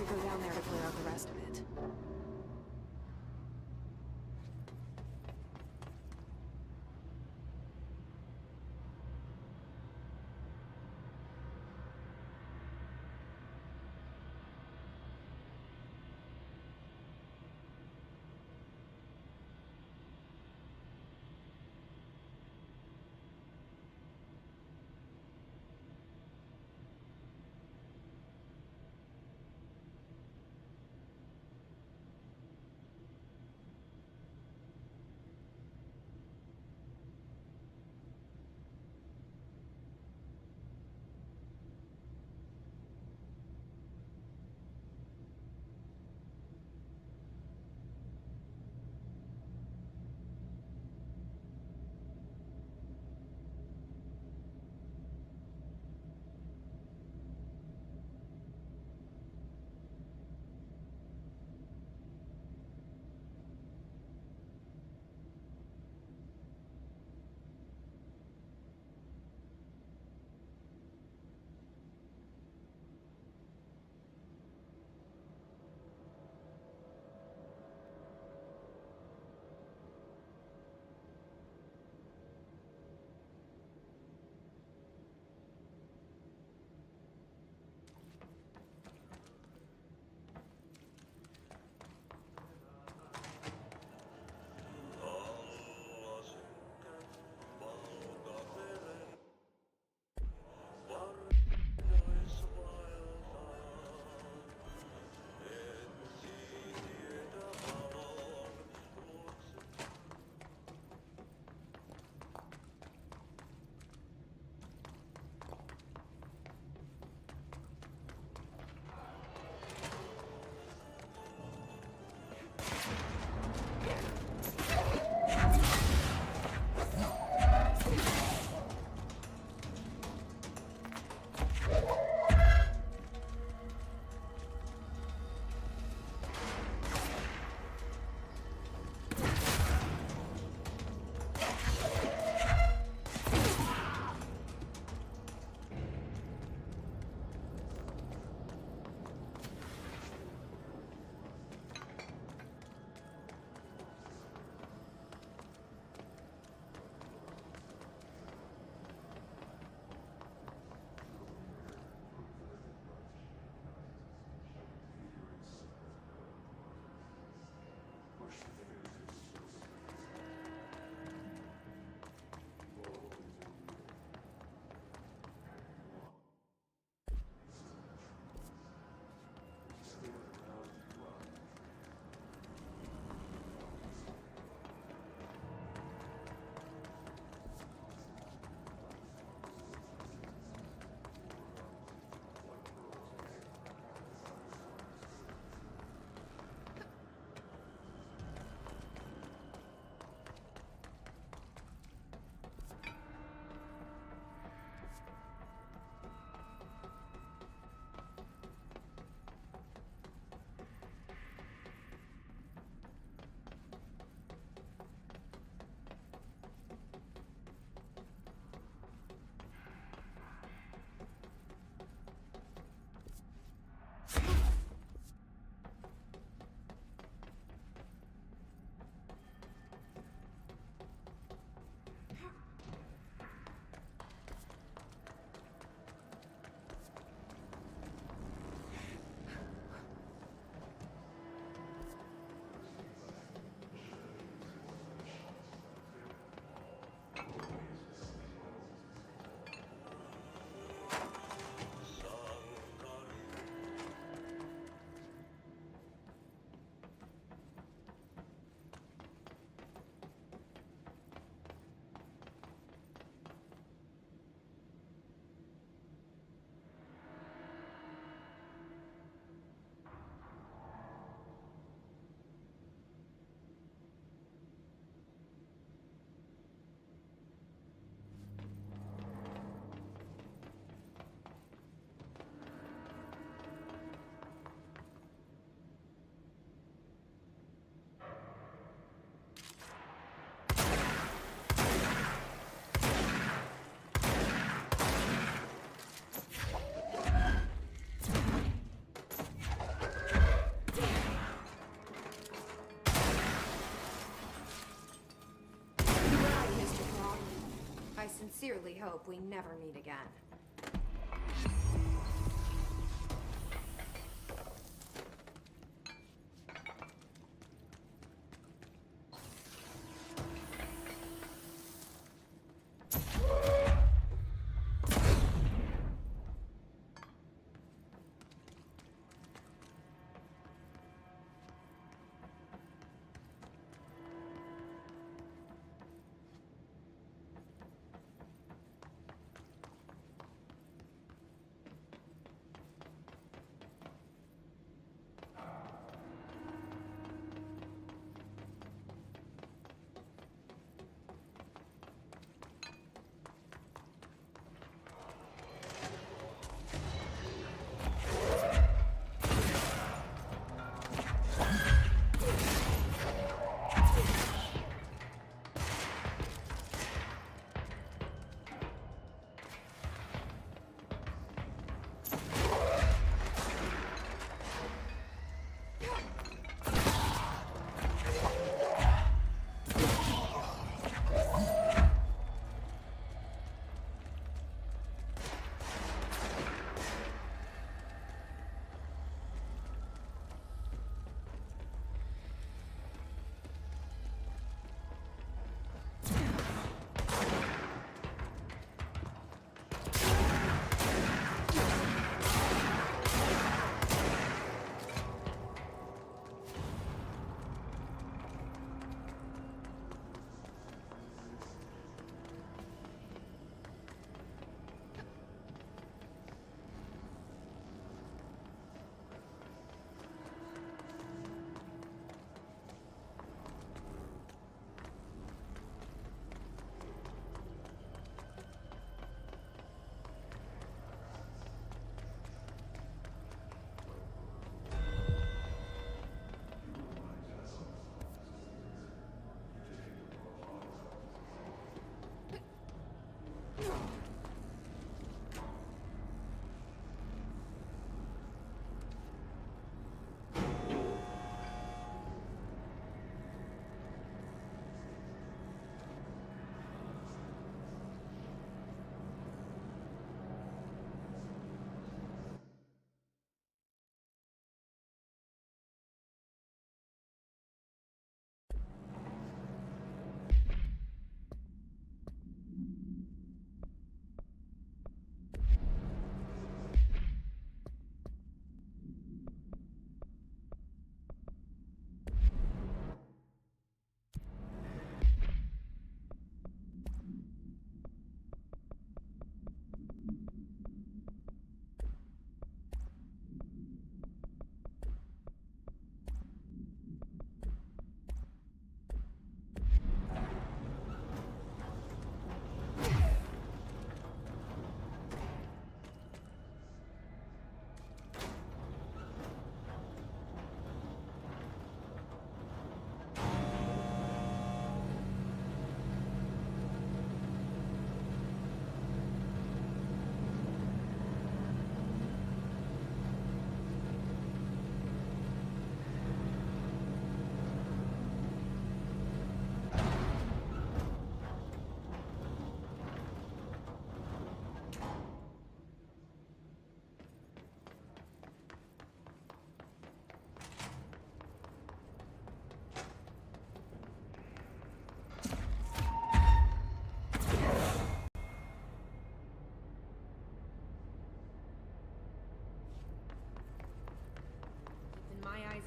should go down there to clear out the rest of it. sincerely hope we never meet again.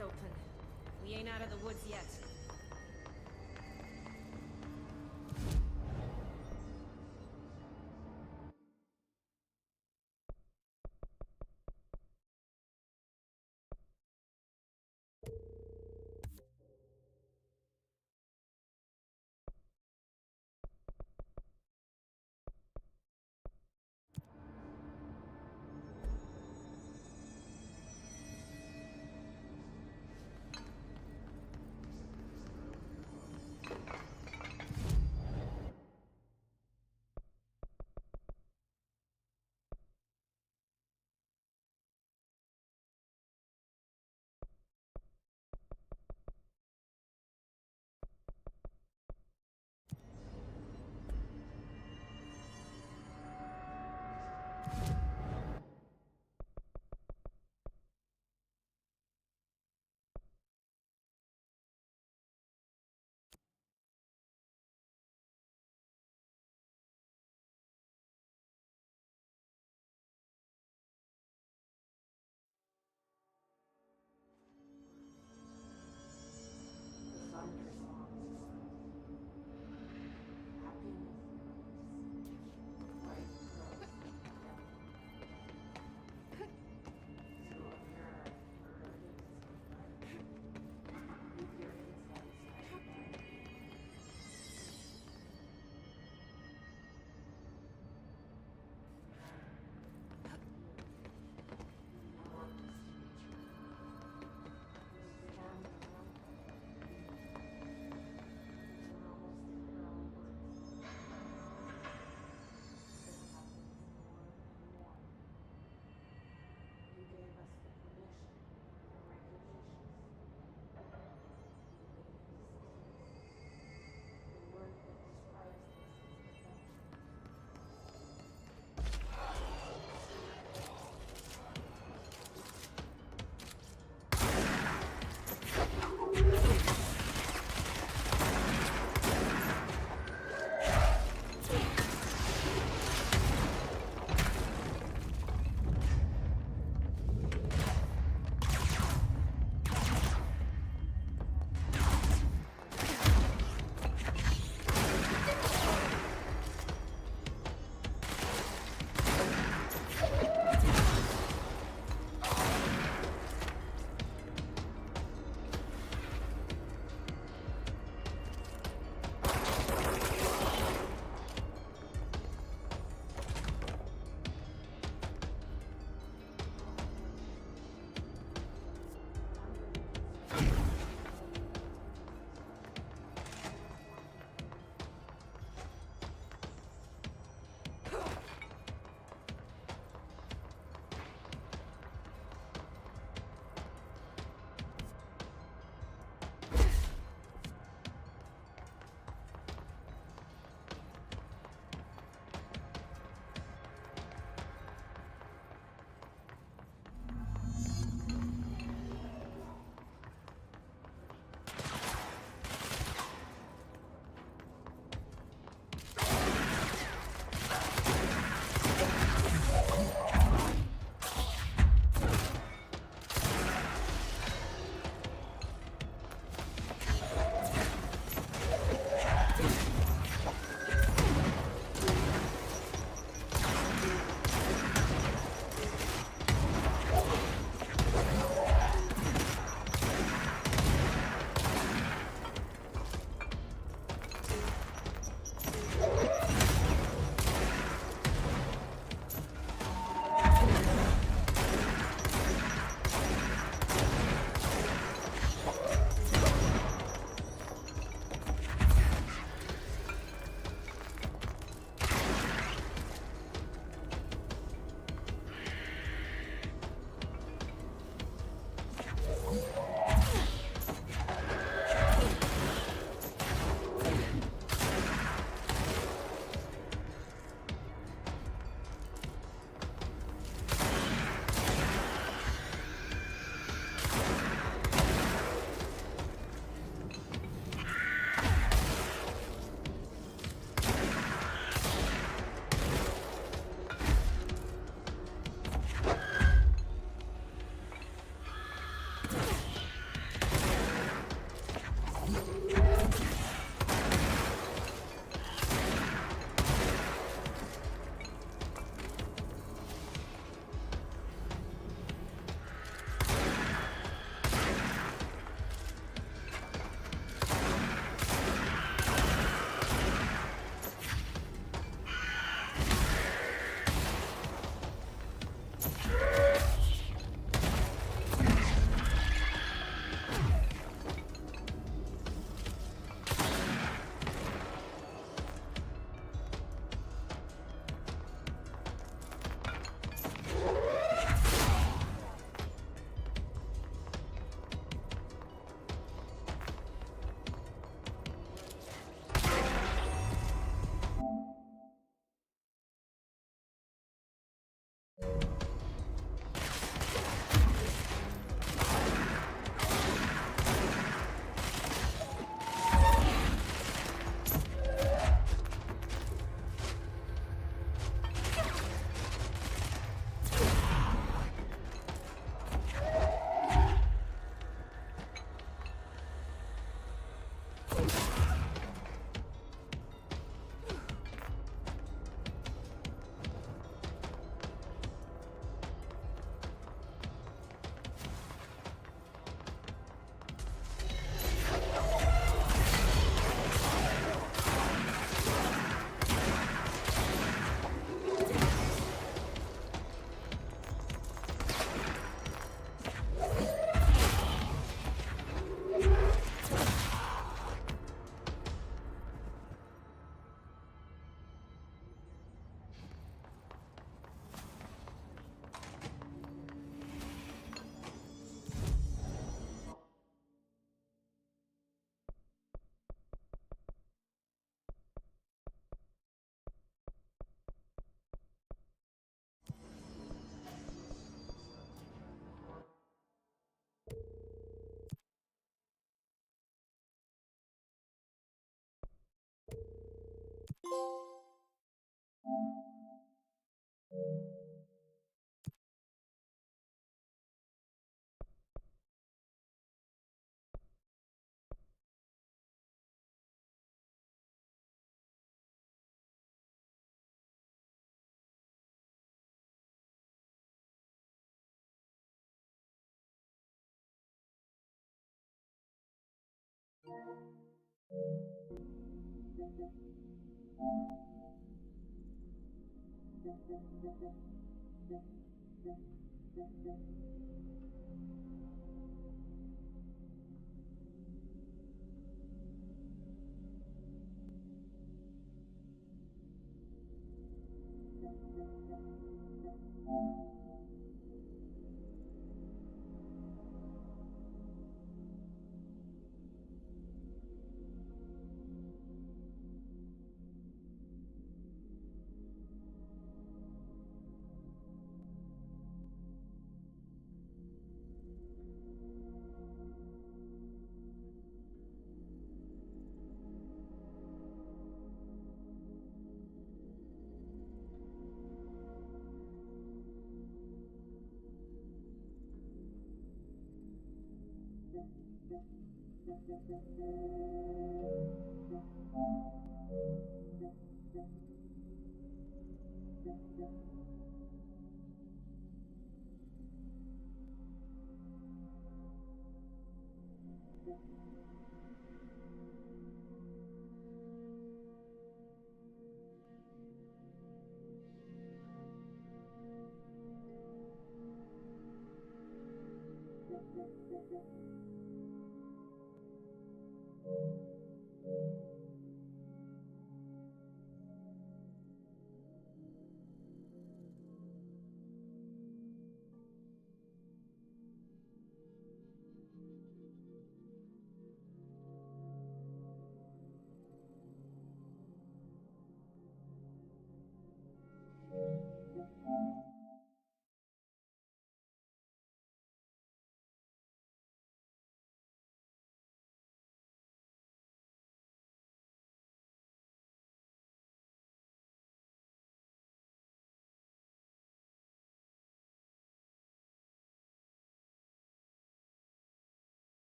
Open. We ain't out of the woods yet.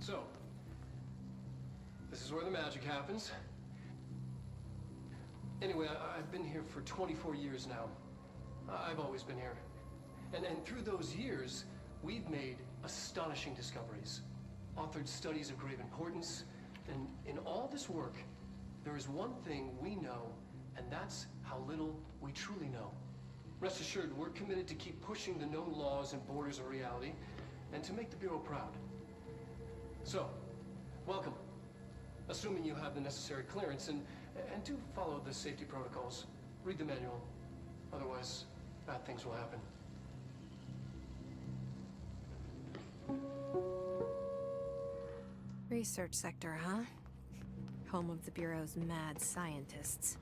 So, this is where the magic happens. Anyway, I've been here for 24 years now. I've always been here. And through those years, we've made astonishing discoveries, authored studies of grave importance, and in all this work, there is one thing we know, and that's how little we truly know. Rest assured, we're committed to keep pushing the known laws and borders of reality, and to make the Bureau proud. So, welcome. Assuming you have the necessary clearance, and do follow the safety protocols. Read the manual. Otherwise, bad things will happen. Research sector, huh? Home of the Bureau's mad scientists.